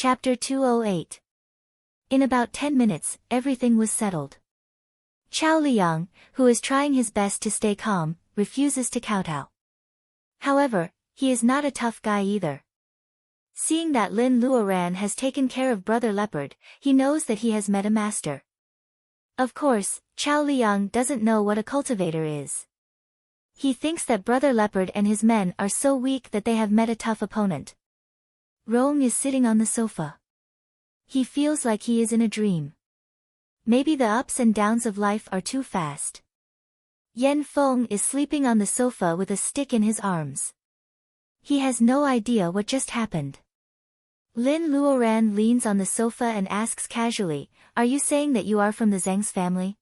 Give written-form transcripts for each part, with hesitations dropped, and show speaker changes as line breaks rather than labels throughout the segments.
Chapter 208. In about 10 minutes, everything was settled. Chao Liang, who is trying his best to stay calm, refuses to kowtow. However, he is not a tough guy either. Seeing that Lin Luoran has taken care of Brother Leopard, he knows that he has met a master. Of course, Chao Liang doesn't know what a cultivator is. He thinks that Brother Leopard and his men are so weak that they have met a tough opponent. Rong is sitting on the sofa. He feels like he is in a dream. Maybe the ups and downs of life are too fast. Yan Feng is sleeping on the sofa with a stick in his arms. He has no idea what just happened. Lin Luoran leans on the sofa and asks casually, "Are you saying that you are from the Zheng's family?"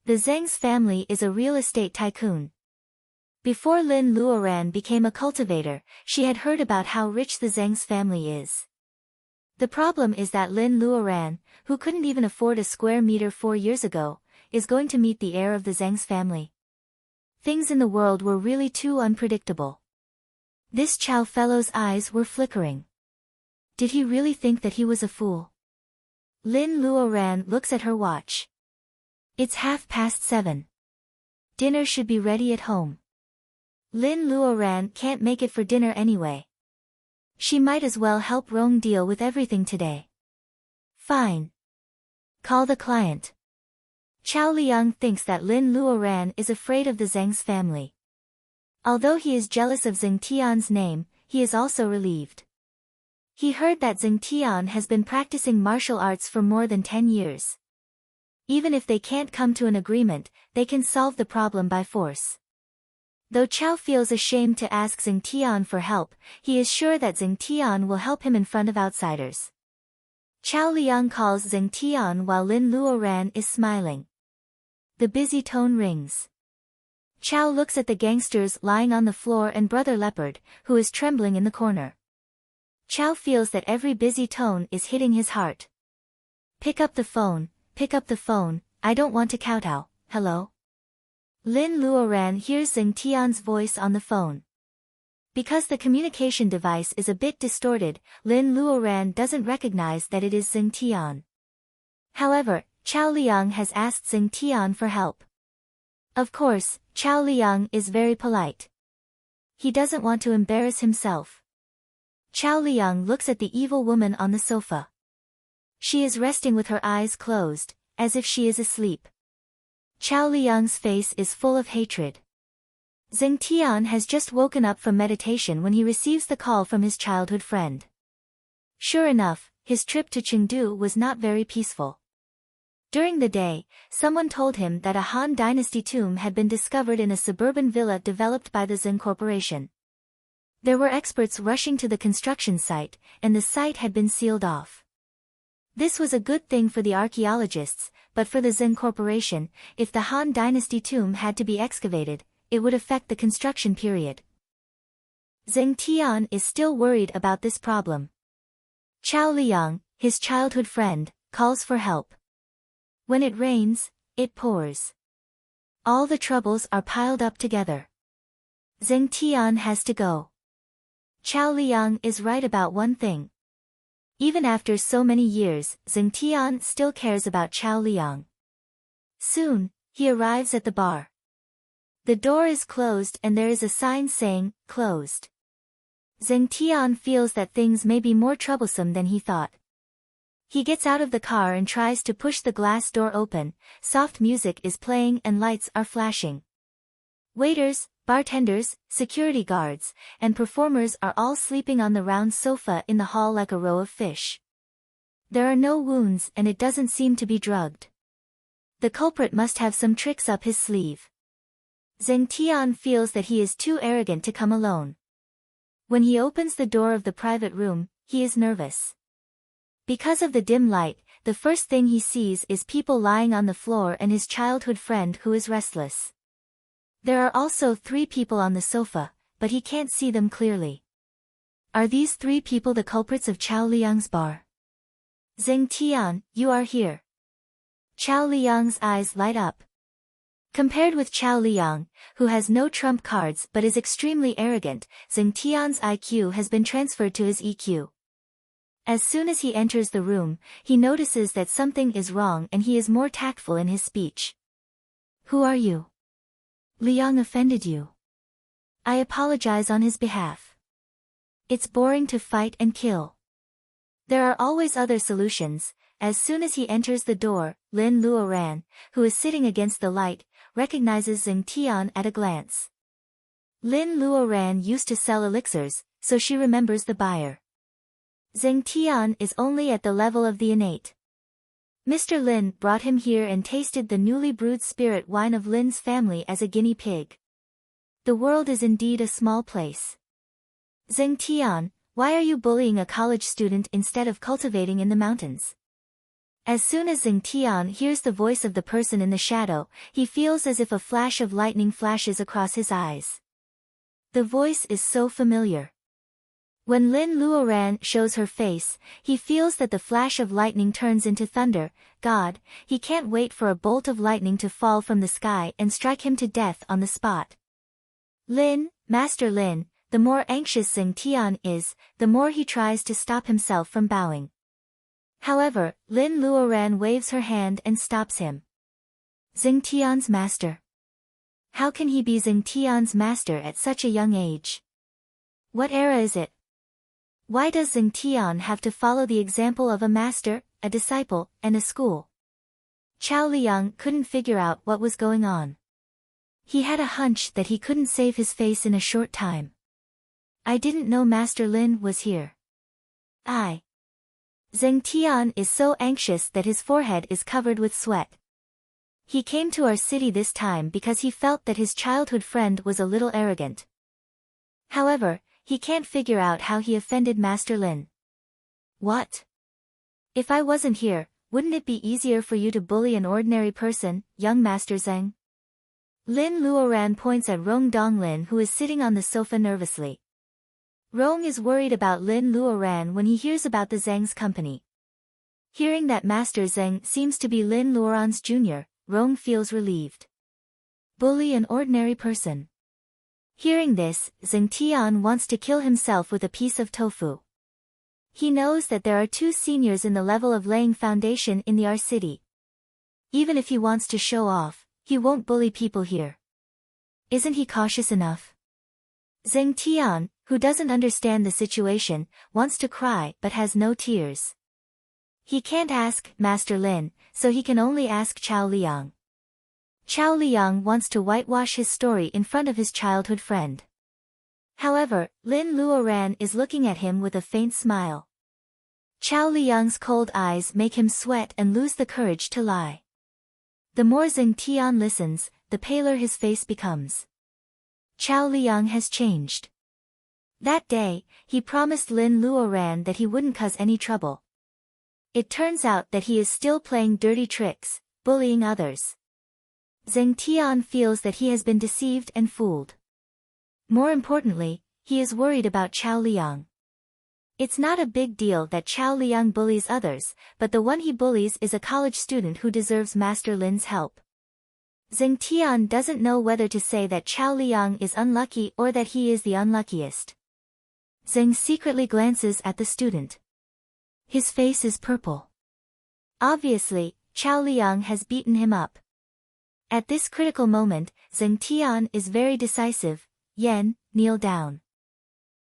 The Zheng's family is a real estate tycoon. Before Lin Luoran became a cultivator, she had heard about how rich the Zheng's family is. The problem is that Lin Luoran, who couldn't even afford a square meter 4 years ago, is going to meet the heir of the Zheng's family. Things in the world were really too unpredictable. This Chao fellow's eyes were flickering. Did he really think that he was a fool? Lin Luoran looks at her watch. It's 7:30. Dinner should be ready at home. Lin Luoran can't make it for dinner anyway. She might as well help Rong deal with everything today. Fine. Call the client. Chao Liang thinks that Lin Luoran is afraid of the Zheng's family. Although he is jealous of Zheng Tian's name, he is also relieved. He heard that Zheng Tian has been practicing martial arts for more than 10 years. Even if they can't come to an agreement, they can solve the problem by force. Though Chao feels ashamed to ask Zheng Tian for help, he is sure that Zheng Tian will help him in front of outsiders. Chao Liang calls Zheng Tian while Lin Luoran is smiling. The busy tone rings. Chao looks at the gangsters lying on the floor and Brother Leopard, who is trembling in the corner. Chao feels that every busy tone is hitting his heart. Pick up the phone, I don't want to kowtow, hello? Lin Luoran hears Zheng Tian's voice on the phone. Because the communication device is a bit distorted, Lin Luoran doesn't recognize that it is Zheng Tian. However, Chao Liang has asked Zheng Tian for help. Of course, Chao Liang is very polite. He doesn't want to embarrass himself. Chao Liang looks at the evil woman on the sofa. She is resting with her eyes closed, as if she is asleep. Chao Liang's face is full of hatred. Zheng Tian has just woken up from meditation when he receives the call from his childhood friend. Sure enough, his trip to Chengdu was not very peaceful. During the day, someone told him that a Han Dynasty tomb had been discovered in a suburban villa developed by the Zheng Corporation. There were experts rushing to the construction site, and the site had been sealed off. This was a good thing for the archaeologists, but for the Zheng Corporation, if the Han Dynasty tomb had to be excavated, it would affect the construction period. Zheng Tian is still worried about this problem. Chao Liang, his childhood friend, calls for help. When it rains, it pours. All the troubles are piled up together. Zheng Tian has to go. Chao Liang is right about one thing. Even after so many years, Zheng Tian still cares about Chao Liang. Soon, he arrives at the bar. The door is closed and there is a sign saying, "Closed." Zheng Tian feels that things may be more troublesome than he thought. He gets out of the car and tries to push the glass door open. Soft music is playing and lights are flashing. Waiters, bartenders, security guards, and performers are all sleeping on the round sofa in the hall like a row of fish. There are no wounds and it doesn't seem to be drugged. The culprit must have some tricks up his sleeve. Zheng Tian feels that he is too arrogant to come alone. When he opens the door of the private room, he is nervous. Because of the dim light, the first thing he sees is people lying on the floor and his childhood friend who is restless. There are also 3 people on the sofa, but he can't see them clearly. Are these 3 people the culprits of Chao Liang's bar? Zheng Tian, you are here. Chao Liang's eyes light up. Compared with Chao Liang, who has no trump cards but is extremely arrogant, Zheng Tian's IQ has been transferred to his EQ. As soon as he enters the room, he notices that something is wrong and he is more tactful in his speech. Who are you? Liang offended you. I apologize on his behalf. It's boring to fight and kill. There are always other solutions. As soon as he enters the door, Lin Luoran, who is sitting against the light, recognizes Zheng Tian at a glance. Lin Luoran used to sell elixirs, so she remembers the buyer. Zheng Tian is only at the level of the innate. Mr. Lin brought him here and tasted the newly brewed spirit wine of Lin's family as a guinea pig. The world is indeed a small place. Zheng Tian, why are you bullying a college student instead of cultivating in the mountains? As soon as Zheng Tian hears the voice of the person in the shadow, he feels as if a flash of lightning flashes across his eyes. The voice is so familiar. When Lin Luoran shows her face, he feels that the flash of lightning turns into thunder. God, he can't wait for a bolt of lightning to fall from the sky and strike him to death on the spot. Lin, Master Lin, the more anxious Zheng Tian is, the more he tries to stop himself from bowing. However, Lin Luoran waves her hand and stops him. Zheng Tian's master. How can he be Zheng Tian's master at such a young age? What era is it? Why does Zheng Tian have to follow the example of a master, a disciple, and a school? Chao Liang couldn't figure out what was going on. He had a hunch that he couldn't save his face in a short time. I didn't know Master Lin was here. Zheng Tian is so anxious that his forehead is covered with sweat. He came to our city this time because he felt that his childhood friend was a little arrogant. However, he can't figure out how he offended Master Lin. What? If I wasn't here, wouldn't it be easier for you to bully an ordinary person, young Master Zheng? Lin Luoran points at Rong Donglin, who is sitting on the sofa nervously. Rong is worried about Lin Luoran when he hears about the Zheng's company. Hearing that Master Zheng seems to be Lin Luoran's junior, Rong feels relieved. Bully an ordinary person. Hearing this, Zheng Tian wants to kill himself with a piece of tofu. He knows that there are 2 seniors in the level of laying foundation in the R city. Even if he wants to show off, he won't bully people here. Isn't he cautious enough? Zheng Tian, who doesn't understand the situation, wants to cry but has no tears. He can't ask Master Lin, so he can only ask Chao Liang. Chao Liang wants to whitewash his story in front of his childhood friend. However, Lin Luoran is looking at him with a faint smile. Chao Liang's cold eyes make him sweat and lose the courage to lie. The more Zheng Tian listens, the paler his face becomes. Chao Liang has changed. That day, he promised Lin Luoran that he wouldn't cause any trouble. It turns out that he is still playing dirty tricks, bullying others. Zheng Tian feels that he has been deceived and fooled. More importantly, he is worried about Chao Liang. It's not a big deal that Chao Liang bullies others, but the one he bullies is a college student who deserves Master Lin's help. Zheng Tian doesn't know whether to say that Chao Liang is unlucky or that he is the unluckiest. Zheng secretly glances at the student. His face is purple. Obviously, Chao Liang has beaten him up. At this critical moment, Zheng Tian is very decisive. Yen, kneel down.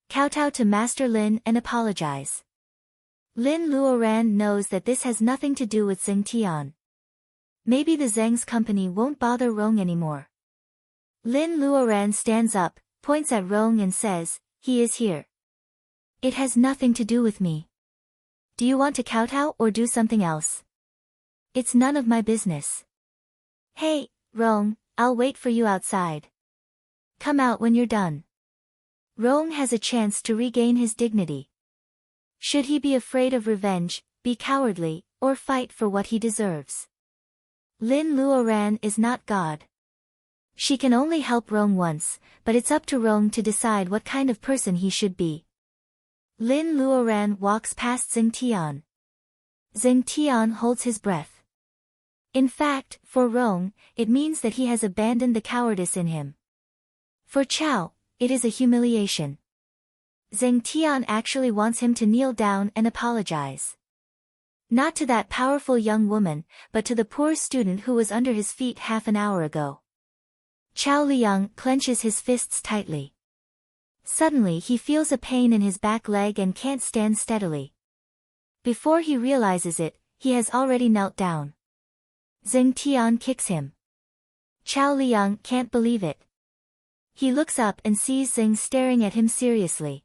Kowtow to Master Lin and apologize. Lin Luoran knows that this has nothing to do with Zheng Tian. Maybe the Zheng's company won't bother Rong anymore. Lin Luoran stands up, points at Rong and says, he is here. It has nothing to do with me. Do you want to kowtow or do something else? It's none of my business. Hey, Rong, I'll wait for you outside. Come out when you're done. Rong has a chance to regain his dignity. Should he be afraid of revenge, be cowardly, or fight for what he deserves? Lin Luoran is not God. She can only help Rong once, but it's up to Rong to decide what kind of person he should be. Lin Luoran walks past Zheng Tian. Zheng Tian holds his breath. In fact, for Rong, it means that he has abandoned the cowardice in him. For Chao, it is a humiliation. Zheng Tian actually wants him to kneel down and apologize. Not to that powerful young woman, but to the poor student who was under his feet half an hour ago. Chao Liang clenches his fists tightly. Suddenly he feels a pain in his back leg and can't stand steadily. Before he realizes it, he has already knelt down. Zheng Tian kicks him. Chao Liang can't believe it. He looks up and sees Zheng staring at him seriously.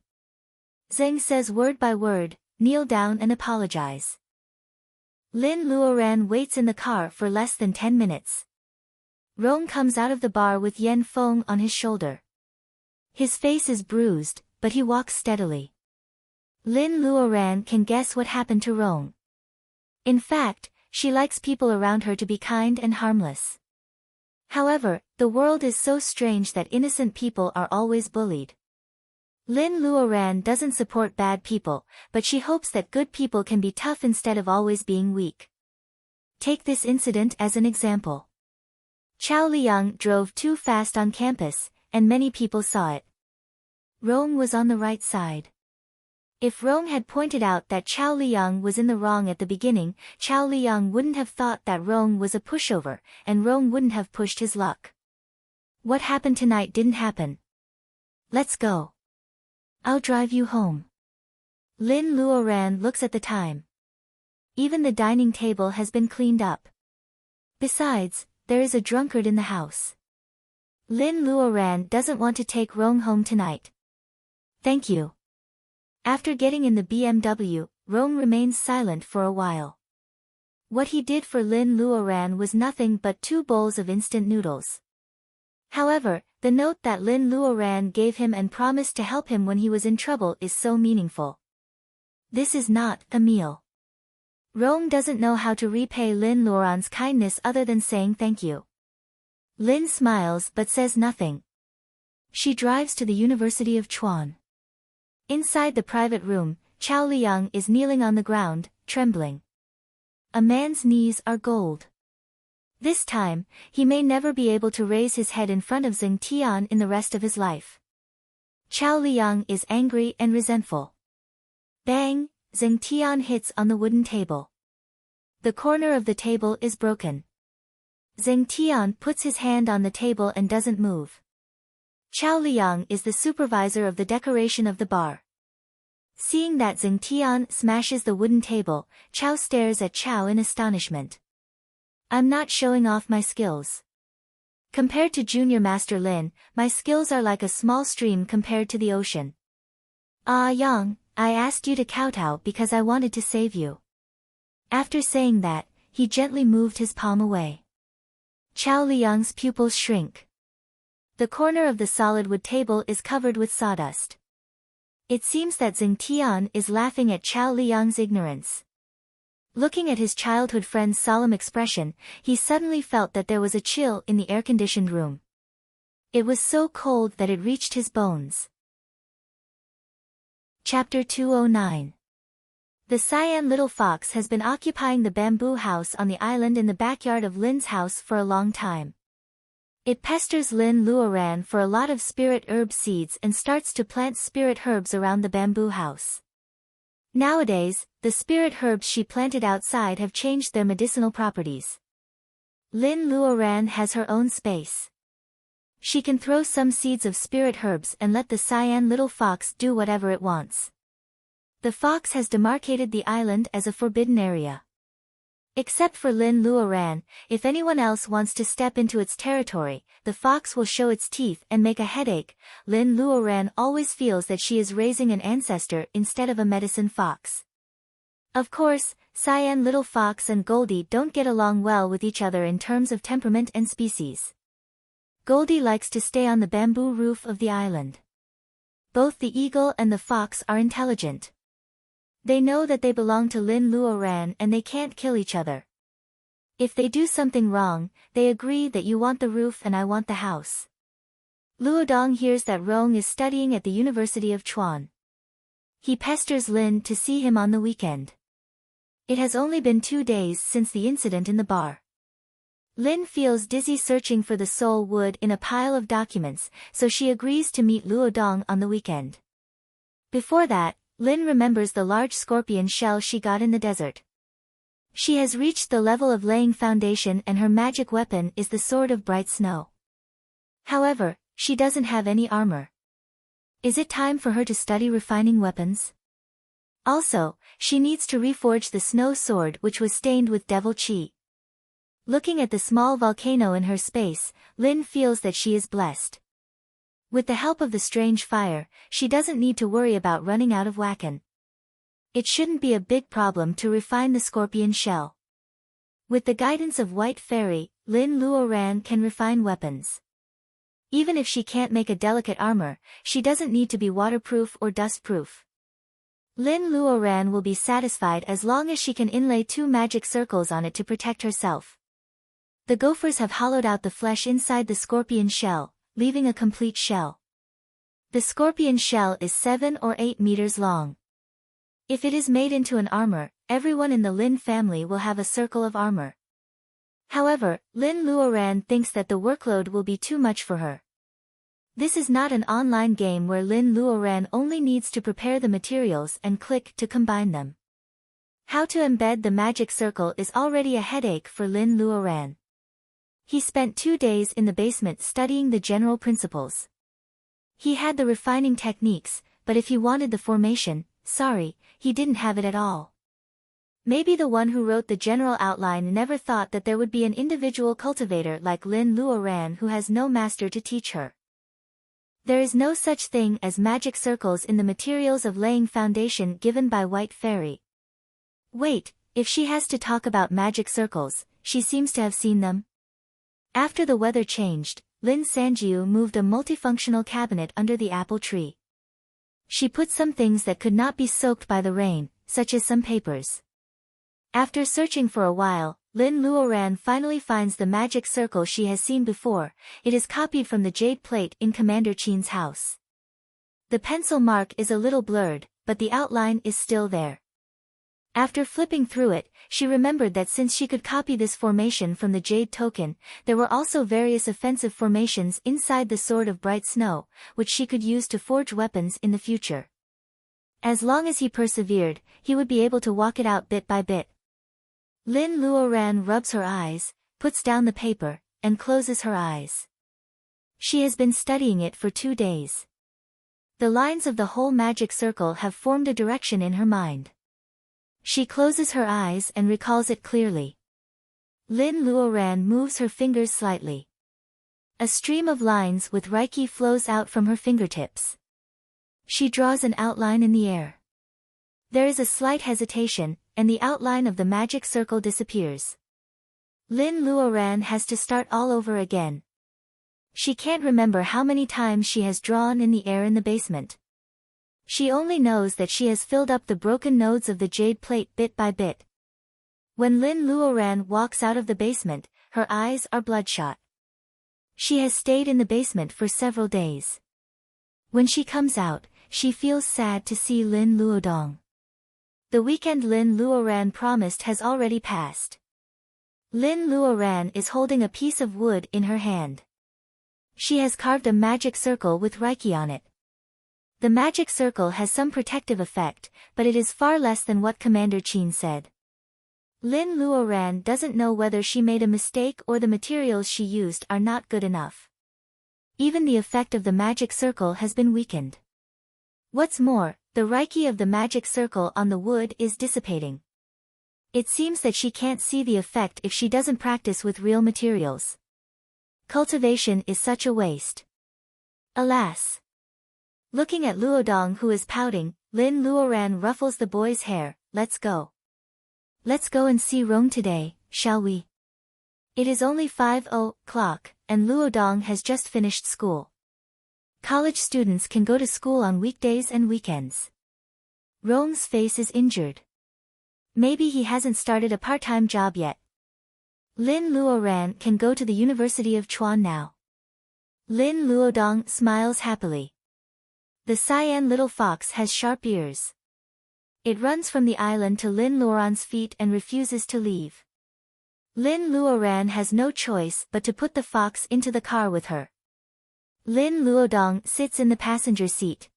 Zheng says word by word, "Kneel down and apologize." Lin Luoran waits in the car for less than 10 minutes. Rong comes out of the bar with Yan Feng on his shoulder. His face is bruised, but he walks steadily. Lin Luoran can guess what happened to Rong. In fact, she likes people around her to be kind and harmless. However, the world is so strange that innocent people are always bullied. Lin Luoran doesn't support bad people, but she hopes that good people can be tough instead of always being weak. Take this incident as an example. Chao Liang drove too fast on campus, and many people saw it. Rong was on the right side. If Rong had pointed out that Chao Liang was in the wrong at the beginning, Chao Liang wouldn't have thought that Rong was a pushover, and Rong wouldn't have pushed his luck. What happened tonight didn't happen. Let's go. I'll drive you home. Lin Luoran looks at the time. Even the dining table has been cleaned up. Besides, there is a drunkard in the house. Lin Luoran doesn't want to take Rong home tonight. Thank you. After getting in the BMW, Rong remains silent for a while. What he did for Lin Luoran was nothing but 2 bowls of instant noodles. However, the note that Lin Luoran gave him and promised to help him when he was in trouble is so meaningful. This is not a meal. Rong doesn't know how to repay Lin Luoran's kindness other than saying thank you. Lin smiles but says nothing. She drives to the University of Chuan. Inside the private room, Chao Liang is kneeling on the ground, trembling. A man's knees are gold. This time, he may never be able to raise his head in front of Zheng Tian in the rest of his life. Chao Liang is angry and resentful. Bang! Zheng Tian hits on the wooden table. The corner of the table is broken. Zheng Tian puts his hand on the table and doesn't move. Chao Liang is the supervisor of the decoration of the bar. Seeing that Zheng Tian smashes the wooden table, Chao stares at Chao in astonishment. I'm not showing off my skills. Compared to Junior Master Lin, my skills are like a small stream compared to the ocean. Ah Yang, I asked you to kowtow because I wanted to save you. After saying that, he gently moved his palm away. Chao Liang's pupils shrink. The corner of the solid wood table is covered with sawdust. It seems that Zheng Tian is laughing at Chao Liang's ignorance. Looking at his childhood friend's solemn expression, he suddenly felt that there was a chill in the air-conditioned room. It was so cold that it reached his bones. Chapter 209. The cyan little fox has been occupying the bamboo house on the island in the backyard of Lin's house for a long time. It pesters Lin Luoran for a lot of spirit herb seeds and starts to plant spirit herbs around the bamboo house. Nowadays, the spirit herbs she planted outside have changed their medicinal properties. Lin Luoran has her own space. She can throw some seeds of spirit herbs and let the cyan little fox do whatever it wants. The fox has demarcated the island as a forbidden area. Except for Lin Luoran, if anyone else wants to step into its territory, the fox will show its teeth and make a headache. Lin Luoran always feels that she is raising an ancestor instead of a medicine fox. Of course, cyan little fox and Goldie don't get along well with each other in terms of temperament and species. Goldie likes to stay on the bamboo roof of the island. Both the eagle and the fox are intelligent. They know that they belong to Lin Luoran and they can't kill each other. If they do something wrong, they agree that you want the roof and I want the house. Luodong hears that Rong is studying at the University of Chuan. He pesters Lin to see him on the weekend. It has only been 2 days since the incident in the bar. Lin feels dizzy searching for the soul wood in a pile of documents, so she agrees to meet Luodong on the weekend. Before that, Lin remembers the large scorpion shell she got in the desert. She has reached the level of laying foundation and her magic weapon is the sword of bright snow. However, she doesn't have any armor. Is it time for her to study refining weapons? Also, she needs to reforge the snow sword which was stained with devil chi. Looking at the small volcano in her space, Lin feels that she is blessed. With the help of the strange fire, she doesn't need to worry about running out of wakan. It shouldn't be a big problem to refine the scorpion shell. With the guidance of White Fairy, Lin Luoran can refine weapons. Even if she can't make a delicate armor, she doesn't need to be waterproof or dustproof. Lin Luoran will be satisfied as long as she can inlay 2 magic circles on it to protect herself. The gophers have hollowed out the flesh inside the scorpion shell, leaving a complete shell. The scorpion shell is 7 or 8 meters long. If it is made into an armor, everyone in the Lin family will have a circle of armor. However, Lin Luoran thinks that the workload will be too much for her. This is not an online game where Lin Luoran only needs to prepare the materials and click to combine them. How to embed the magic circle is already a headache for Lin Luoran. He spent 2 days in the basement studying the general principles. He had the refining techniques, but if he wanted the formation, sorry, he didn't have it at all. Maybe the one who wrote the general outline never thought that there would be an individual cultivator like Lin Luoran who has no master to teach her. There is no such thing as magic circles in the materials of laying foundation given by White Fairy. Wait, if she has to talk about magic circles, she seems to have seen them. After the weather changed, Lin Sanjiu moved a multifunctional cabinet under the apple tree. She put some things that could not be soaked by the rain, such as some papers. After searching for a while, Lin Luoran finally finds the magic circle she has seen before. It is copied from the jade plate in Commander Qin's house. The pencil mark is a little blurred, but the outline is still there. After flipping through it, she remembered that since she could copy this formation from the jade token, there were also various offensive formations inside the sword of bright snow, which she could use to forge weapons in the future. As long as he persevered, he would be able to walk it out bit by bit. Lin Luoran rubs her eyes, puts down the paper, and closes her eyes. She has been studying it for 2 days. The lines of the whole magic circle have formed a direction in her mind. She closes her eyes and recalls it clearly. Lin Luoran moves her fingers slightly. A stream of lines with reiki flows out from her fingertips. She draws an outline in the air. There is a slight hesitation, and the outline of the magic circle disappears. Lin Luoran has to start all over again. She can't remember how many times she has drawn in the air in the basement. She only knows that she has filled up the broken nodes of the jade plate bit by bit. When Lin Luoran walks out of the basement, her eyes are bloodshot. She has stayed in the basement for several days. When she comes out, she feels sad to see Lin Luodong. The weekend Lin Luoran promised has already passed. Lin Luoran is holding a piece of wood in her hand. She has carved a magic circle with reiki on it. The magic circle has some protective effect, but it is far less than what Commander Qin said. Lin Luoran doesn't know whether she made a mistake or the materials she used are not good enough. Even the effect of the magic circle has been weakened. What's more, the reiki of the magic circle on the wood is dissipating. It seems that she can't see the effect if she doesn't practice with real materials. Cultivation is such a waste. Alas! Looking at Luodong who is pouting, Lin Luoran ruffles the boy's hair. Let's go. Let's go and see Rong today, shall we? It is only 5:00, and Luodong has just finished school. College students can go to school on weekdays and weekends. Rong's face is injured. Maybe he hasn't started a part-time job yet. Lin Luoran can go to the University of Chuan now. Lin Luodong smiles happily. The cyan little fox has sharp ears. It runs from the island to Lin Luoran's feet and refuses to leave. Lin Luoran has no choice but to put the fox into the car with her. Lin Luodong sits in the passenger seat.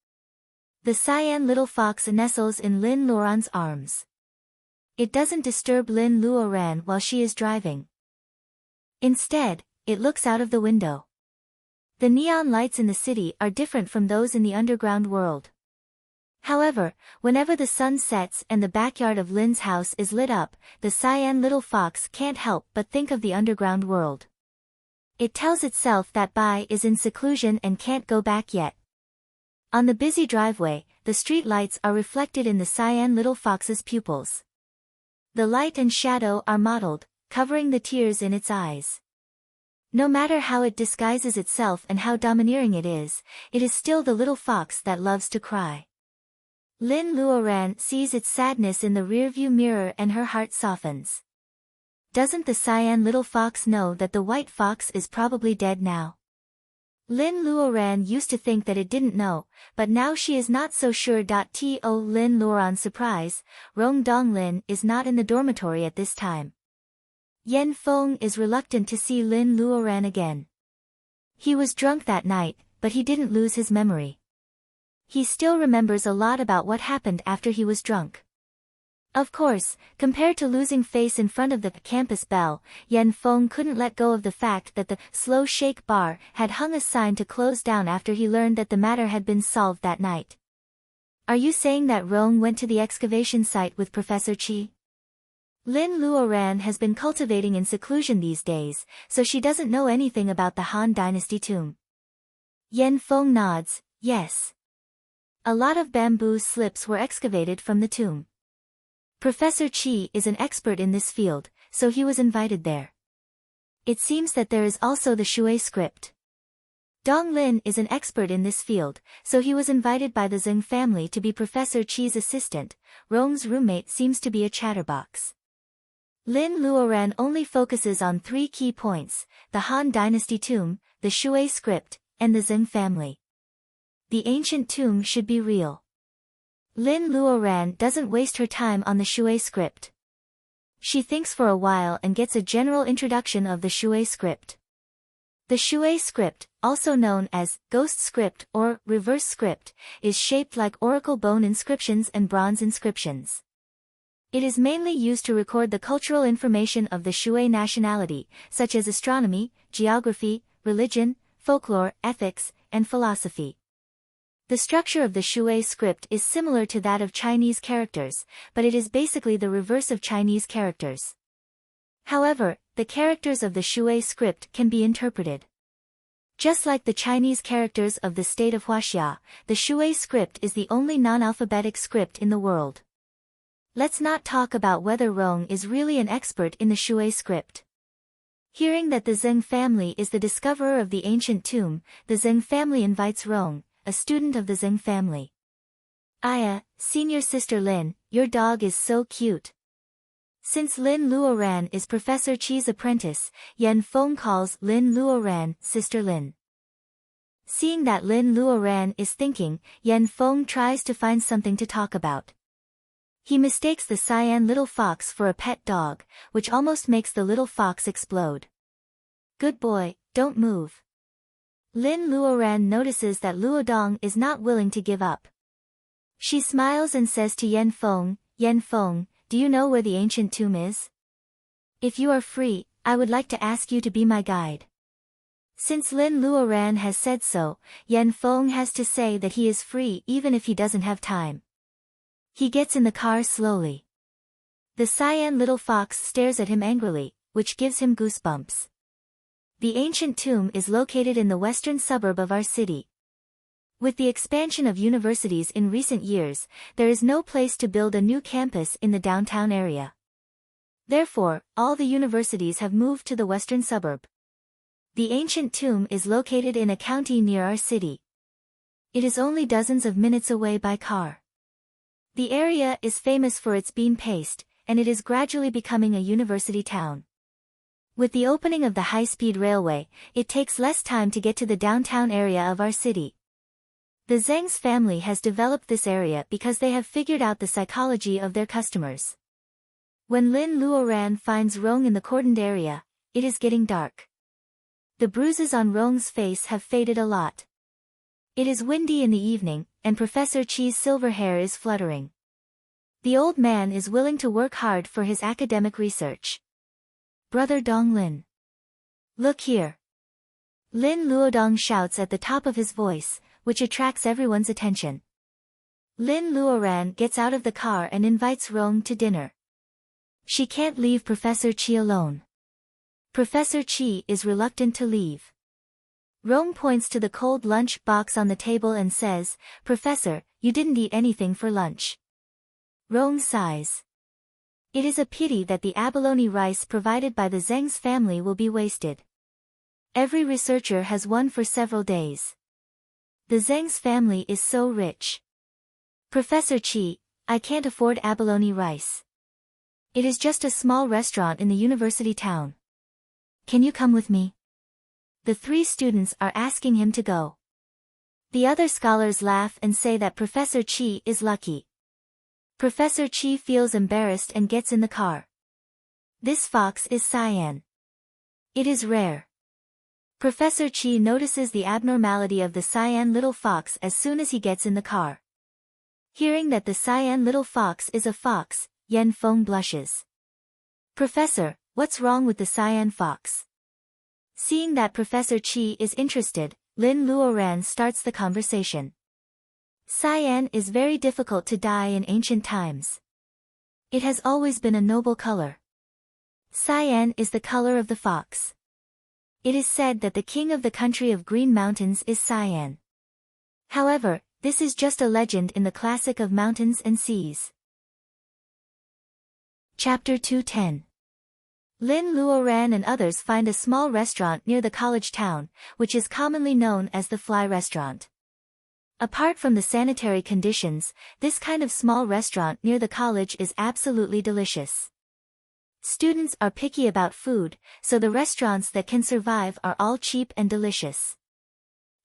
The cyan little fox nestles in Lin Luoran's arms. It doesn't disturb Lin Luoran while she is driving. Instead, it looks out of the window. The neon lights in the city are different from those in the underground world. However, whenever the sun sets and the backyard of Lin's house is lit up, the cyan little fox can't help but think of the underground world. It tells itself that Bai is in seclusion and can't go back yet. On the busy driveway, the street lights are reflected in the cyan little fox's pupils. The light and shadow are mottled, covering the tears in its eyes. No matter how it disguises itself and how domineering it is still the little fox that loves to cry. Lin Luoran sees its sadness in the rearview mirror and her heart softens. Doesn't the cyan little fox know that the white fox is probably dead now? Lin Luoran used to think that it didn't know, but now she is not so sure. To Lin Luoran's surprise, Rong Donglin is not in the dormitory at this time. Yan Feng is reluctant to see Lin Luoran again. He was drunk that night, but he didn't lose his memory. He still remembers a lot about what happened after he was drunk. Of course, compared to losing face in front of the campus bell, Yan Feng couldn't let go of the fact that the Slow Shake Bar had hung a sign to close down after he learned that the matter had been solved that night. Are you saying that Rong went to the excavation site with Professor Qi? Lin Luoran has been cultivating in seclusion these days, so she doesn't know anything about the Han Dynasty tomb. Yan Feng nods, yes. A lot of bamboo slips were excavated from the tomb. Professor Qi is an expert in this field, so he was invited there. It seems that there is also the Shui script. Dong Lin is an expert in this field, so he was invited by the Zeng family to be Professor Qi's assistant. Rong's roommate seems to be a chatterbox. Lin Luoran only focuses on 3 key points: the Han Dynasty tomb, the Shui script, and the Zeng family. The ancient tomb should be real. Lin Luoran doesn't waste her time on the Shui script. She thinks for a while and gets a general introduction of the Shui script. The Shui script, also known as ghost script or reverse script, is shaped like oracle bone inscriptions and bronze inscriptions. It is mainly used to record the cultural information of the Shui nationality, such as astronomy, geography, religion, folklore, ethics, and philosophy. The structure of the Shui script is similar to that of Chinese characters, but it is basically the reverse of Chinese characters. However, the characters of the Shui script can be interpreted. Just like the Chinese characters of the state of Huaxia, the Shui script is the only non-alphabetic script in the world. Let's not talk about whether Rong is really an expert in the Shui script. Hearing that the Zeng family is the discoverer of the ancient tomb, the Zeng family invites Rong, a student of the Zeng family. Aya, senior sister Lin, your dog is so cute. Since Lin Luoran is Professor Qi's apprentice, Yan Feng calls Lin Luoran Sister Lin. Seeing that Lin Luoran is thinking, Yan Feng tries to find something to talk about. He mistakes the cyan little fox for a pet dog, which almost makes the little fox explode. Good boy, don't move. Lin Luoran notices that Luodong is not willing to give up. She smiles and says to Yan Feng, do you know where the ancient tomb is? If you are free, I would like to ask you to be my guide. Since Lin Luoran has said so, Yan Feng has to say that he is free even if he doesn't have time. He gets in the car slowly. The cyan little fox stares at him angrily, which gives him goosebumps. The ancient tomb is located in the western suburb of our city. With the expansion of universities in recent years, there is no place to build a new campus in the downtown area. Therefore, all the universities have moved to the western suburb. The ancient tomb is located in a county near our city. It is only dozens of minutes away by car. The area is famous for its bean paste, and it is gradually becoming a university town. With the opening of the high-speed railway, it takes less time to get to the downtown area of our city. The Zeng's family has developed this area because they have figured out the psychology of their customers. When Lin Luoran finds Rong in the cordoned area, it is getting dark. The bruises on Rong's face have faded a lot. It is windy in the evening, and Professor Chi's silver hair is fluttering. The old man is willing to work hard for his academic research. Brother Dong Lin. Look here. Lin Luodong shouts at the top of his voice, which attracts everyone's attention. Lin Luoran gets out of the car and invites Rong to dinner. She can't leave Professor Chi alone. Professor Chi is reluctant to leave. Rong points to the cold lunch box on the table and says, "Professor, you didn't eat anything for lunch." Rong sighs. It is a pity that the abalone rice provided by the Zheng's family will be wasted. Every researcher has one for several days. The Zheng's family is so rich. Professor Chi, I can't afford abalone rice. It is just a small restaurant in the university town. Can you come with me? The 3 students are asking him to go. The other scholars laugh and say that Professor Chi is lucky. Professor Chi feels embarrassed and gets in the car. This fox is cyan. It is rare. Professor Chi notices the abnormality of the cyan little fox as soon as he gets in the car. Hearing that the cyan little fox is a fox, Yan Feng blushes. Professor, what's wrong with the cyan fox? Seeing that Professor Chi is interested, Lin Luoran starts the conversation. Cyan is very difficult to dye in ancient times. It has always been a noble color. Cyan is the color of the fox. It is said that the king of the country of Green Mountains is Cyan. However, this is just a legend in the classic of mountains and seas. Chapter 210. Lin Luoran and others find a small restaurant near the college town, which is commonly known as the Fly Restaurant. Apart from the sanitary conditions, this kind of small restaurant near the college is absolutely delicious. Students are picky about food, so the restaurants that can survive are all cheap and delicious.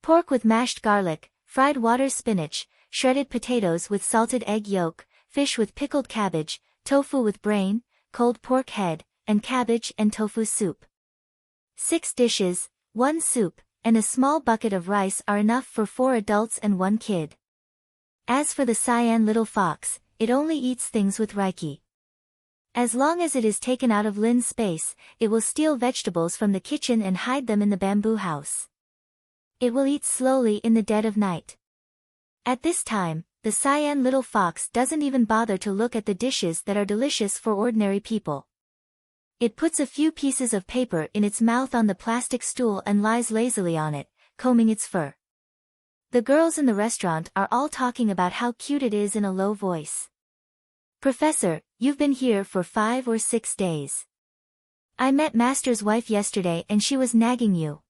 Pork with mashed garlic, fried water spinach, shredded potatoes with salted egg yolk, fish with pickled cabbage, tofu with brain, cold pork head, and cabbage and tofu soup. 6 dishes, 1 soup, and a small bucket of rice are enough for 4 adults and 1 kid. As for the cyan little fox, it only eats things with reiki. As long as it is taken out of Lin's space, it will steal vegetables from the kitchen and hide them in the bamboo house. It will eat slowly in the dead of night. At this time, the cyan little fox doesn't even bother to look at the dishes that are delicious for ordinary people. It puts a few pieces of paper in its mouth on the plastic stool and lies lazily on it, combing its fur. The girls in the restaurant are all talking about how cute it is in a low voice. Professor, you've been here for 5 or 6 days. I met Master's wife yesterday and she was nagging you.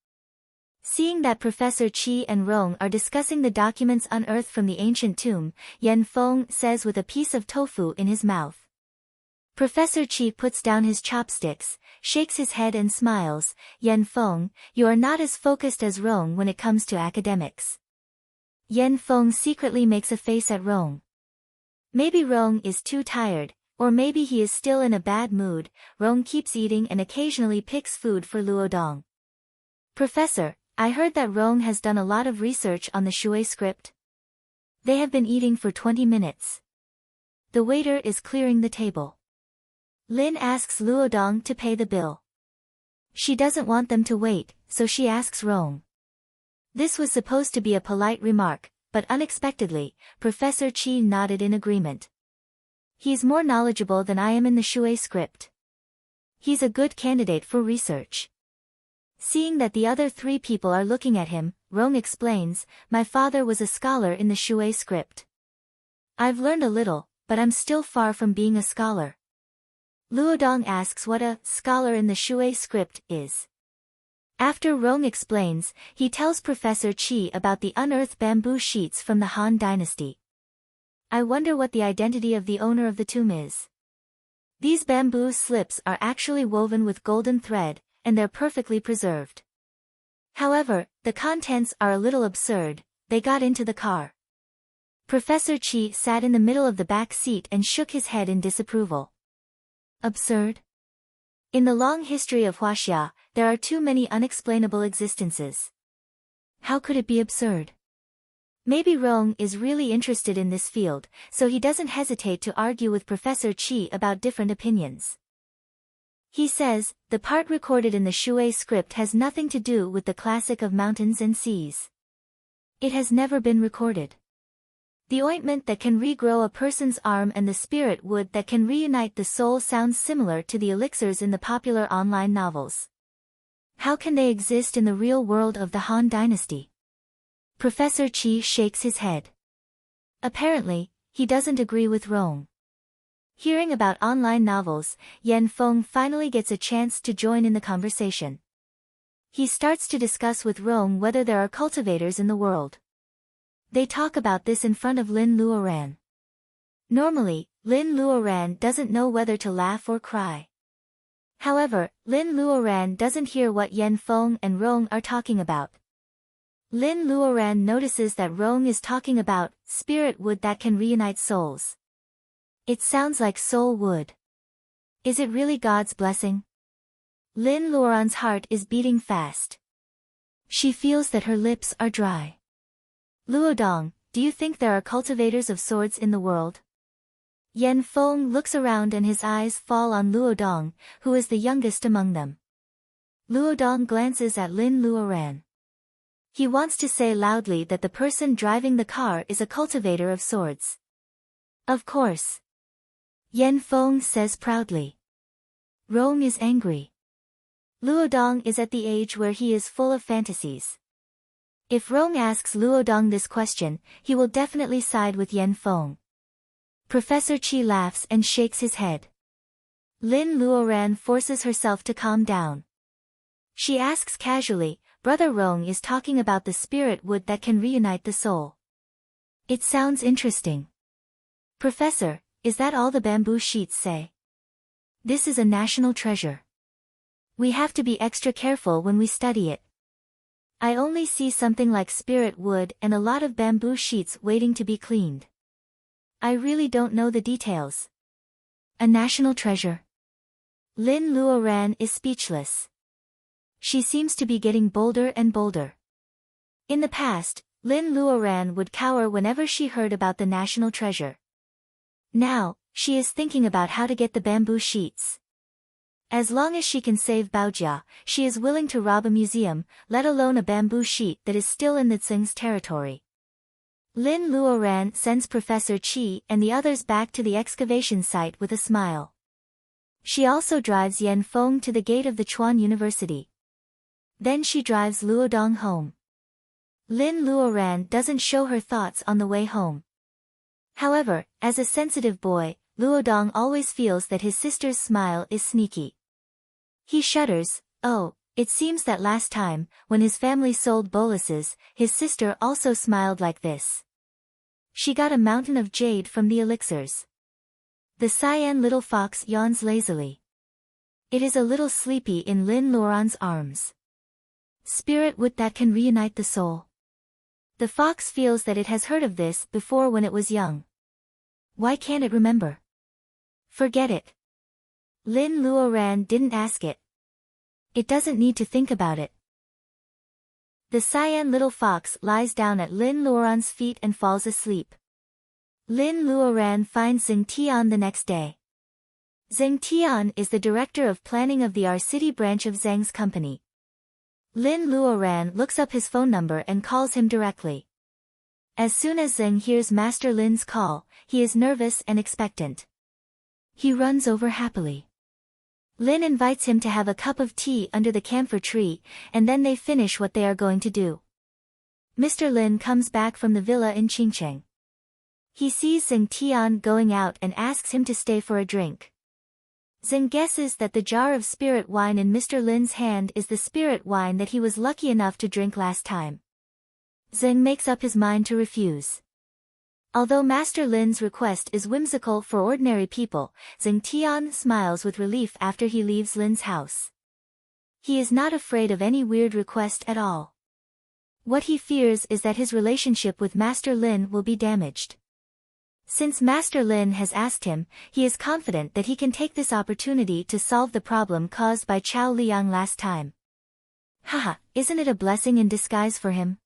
Seeing that Professor Chi and Rong are discussing the documents unearthed from the ancient tomb, Yan Feng says with a piece of tofu in his mouth. Professor Chi puts down his chopsticks, shakes his head and smiles. Yan Feng, you are not as focused as Rong when it comes to academics. Yan Feng secretly makes a face at Rong. Maybe Rong is too tired, or maybe he is still in a bad mood. Rong keeps eating and occasionally picks food for Luodong. Professor, I heard that Rong has done a lot of research on the Shui script. They have been eating for 20 minutes. The waiter is clearing the table. Lin asks Luodong to pay the bill. She doesn't want them to wait, so she asks Rong. This was supposed to be a polite remark, but unexpectedly, Professor Chi nodded in agreement. He's more knowledgeable than I am in the Shui script. He's a good candidate for research. Seeing that the other 3 people are looking at him, Rong explains, my father was a scholar in the Shui script. I've learned a little, but I'm still far from being a scholar. Luodong asks what a scholar in the Shui script is. After Rong explains, he tells Professor Chi about the unearthed bamboo sheets from the Han dynasty. I wonder what the identity of the owner of the tomb is. These bamboo slips are actually woven with golden thread, and they're perfectly preserved. However, the contents are a little absurd. They got into the car. Professor Chi sat in the middle of the back seat and shook his head in disapproval. Absurd? In the long history of Huaxia, there are too many unexplainable existences. How could it be absurd? Maybe Rong is really interested in this field, so he doesn't hesitate to argue with Professor Chi about different opinions. He says, the part recorded in the Shui script has nothing to do with the classic of mountains and seas. It has never been recorded. The ointment that can regrow a person's arm and the spirit wood that can reunite the soul sounds similar to the elixirs in the popular online novels. How can they exist in the real world of the Han Dynasty? Professor Chi shakes his head. Apparently, he doesn't agree with Rong. Hearing about online novels, Yan Feng finally gets a chance to join in the conversation. He starts to discuss with Rong whether there are cultivators in the world. They talk about this in front of Lin Luoran. Normally, Lin Luoran doesn't know whether to laugh or cry. However, Lin Luoran doesn't hear what Yan Feng and Rong are talking about. Lin Luoran notices that Rong is talking about spirit wood that can reunite souls. It sounds like soul wood. Is it really God's blessing? Lin Luoran's heart is beating fast. She feels that her lips are dry. Luodong, do you think there are cultivators of swords in the world? Yan Feng looks around and his eyes fall on Luodong, who is the youngest among them. Luodong glances at Lin Luoran. He wants to say loudly that the person driving the car is a cultivator of swords. Of course. Yan Feng says proudly. Rong is angry. Luodong is at the age where he is full of fantasies. If Rong asks Luodong this question, he will definitely side with Yan Feng. Professor Chi laughs and shakes his head. Lin Luoran forces herself to calm down. She asks casually, Brother Rong is talking about the spirit wood that can reunite the soul. It sounds interesting. Professor, is that all the bamboo sheets say? This is a national treasure. We have to be extra careful when we study it. I only see something like spirit wood and a lot of bamboo sheets waiting to be cleaned. I really don't know the details. A national treasure. Lin Luoran is speechless. She seems to be getting bolder and bolder. In the past, Lin Luoran would cower whenever she heard about the national treasure. Now, she is thinking about how to get the bamboo sheets. As long as she can save Baojia, she is willing to rob a museum, let alone a bamboo sheet that is still in the Tsing's territory. Lin Luoran sends Professor Chi and the others back to the excavation site with a smile. She also drives Yan Feng to the gate of the Chuan University. Then she drives Luodong home. Lin Luoran doesn't show her thoughts on the way home. However, as a sensitive boy, Luodong always feels that his sister's smile is sneaky. He shudders. Oh, it seems that last time, when his family sold boluses, his sister also smiled like this. She got a mountain of jade from the elixirs. The cyan little fox yawns lazily. It is a little sleepy in Lin Luoran's arms. Spirit wood that can reunite the soul. The fox feels that it has heard of this before when it was young. Why can't it remember? Forget it. Lin Luoran didn't ask it. It doesn't need to think about it. The cyan little fox lies down at Lin Luoran's feet and falls asleep. Lin Luoran finds Zheng Tian the next day. Zheng Tian is the director of planning of the R City branch of Zhang's company. Lin Luoran looks up his phone number and calls him directly. As soon as Zheng hears Master Lin's call, he is nervous and expectant. He runs over happily. Lin invites him to have a cup of tea under the camphor tree, and then they finish what they are going to do. Mr. Lin comes back from the villa in Qingcheng. He sees Zheng Tian going out and asks him to stay for a drink. Zheng guesses that the jar of spirit wine in Mr. Lin's hand is the spirit wine that he was lucky enough to drink last time. Zheng makes up his mind to refuse. Although Master Lin's request is whimsical for ordinary people, Zheng Tian smiles with relief after he leaves Lin's house. He is not afraid of any weird request at all. What he fears is that his relationship with Master Lin will be damaged. Since Master Lin has asked him, he is confident that he can take this opportunity to solve the problem caused by Chao Liang last time. Haha, isn't it a blessing in disguise for him?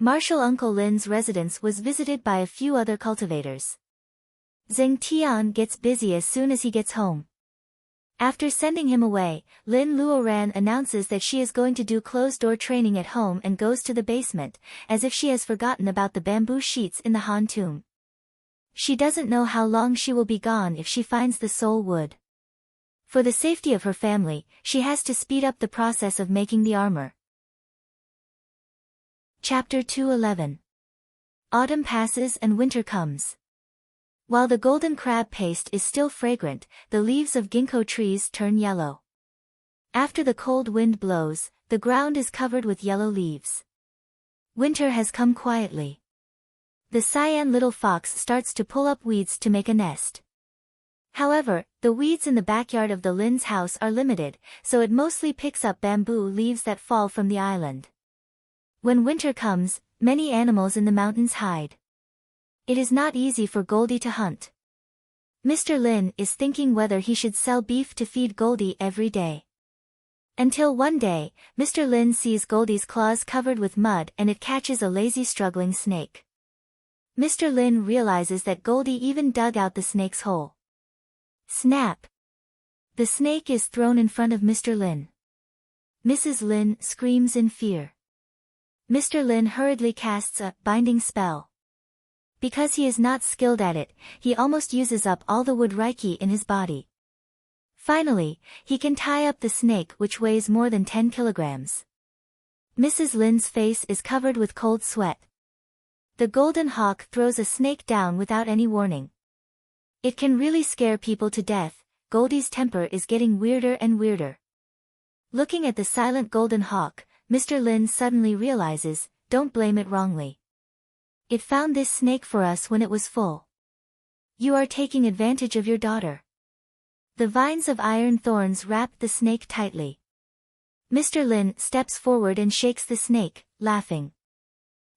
Marshal Uncle Lin's residence was visited by a few other cultivators. Zheng Tian gets busy as soon as he gets home. After sending him away, Lin Luoran announces that she is going to do closed-door training at home and goes to the basement, as if she has forgotten about the bamboo sheets in the Han tomb. She doesn't know how long she will be gone if she finds the soul wood. For the safety of her family, she has to speed up the process of making the armor. Chapter 211. Autumn passes and winter comes. While the golden crab paste is still fragrant, the leaves of ginkgo trees turn yellow. After the cold wind blows, the ground is covered with yellow leaves. Winter has come quietly. The cyan little fox starts to pull up weeds to make a nest. However, the weeds in the backyard of the Lin's house are limited, so it mostly picks up bamboo leaves that fall from the island. When winter comes, many animals in the mountains hide. It is not easy for Goldie to hunt. Mr. Lin is thinking whether he should sell beef to feed Goldie every day. Until one day, Mr. Lin sees Goldie's claws covered with mud and it catches a lazy struggling snake. Mr. Lin realizes that Goldie even dug out the snake's hole. Snap! The snake is thrown in front of Mr. Lin. Mrs. Lin screams in fear. Mr. Lin hurriedly casts a binding spell. Because he is not skilled at it, he almost uses up all the wood reiki in his body. Finally, he can tie up the snake, which weighs more than 10 kilograms. Mrs. Lin's face is covered with cold sweat. The golden hawk throws a snake down without any warning. It can really scare people to death. Goldie's temper is getting weirder and weirder. Looking at the silent golden hawk, Mr. Lin suddenly realizes, don't blame it wrongly. It found this snake for us when it was full. You are taking advantage of your daughter. The vines of iron thorns wrapped the snake tightly. Mr. Lin steps forward and shakes the snake, laughing.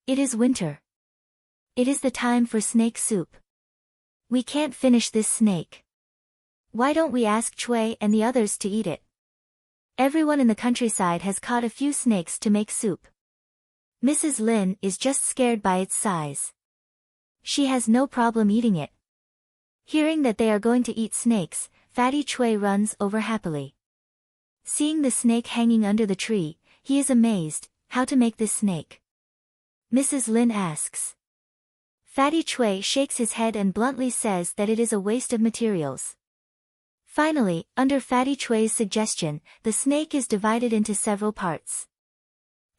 It is winter. It is the time for snake soup. We can't finish this snake. Why don't we ask Chui and the others to eat it? Everyone in the countryside has caught a few snakes to make soup. Mrs. Lin is just scared by its size. She has no problem eating it. Hearing that they are going to eat snakes, Fatty Chui runs over happily. Seeing the snake hanging under the tree, he is amazed. How to make this snake? Mrs. Lin asks. Fatty Chui shakes his head and bluntly says that it is a waste of materials. Finally, under Fatty Chui's suggestion, the snake is divided into several parts.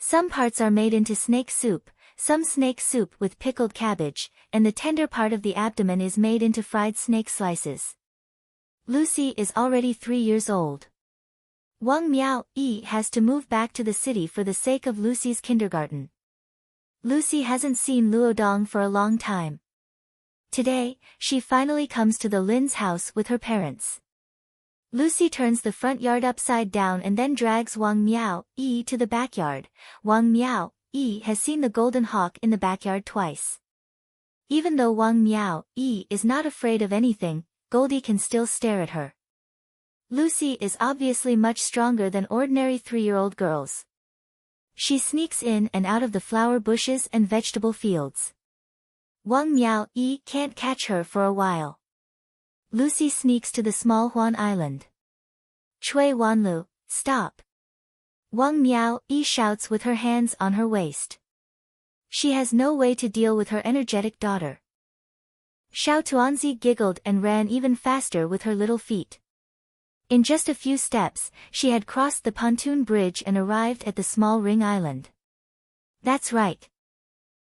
Some parts are made into snake soup, some snake soup with pickled cabbage, and the tender part of the abdomen is made into fried snake slices. Lucy is already 3 years old. Wang Miao Yi has to move back to the city for the sake of Lucy's kindergarten. Lucy hasn't seen Luodong for a long time. Today, she finally comes to the Lin's house with her parents. Lucy turns the front yard upside down and then drags Wang Miao Yi to the backyard. Wang Miao Yi has seen the golden hawk in the backyard twice. Even though Wang Miao Yi is not afraid of anything, Goldie can still stare at her. Lucy is obviously much stronger than ordinary 3-year-old girls. She sneaks in and out of the flower bushes and vegetable fields. Wang Miao Yi can't catch her for a while. Lucy sneaks to the small Huan Island. Chui Wanlu, stop! Wang Miao Yi shouts with her hands on her waist. She has no way to deal with her energetic daughter. Xiao Tuanzi giggled and ran even faster with her little feet. In just a few steps, she had crossed the pontoon bridge and arrived at the small ring island. That's right.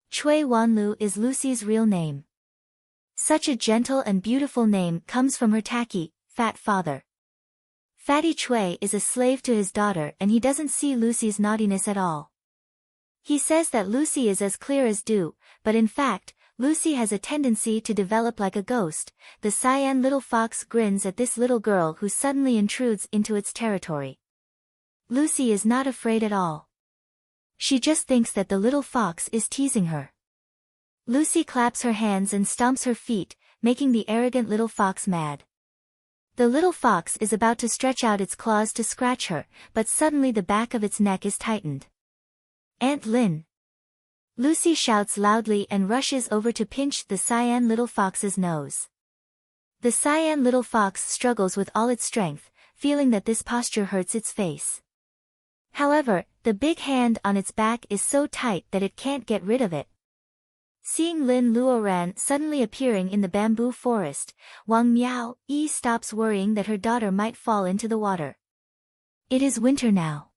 Chui Wanlu is Lucy's real name. Such a gentle and beautiful name comes from her tacky, fat father. Fatty Chui is a slave to his daughter and he doesn't see Lucy's naughtiness at all. He says that Lucy is as clear as dew, but in fact, Lucy has a tendency to develop like a ghost. The cyan little fox grins at this little girl who suddenly intrudes into its territory. Lucy is not afraid at all. She just thinks that the little fox is teasing her. Lucy claps her hands and stomps her feet, making the arrogant little fox mad. The little fox is about to stretch out its claws to scratch her, but suddenly the back of its neck is tightened. Aunt Lin. Lucy shouts loudly and rushes over to pinch the cyan little fox's nose. The cyan little fox struggles with all its strength, feeling that this posture hurts its face. However, the big hand on its back is so tight that it can't get rid of it. Seeing Lin Luoran suddenly appearing in the bamboo forest, Wang Miao-yi stops worrying that her daughter might fall into the water. It is winter now.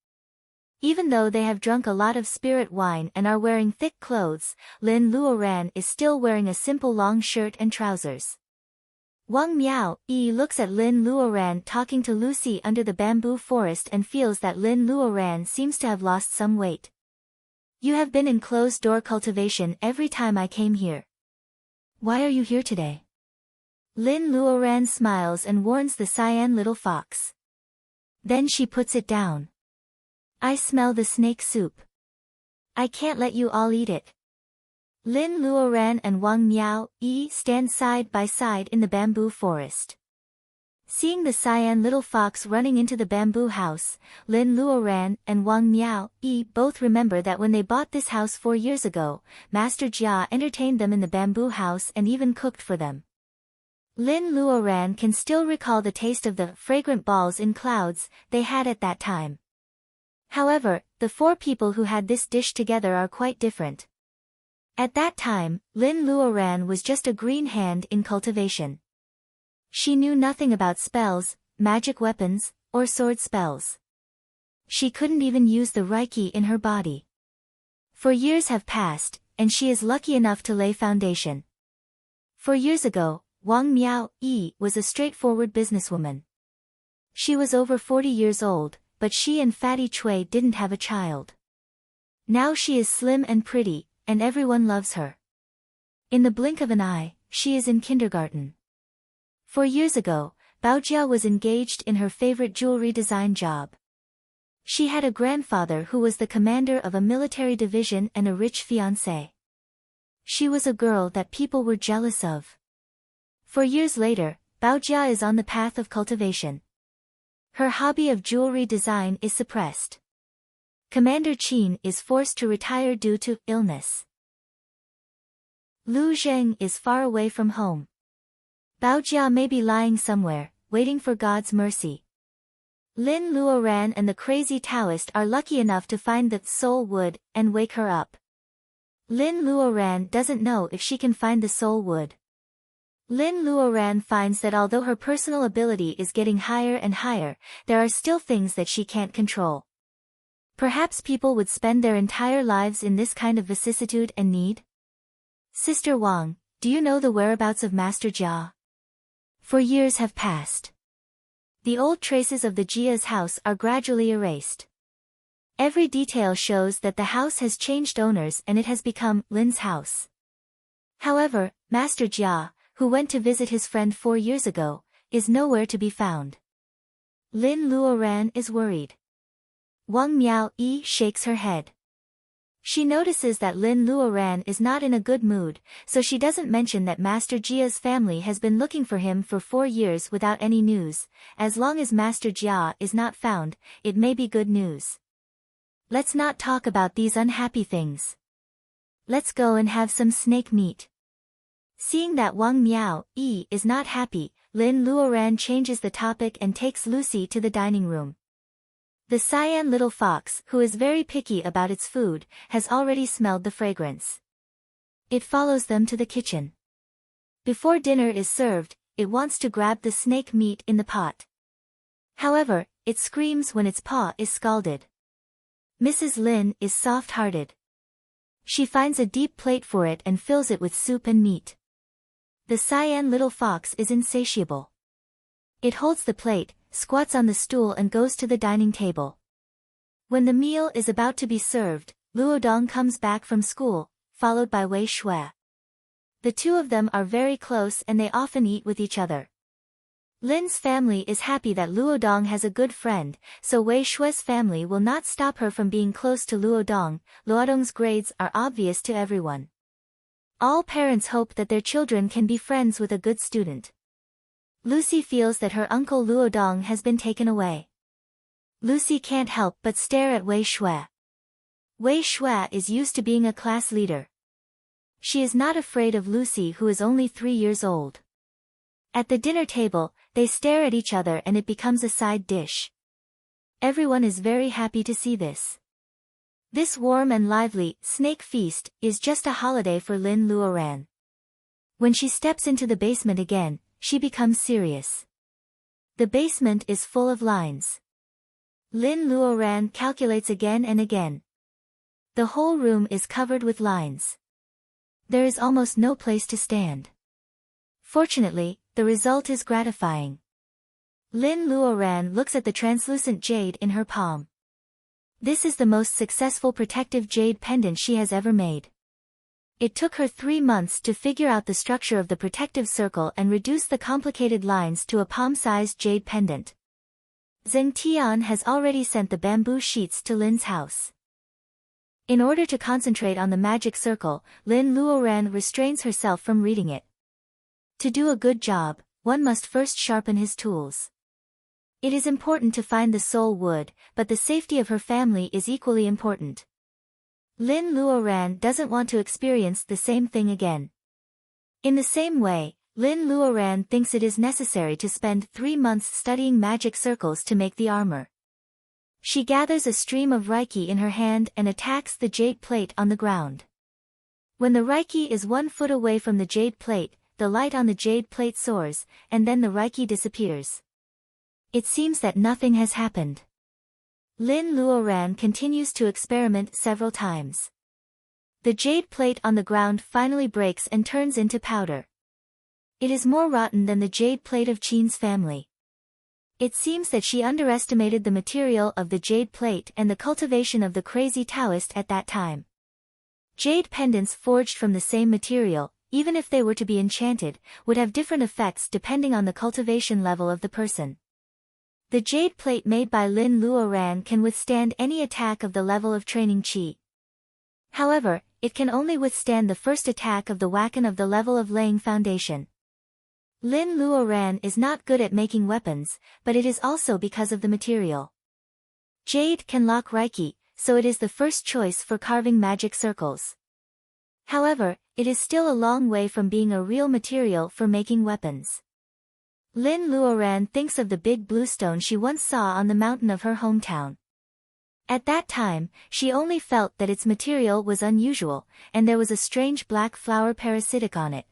Even though they have drunk a lot of spirit wine and are wearing thick clothes, Lin Luoran is still wearing a simple long shirt and trousers. Wang Miao-yi looks at Lin Luoran talking to Lucy under the bamboo forest and feels that Lin Luoran seems to have lost some weight. You have been in closed-door cultivation every time I came here. Why are you here today? Lin Luoran smiles and warns the cyan little fox. Then she puts it down. I smell the snake soup. I can't let you all eat it. Lin Luoran and Wang Miao-yi stand side by side in the bamboo forest. Seeing the cyan little fox running into the bamboo house, Lin Luoran and Wang Miao-yi both remember that when they bought this house 4 years ago, Master Jia entertained them in the bamboo house and even cooked for them. Lin Luoran can still recall the taste of the fragrant balls in clouds they had at that time. However, the 4 people who had this dish together are quite different. At that time, Lin Luoran was just a green hand in cultivation. She knew nothing about spells, magic weapons, or sword spells. She couldn't even use the reiki in her body. 4 years have passed, and she is lucky enough to lay foundation. 4 years ago, Wang Miao-yi was a straightforward businesswoman. She was over 40 years old, but she and Fatty Chui didn't have a child. Now she is slim and pretty, and everyone loves her. In the blink of an eye, she is in kindergarten. 4 years ago, Baojia was engaged in her favorite jewelry design job. She had a grandfather who was the commander of a military division and a rich fiancé. She was a girl that people were jealous of. 4 years later, Baojia is on the path of cultivation. Her hobby of jewelry design is suppressed. Commander Qin is forced to retire due to illness. Lu Zheng is far away from home. Baojia may be lying somewhere, waiting for God's mercy. Lin Luoran and the crazy Taoist are lucky enough to find the soul wood and wake her up. Lin Luoran doesn't know if she can find the soul wood. Lin Luoran finds that although her personal ability is getting higher and higher, there are still things that she can't control. Perhaps people would spend their entire lives in this kind of vicissitude and need? Sister Wang, do you know the whereabouts of Master Jia? 4 years have passed. The old traces of the Jia's house are gradually erased. Every detail shows that the house has changed owners and it has become Lin's house. However, Master Jia, who went to visit his friend 4 years ago, is nowhere to be found. Lin Luoran is worried. Wang Miao-yi shakes her head. She notices that Lin Luoran is not in a good mood, so she doesn't mention that Master Jia's family has been looking for him for 4 years without any news. As long as Master Jia is not found, it may be good news. Let's not talk about these unhappy things. Let's go and have some snake meat. Seeing that Wang Miao-yi is not happy, Lin Luoran changes the topic and takes Lucy to the dining room. The cyan little fox, who is very picky about its food, has already smelled the fragrance. It follows them to the kitchen. Before dinner is served, it wants to grab the snake meat in the pot. However, it screams when its paw is scalded. Mrs. Lin is soft-hearted. She finds a deep plate for it and fills it with soup and meat. The cyan little fox is insatiable. It holds the plate, squats on the stool and goes to the dining table. When the meal is about to be served, Luodong comes back from school, followed by Wei Shui. The two of them are very close and they often eat with each other. Lin's family is happy that Luodong has a good friend, so Wei Shui's family will not stop her from being close to Luodong. Luodong's grades are obvious to everyone. All parents hope that their children can be friends with a good student. Lucy feels that her uncle Luodong has been taken away. Lucy can't help but stare at Wei Shui. Wei Shui is used to being a class leader. She is not afraid of Lucy, who is only 3 years old. At the dinner table, they stare at each other and it becomes a side dish. Everyone is very happy to see this. This warm and lively snake feast is just a holiday for Lin Luoran. When she steps into the basement again, she becomes serious. The basement is full of lines. Lin Luoran calculates again and again. The whole room is covered with lines. There is almost no place to stand. Fortunately, the result is gratifying. Lin Luoran looks at the translucent jade in her palm. This is the most successful protective jade pendant she has ever made. It took her 3 months to figure out the structure of the protective circle and reduce the complicated lines to a palm-sized jade pendant. Zheng Tian has already sent the bamboo sheets to Lin's house. In order to concentrate on the magic circle, Lin Luoran restrains herself from reading it. To do a good job, one must first sharpen his tools. It is important to find the soul wood, but the safety of her family is equally important. Lin Luoran doesn't want to experience the same thing again. In the same way, Lin Luoran thinks it is necessary to spend 3 months studying magic circles to make the armor. She gathers a stream of reiki in her hand and attacks the jade plate on the ground. When the reiki is 1 foot away from the jade plate, the light on the jade plate soars, and then the reiki disappears. It seems that nothing has happened. Lin Luoran continues to experiment several times. The jade plate on the ground finally breaks and turns into powder. It is more rotten than the jade plate of Qin's family. It seems that she underestimated the material of the jade plate and the cultivation of the crazy Taoist at that time. Jade pendants forged from the same material, even if they were to be enchanted, would have different effects depending on the cultivation level of the person. The jade plate made by Lin Luoran can withstand any attack of the level of training qi. However, it can only withstand the first attack of the wakan of the level of laying foundation. Lin Luoran is not good at making weapons, but it is also because of the material. Jade can lock reiki, so it is the first choice for carving magic circles. However, it is still a long way from being a real material for making weapons. Lin Luoran thinks of the big blue stone she once saw on the mountain of her hometown. At that time, she only felt that its material was unusual, and there was a strange black flower parasitic on it.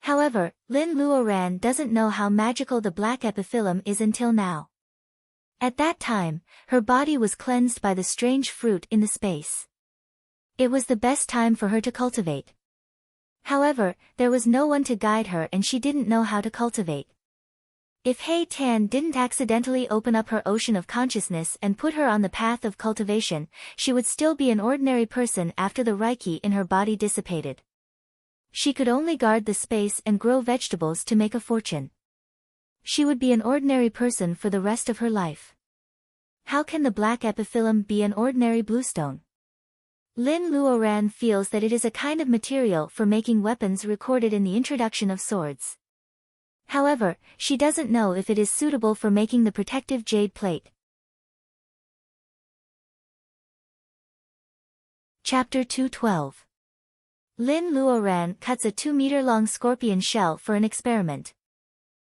However, Lin Luoran doesn't know how magical the black epiphyllum is until now. At that time, her body was cleansed by the strange fruit in the space. It was the best time for her to cultivate. However, there was no one to guide her and she didn't know how to cultivate. If Hei Tan didn't accidentally open up her ocean of consciousness and put her on the path of cultivation, she would still be an ordinary person after the reiki in her body dissipated. She could only guard the space and grow vegetables to make a fortune. She would be an ordinary person for the rest of her life. How can the black epiphyllum be an ordinary bluestone? Lin Luoran feels that it is a kind of material for making weapons recorded in the introduction of swords. However, she doesn't know if it is suitable for making the protective jade plate. Chapter 212. Lin Luoran cuts a 2-meter-long scorpion shell for an experiment.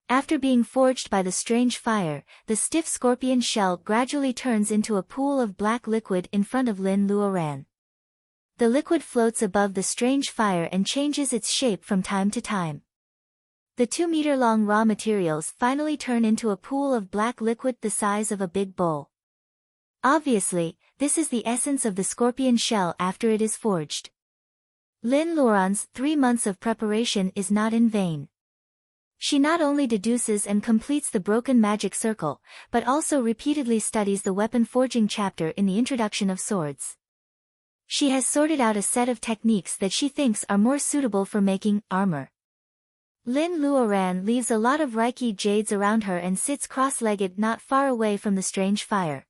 After being forged by the strange fire, the stiff scorpion shell gradually turns into a pool of black liquid in front of Lin Luoran. The liquid floats above the strange fire and changes its shape from time to time. The 2-meter-long raw materials finally turn into a pool of black liquid the size of a big bowl. Obviously, this is the essence of the scorpion shell after it is forged. Lin Luoran's 3 months of preparation is not in vain. She not only deduces and completes the broken magic circle, but also repeatedly studies the weapon forging chapter in the introduction of swords. She has sorted out a set of techniques that she thinks are more suitable for making armor. Lin Luoran leaves a lot of reiki jades around her and sits cross-legged not far away from the strange fire.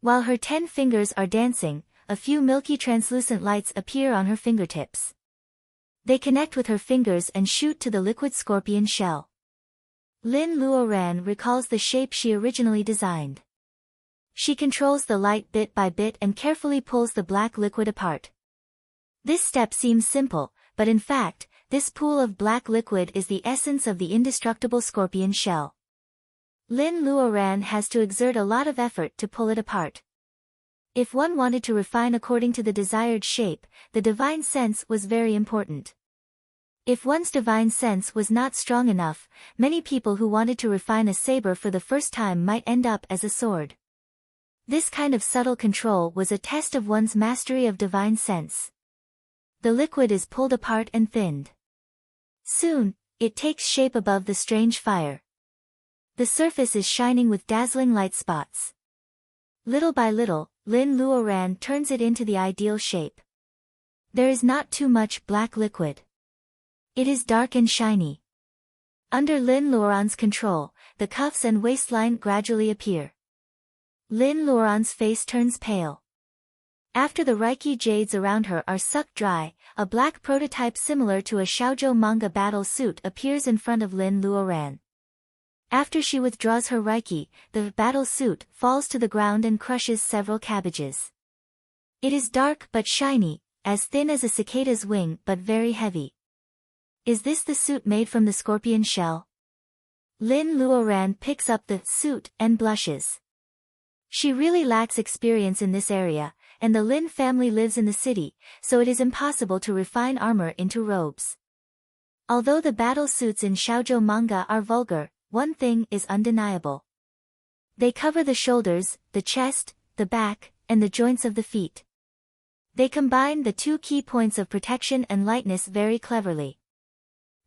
While her 10 fingers are dancing, a few milky translucent lights appear on her fingertips. They connect with her fingers and shoot to the liquid scorpion shell. Lin Luoran recalls the shape she originally designed. She controls the light bit by bit and carefully pulls the black liquid apart. This step seems simple, but in fact, this pool of black liquid is the essence of the indestructible scorpion shell. Lin Luoran has to exert a lot of effort to pull it apart. If one wanted to refine according to the desired shape, the divine sense was very important. If one's divine sense was not strong enough, many people who wanted to refine a saber for the first time might end up as a sword. This kind of subtle control was a test of one's mastery of divine sense. The liquid is pulled apart and thinned. Soon, it takes shape above the strange fire. The surface is shining with dazzling light spots. Little by little, Lin Luoran turns it into the ideal shape. There is not too much black liquid. It is dark and shiny. Under Lin Luoran's control, the cuffs and waistline gradually appear. Lin Luoran's face turns pale. After the Reiki jades around her are sucked dry, a black prototype similar to a shoujo manga battle suit appears in front of Lin Luoran. After she withdraws her Reiki, the battle suit falls to the ground and crushes several cabbages. It is dark but shiny, as thin as a cicada's wing but very heavy. Is this the suit made from the scorpion shell? Lin Luoran picks up the suit and blushes. She really lacks experience in this area, and the Lin family lives in the city, so it is impossible to refine armor into robes. Although the battle suits in shoujo manga are vulgar, one thing is undeniable. They cover the shoulders, the chest, the back, and the joints of the feet. They combine the two key points of protection and lightness very cleverly.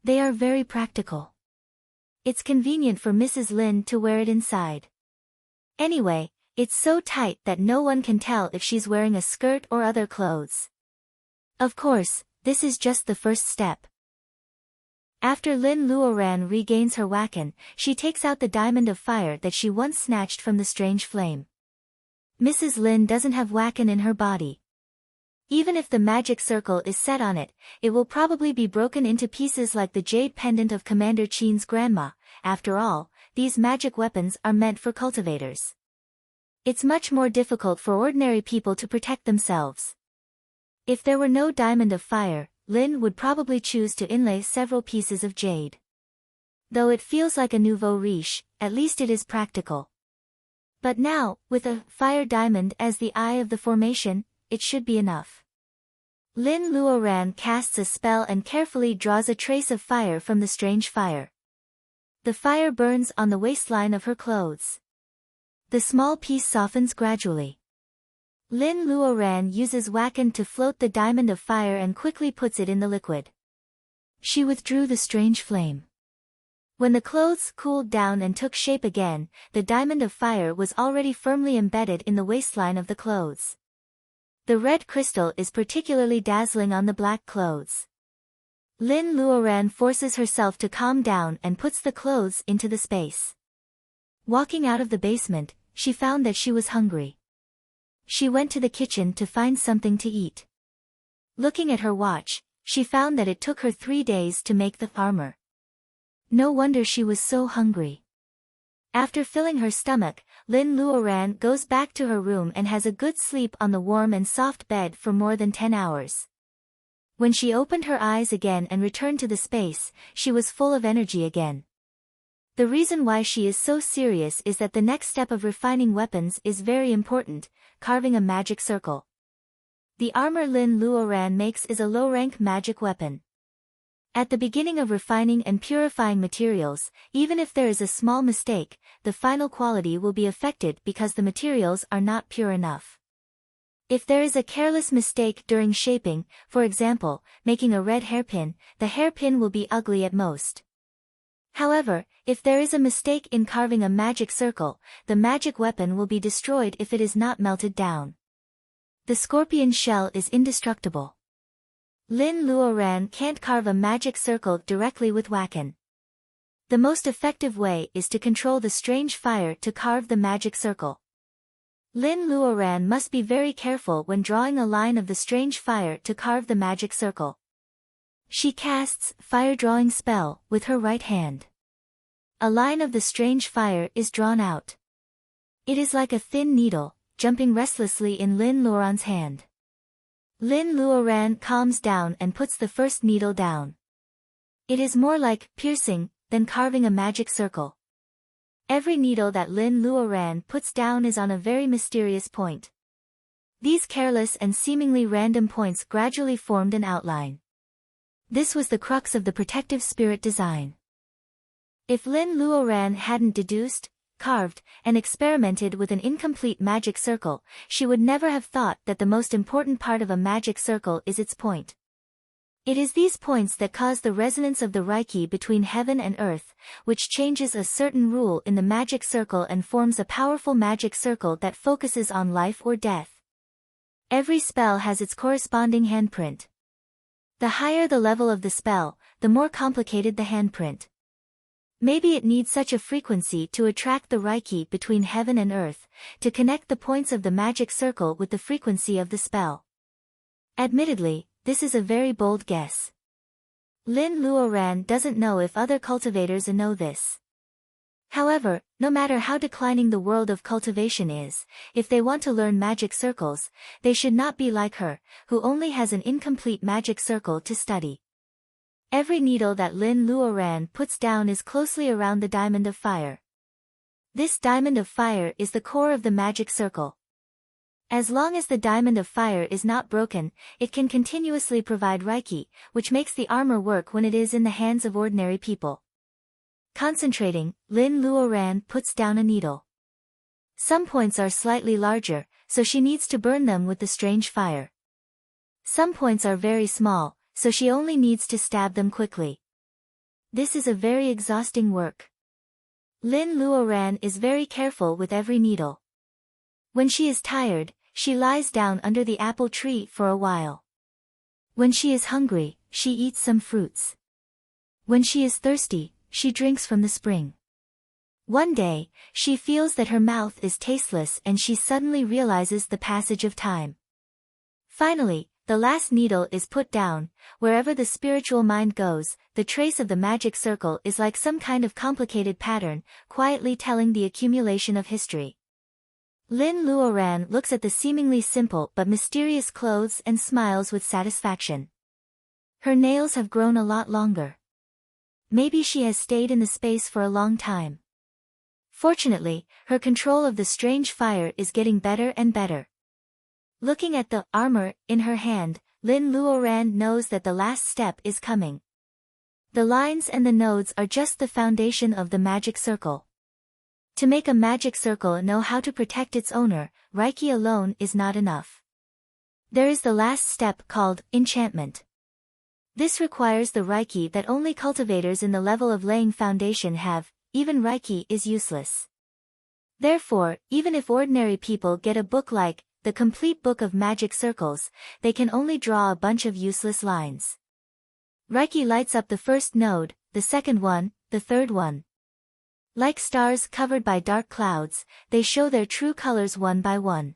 They are very practical. It's convenient for Mrs. Lin to wear it inside. Anyway, it's so tight that no one can tell if she's wearing a skirt or other clothes. Of course, this is just the first step. After Lin Luoran regains her wakan, she takes out the diamond of fire that she once snatched from the strange flame. Mrs. Lin doesn't have wakan in her body. Even if the magic circle is set on it, it will probably be broken into pieces like the jade pendant of Commander Qin's grandma. After all, these magic weapons are meant for cultivators. It's much more difficult for ordinary people to protect themselves. If there were no diamond of fire, Lin would probably choose to inlay several pieces of jade. Though it feels like a nouveau riche, at least it is practical. But now, with a fire diamond as the eye of the formation, it should be enough. Lin Luoran casts a spell and carefully draws a trace of fire from the strange fire. The fire burns on the waistline of her clothes. The small piece softens gradually. Lin Luoran uses wakan to float the diamond of fire and quickly puts it in the liquid. She withdrew the strange flame. When the clothes cooled down and took shape again, the diamond of fire was already firmly embedded in the waistline of the clothes. The red crystal is particularly dazzling on the black clothes. Lin Luoran forces herself to calm down and puts the clothes into the space. Walking out of the basement, she found that she was hungry. She went to the kitchen to find something to eat. Looking at her watch, she found that it took her 3 days to make the armor. No wonder she was so hungry. After filling her stomach, Lin Luoran goes back to her room and has a good sleep on the warm and soft bed for more than 10 hours. When she opened her eyes again and returned to the space, she was full of energy again. The reason why she is so serious is that the next step of refining weapons is very important, carving a magic circle. The armor Lin Luoran makes is a low-rank magic weapon. At the beginning of refining and purifying materials, even if there is a small mistake, the final quality will be affected because the materials are not pure enough. If there is a careless mistake during shaping, for example, making a red hairpin, the hairpin will be ugly at most. However, if there is a mistake in carving a magic circle, the magic weapon will be destroyed if it is not melted down. The scorpion shell is indestructible. Lin Luoran can't carve a magic circle directly with wakan. The most effective way is to control the strange fire to carve the magic circle. Lin Luoran must be very careful when drawing a line of the strange fire to carve the magic circle. She casts fire drawing spell with her right hand. A line of the strange fire is drawn out. It is like a thin needle, jumping restlessly in Lin Luoran's hand. Lin Luoran calms down and puts the first needle down. It is more like piercing than carving a magic circle. Every needle that Lin Luoran puts down is on a very mysterious point. These careless and seemingly random points gradually formed an outline. This was the crux of the protective spirit design. If Lin Luoran hadn't deduced, carved, and experimented with an incomplete magic circle, she would never have thought that the most important part of a magic circle is its point. It is these points that cause the resonance of the Reiki between heaven and earth, which changes a certain rule in the magic circle and forms a powerful magic circle that focuses on life or death. Every spell has its corresponding handprint. The higher the level of the spell, the more complicated the handprint. Maybe it needs such a frequency to attract the Reiki between heaven and earth, to connect the points of the magic circle with the frequency of the spell. Admittedly, this is a very bold guess. Lin Luoran doesn't know if other cultivators know this. However, no matter how declining the world of cultivation is, if they want to learn magic circles, they should not be like her, who only has an incomplete magic circle to study. Every needle that Lin Luoran puts down is closely around the diamond of fire. This diamond of fire is the core of the magic circle. As long as the diamond of fire is not broken, it can continuously provide Reiki, which makes the armor work when it is in the hands of ordinary people. Concentrating, Lin Luoran puts down a needle. Some points are slightly larger, so she needs to burn them with the strange fire. Some points are very small, so she only needs to stab them quickly. This is a very exhausting work. Lin Luoran is very careful with every needle. When she is tired, she lies down under the apple tree for a while. When she is hungry, she eats some fruits. When she is thirsty, she drinks from the spring. One day, she feels that her mouth is tasteless and she suddenly realizes the passage of time. Finally, the last needle is put down. Wherever the spiritual mind goes, the trace of the magic circle is like some kind of complicated pattern, quietly telling the accumulation of history. Lin Luoran looks at the seemingly simple but mysterious clothes and smiles with satisfaction. Her nails have grown a lot longer. Maybe she has stayed in the space for a long time. Fortunately, her control of the strange fire is getting better and better. Looking at the armor in her hand, Lin Luoran knows that the last step is coming. The lines and the nodes are just the foundation of the magic circle. To make a magic circle know how to protect its owner, Reiki alone is not enough. There is the last step called enchantment. This requires the Reiki that only cultivators in the level of laying foundation have. Even Reiki is useless. Therefore, even if ordinary people get a book like The Complete Book of Magic Circles, they can only draw a bunch of useless lines. Reiki lights up the first node, the second one, the third one. Like stars covered by dark clouds, they show their true colors one by one.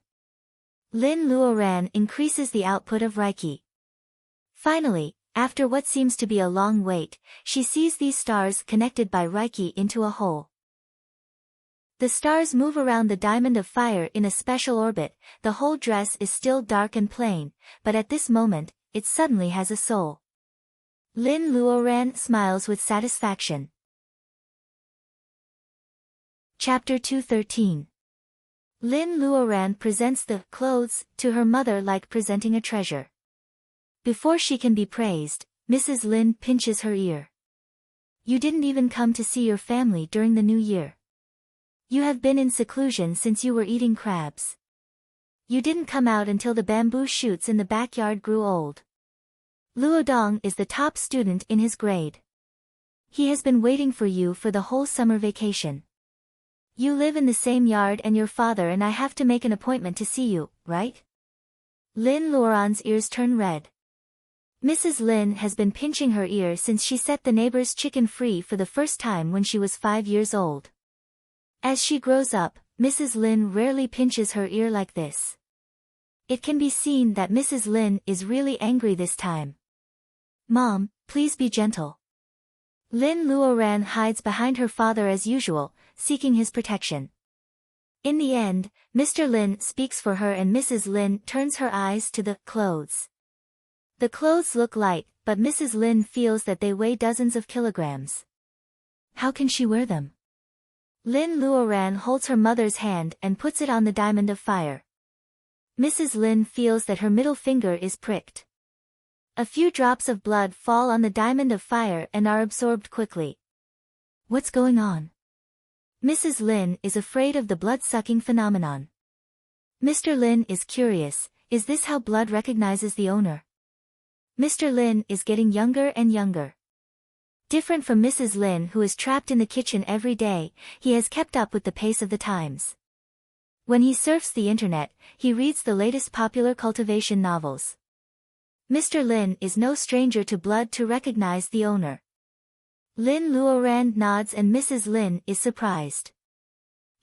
Lin Luoran increases the output of Reiki. Finally, after what seems to be a long wait, she sees these stars connected by Reiki into a whole. The stars move around the diamond of fire in a special orbit. The whole dress is still dark and plain, but at this moment, it suddenly has a soul. Lin Luoran smiles with satisfaction. Chapter 213. Lin Luoran presents the clothes to her mother like presenting a treasure. Before she can be praised, Mrs. Lin pinches her ear. You didn't even come to see your family during the new year. You have been in seclusion since you were eating crabs. You didn't come out until the bamboo shoots in the backyard grew old. Luodong is the top student in his grade. He has been waiting for you for the whole summer vacation. You live in the same yard and your father and I have to make an appointment to see you, right? Lin Luoran's ears turn red. Mrs. Lin has been pinching her ear since she set the neighbor's chicken free for the first time when she was 5 years old. As she grows up, Mrs. Lin rarely pinches her ear like this. It can be seen that Mrs. Lin is really angry this time. Mom, please be gentle. Lin Luoran hides behind her father as usual, seeking his protection. In the end, Mr. Lin speaks for her and Mrs. Lin turns her eyes to the clothes. The clothes look light, but Mrs. Lin feels that they weigh dozens of kilograms. How can she wear them? Lin Luoran holds her mother's hand and puts it on the diamond of fire. Mrs. Lin feels that her middle finger is pricked. A few drops of blood fall on the diamond of fire and are absorbed quickly. What's going on? Mrs. Lin is afraid of the blood-sucking phenomenon. Mr. Lin is curious, is this how blood recognizes the owner? Mr. Lin is getting younger and younger. Different from Mrs. Lin, who is trapped in the kitchen every day, he has kept up with the pace of the times. When he surfs the internet, he reads the latest popular cultivation novels. Mr. Lin is no stranger to blood to recognize the owner. Lin Luoran nods and Mrs. Lin is surprised.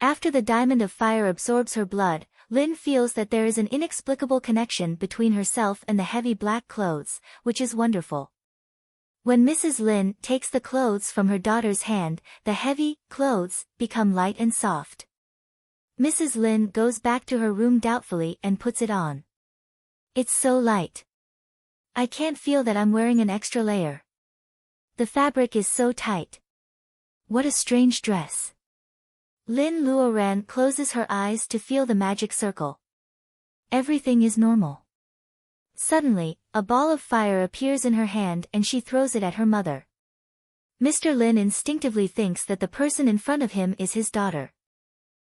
After the diamond of fire absorbs her blood, Lin feels that there is an inexplicable connection between herself and the heavy black clothes, which is wonderful. When Mrs. Lin takes the clothes from her daughter's hand, the heavy clothes become light and soft. Mrs. Lin goes back to her room doubtfully and puts it on. It's so light. I can't feel that I'm wearing an extra layer. The fabric is so tight. What a strange dress. Lin Luoran closes her eyes to feel the magic circle. Everything is normal. Suddenly, a ball of fire appears in her hand and she throws it at her mother. Mr. Lin instinctively thinks that the person in front of him is his daughter.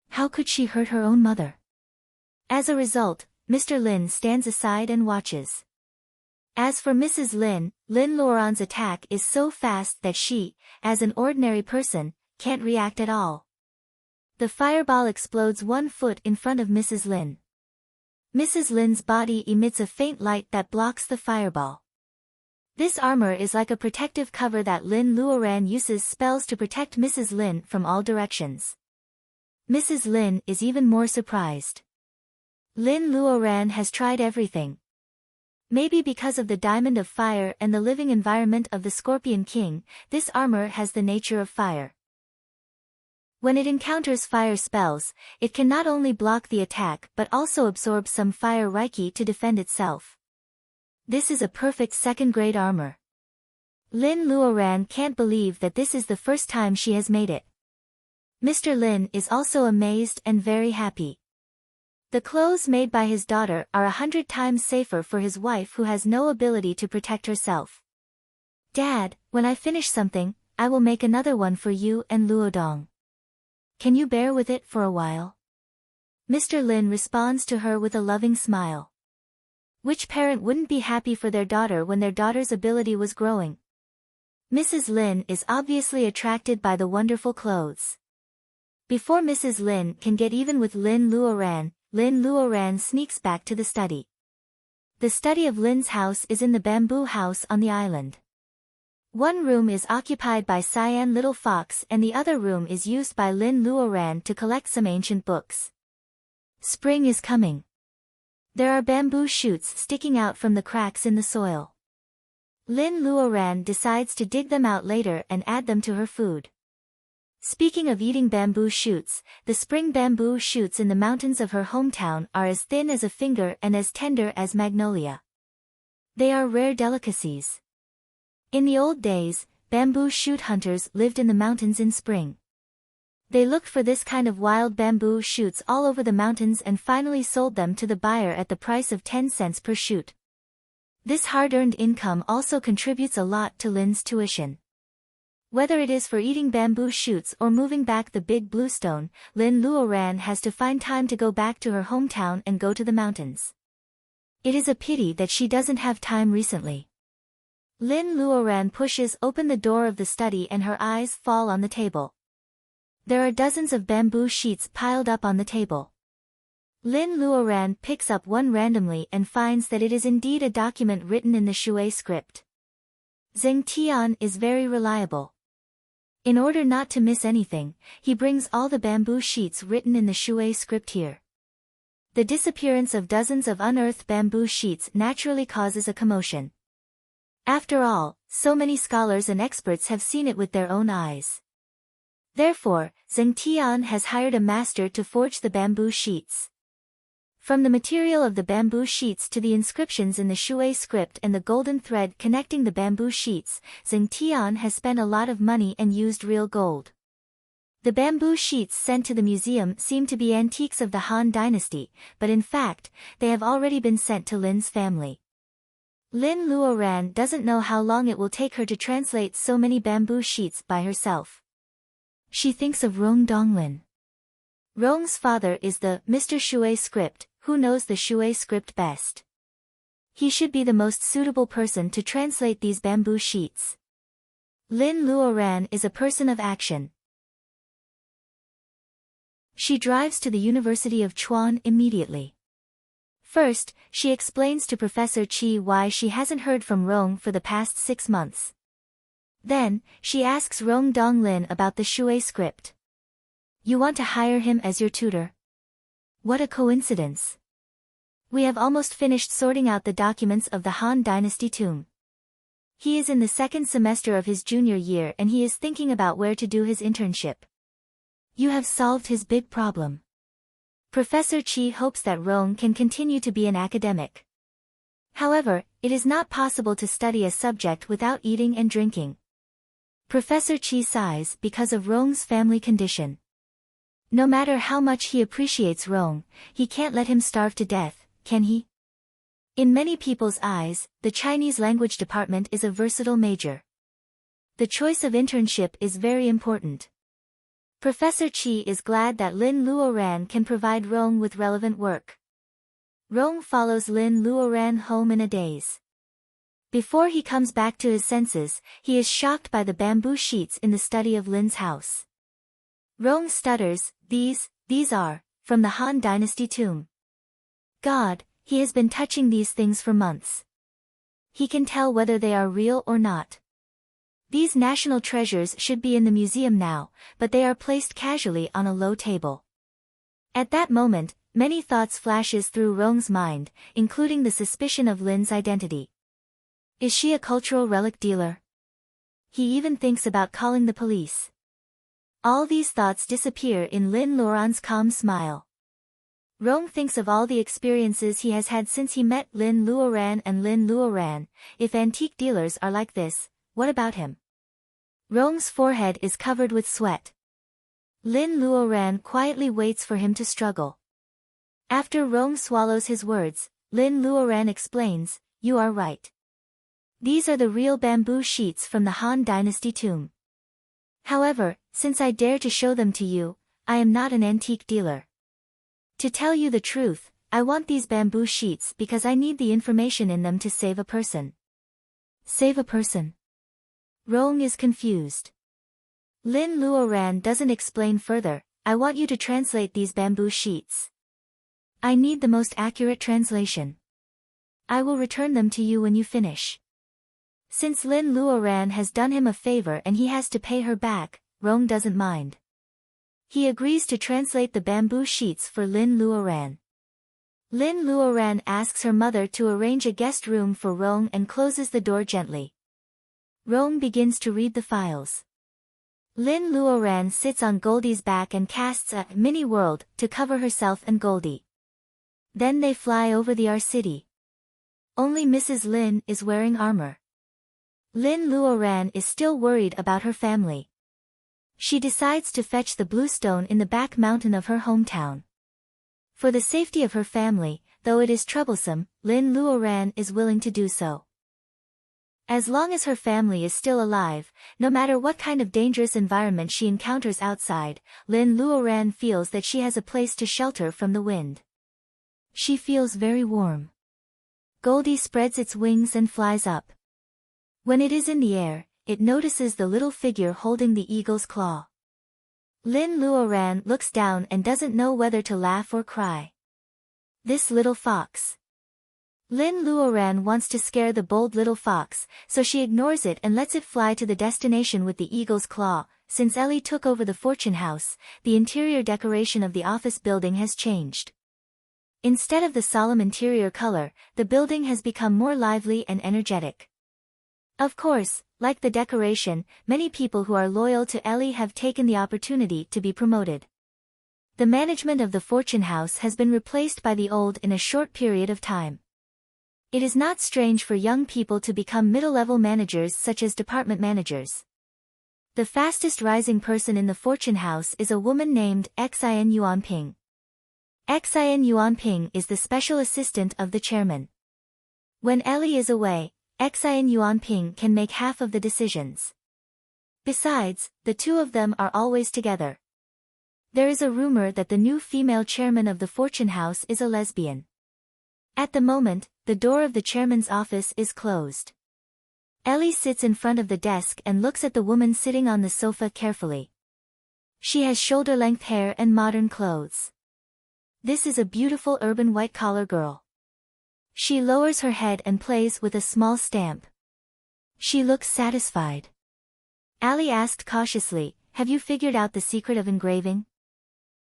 How could she hurt her own mother? As a result, Mr. Lin stands aside and watches. As for Mrs. Lin, Lin Luoran's attack is so fast that she, as an ordinary person, can't react at all. The fireball explodes 1 foot in front of Mrs. Lin. Mrs. Lin's body emits a faint light that blocks the fireball. This armor is like a protective cover that Lin Luoran uses spells to protect Mrs. Lin from all directions. Mrs. Lin is even more surprised. Lin Luoran has tried everything. Maybe because of the diamond of fire and the living environment of the Scorpion King, this armor has the nature of fire. When it encounters fire spells, it can not only block the attack but also absorb some fire reiki to defend itself. This is a perfect second-grade armor. Lin Luoran can't believe that this is the first time she has made it. Mr. Lin is also amazed and very happy. The clothes made by his daughter are 100 times safer for his wife who has no ability to protect herself. Dad, when I finish something, I will make another one for you and Luodong. Can you bear with it for a while? Mr. Lin responds to her with a loving smile. Which parent wouldn't be happy for their daughter when their daughter's ability was growing? Mrs. Lin is obviously attracted by the wonderful clothes. Before Mrs. Lin can get even with Lin Luoran sneaks back to the study. The study of Lin's house is in the bamboo house on the island. One room is occupied by Cyan Little Fox and the other room is used by Lin Luoran to collect some ancient books. Spring is coming. There are bamboo shoots sticking out from the cracks in the soil. Lin Luoran decides to dig them out later and add them to her food. Speaking of eating bamboo shoots, the spring bamboo shoots in the mountains of her hometown are as thin as a finger and as tender as magnolia. They are rare delicacies. In the old days, bamboo shoot hunters lived in the mountains in spring. They looked for this kind of wild bamboo shoots all over the mountains and finally sold them to the buyer at the price of 10 cents per shoot. This hard-earned income also contributes a lot to Lin's tuition. Whether it is for eating bamboo shoots or moving back the big bluestone, Lin Luoran has to find time to go back to her hometown and go to the mountains. It is a pity that she doesn't have time recently. Lin Luoran pushes open the door of the study and her eyes fall on the table. There are dozens of bamboo sheets piled up on the table. Lin Luoran picks up one randomly and finds that it is indeed a document written in the Shui script. Zheng Tian is very reliable. In order not to miss anything, he brings all the bamboo sheets written in the Shui script here. The disappearance of dozens of unearthed bamboo sheets naturally causes a commotion. After all, so many scholars and experts have seen it with their own eyes. Therefore, Zheng Tian has hired a master to forge the bamboo sheets. From the material of the bamboo sheets to the inscriptions in the Shui script and the golden thread connecting the bamboo sheets, Zheng Tian has spent a lot of money and used real gold. The bamboo sheets sent to the museum seem to be antiques of the Han Dynasty, but in fact, they have already been sent to Lin's family. Lin Luoran doesn't know how long it will take her to translate so many bamboo sheets by herself. She thinks of Rong Donglin. Rong's father is the Mr. Shui script, who knows the Shui script best. He should be the most suitable person to translate these bamboo sheets. Lin Luoran is a person of action. She drives to the University of Chuan immediately. First, she explains to Professor Qi why she hasn't heard from Rong for the past 6 months. Then, she asks Rong Donglin about the Shui script. You want to hire him as your tutor? What a coincidence. We have almost finished sorting out the documents of the Han Dynasty tomb. He is in the 2nd semester of his junior year and he is thinking about where to do his internship. You have solved his big problem. Professor Qi hopes that Rong can continue to be an academic. However, it is not possible to study a subject without eating and drinking. Professor Qi sighs because of Rong's family condition. No matter how much he appreciates Rong, he can't let him starve to death, can he? In many people's eyes, the Chinese language department is a versatile major. The choice of internship is very important. Professor Qi is glad that Lin Luoran can provide Rong with relevant work. Rong follows Lin Luoran home in a daze. Before he comes back to his senses, he is shocked by the bamboo sheets in the study of Lin's house. Rong stutters, these are, from the Han Dynasty tomb. God, he has been touching these things for months. He can tell whether they are real or not. These national treasures should be in the museum now, but they are placed casually on a low table. At that moment, many thoughts flashes through Rong's mind, including the suspicion of Lin's identity. Is she a cultural relic dealer? He even thinks about calling the police. All these thoughts disappear in Lin Luoran's calm smile. Rong thinks of all the experiences he has had since he met Lin Luoran and Lin Luoran. If antique dealers are like this, what about him? Rong's forehead is covered with sweat. Lin Luoran quietly waits for him to struggle. After Rong swallows his words, Lin Luoran explains, you are right. These are the real bamboo sheets from the Han Dynasty tomb. However, since I dare to show them to you, I am not an antique dealer. To tell you the truth, I want these bamboo sheets because I need the information in them to save a person. Save a person? Rong is confused. Lin Luoran doesn't explain further, I want you to translate these bamboo sheets. I need the most accurate translation. I will return them to you when you finish. Since Lin Luoran has done him a favor and he has to pay her back, Rong doesn't mind. He agrees to translate the bamboo sheets for Lin Luoran. Lin Luoran asks her mother to arrange a guest room for Rong and closes the door gently. Rong begins to read the files. Lin Luoran sits on Goldie's back and casts a mini-world to cover herself and Goldie. Then they fly over the city. Only Mrs. Lin is wearing armor. Lin Luoran is still worried about her family. She decides to fetch the blue stone in the back mountain of her hometown. For the safety of her family, though it is troublesome, Lin Luoran is willing to do so. As long as her family is still alive, no matter what kind of dangerous environment she encounters outside, Lin Luoran feels that she has a place to shelter from the wind. She feels very warm. Goldie spreads its wings and flies up. When it is in the air, it notices the little figure holding the eagle's claw. Lin Luoran looks down and doesn't know whether to laugh or cry. This little fox. Lin Luoran wants to scare the bold little fox, so she ignores it and lets it fly to the destination with the eagle's claw. Since Ellie took over the fortune house, the interior decoration of the office building has changed. Instead of the solemn interior color, the building has become more lively and energetic. Of course, like the decoration, many people who are loyal to Ellie have taken the opportunity to be promoted. The management of the fortune house has been replaced by the old in a short period of time. It is not strange for young people to become middle-level managers such as department managers. The fastest rising person in the fortune house is a woman named Xin Yuanping. Xin Yuanping is the special assistant of the chairman. When Ellie is away, Xin Yuanping can make half of the decisions. Besides, the two of them are always together. There is a rumor that the new female chairman of the fortune house is a lesbian. At the moment, the door of the chairman's office is closed. Ellie sits in front of the desk and looks at the woman sitting on the sofa carefully. She has shoulder-length hair and modern clothes. This is a beautiful urban white-collar girl. She lowers her head and plays with a small stamp. She looks satisfied. Ellie asked cautiously, "Have you figured out the secret of engraving?"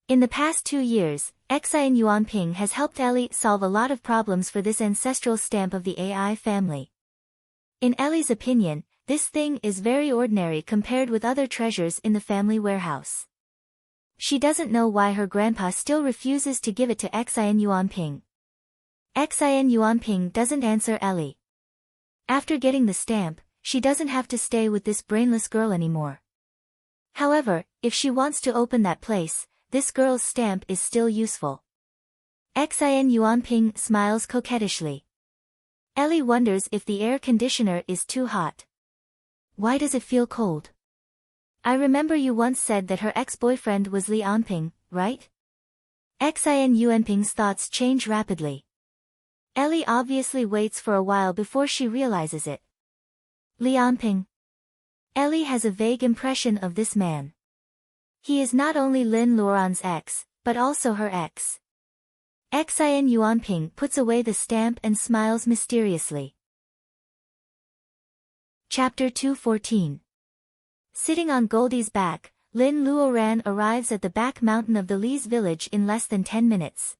In the past 2 years, Xin Yuanping has helped Ellie solve a lot of problems for this ancestral stamp of the AI family. In Ellie's opinion, this thing is very ordinary compared with other treasures in the family warehouse. She doesn't know why her grandpa still refuses to give it to Xin Yuanping. Xin Yuanping doesn't answer Ellie. After getting the stamp, she doesn't have to stay with this brainless girl anymore. However, if she wants to open that place, this girl's stamp is still useful. Xin Yuanping smiles coquettishly. Ellie wonders if the air conditioner is too hot. Why does it feel cold? I remember you once said that her ex-boyfriend was Li Anping, right? Xin Yuanping's thoughts change rapidly. Ellie obviously waits for a while before she realizes it. Li Anping. Ellie has a vague impression of this man. He is not only Lin Luoran's ex, but also her ex. Xin Yuanping puts away the stamp and smiles mysteriously. Chapter 214. Sitting on Goldie's back, Lin Luoran arrives at the back mountain of the Li's village in less than 10 minutes.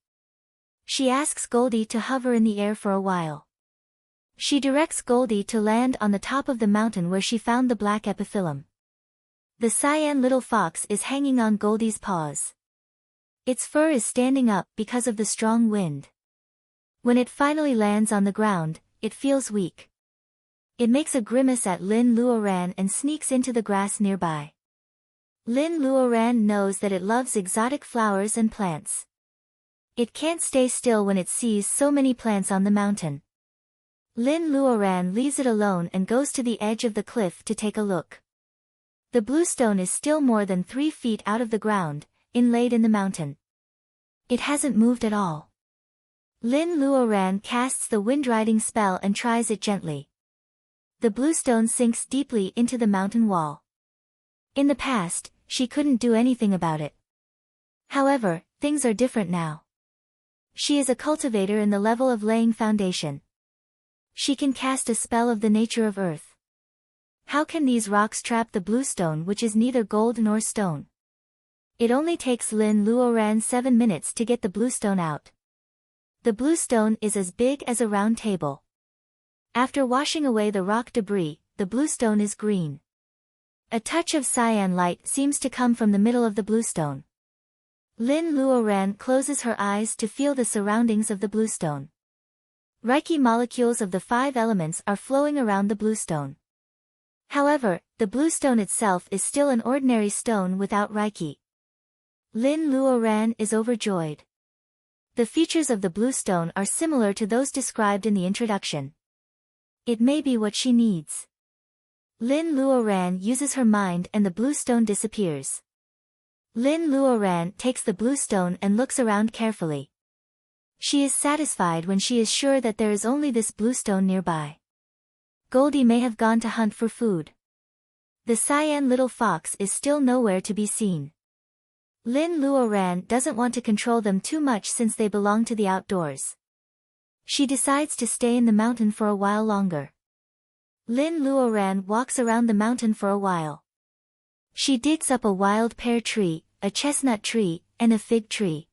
She asks Goldie to hover in the air for a while. She directs Goldie to land on the top of the mountain where she found the black epiphyllum. The cyan little fox is hanging on Goldie's paws. Its fur is standing up because of the strong wind. When it finally lands on the ground, it feels weak. It makes a grimace at Lin Luoran and sneaks into the grass nearby. Lin Luoran knows that it loves exotic flowers and plants. It can't stay still when it sees so many plants on the mountain. Lin Luoran leaves it alone and goes to the edge of the cliff to take a look. The bluestone is still more than 3 feet out of the ground, inlaid in the mountain. It hasn't moved at all. Lin Luoran casts the wind-riding spell and tries it gently. The bluestone sinks deeply into the mountain wall. In the past, she couldn't do anything about it. However, things are different now. She is a cultivator in the level of laying foundation. She can cast a spell of the nature of earth. How can these rocks trap the bluestone, which is neither gold nor stone? It only takes Lin Luoran 7 minutes to get the bluestone out. The bluestone is as big as a round table. After washing away the rock debris, the bluestone is green. A touch of cyan light seems to come from the middle of the bluestone. Lin Luoran closes her eyes to feel the surroundings of the bluestone. Reiki molecules of the 5 elements are flowing around the bluestone. However, the bluestone itself is still an ordinary stone without Reiki. Lin Luoran is overjoyed. The features of the bluestone are similar to those described in the introduction. It may be what she needs. Lin Luoran uses her mind and the bluestone disappears. Lin Luoran takes the bluestone and looks around carefully. She is satisfied when she is sure that there is only this bluestone nearby. Goldie may have gone to hunt for food. The cyan little fox is still nowhere to be seen. Lin Luoran doesn't want to control them too much since they belong to the outdoors. She decides to stay in the mountain for a while longer. Lin Luoran walks around the mountain for a while. She digs up a wild pear tree, a chestnut tree, and a fig tree.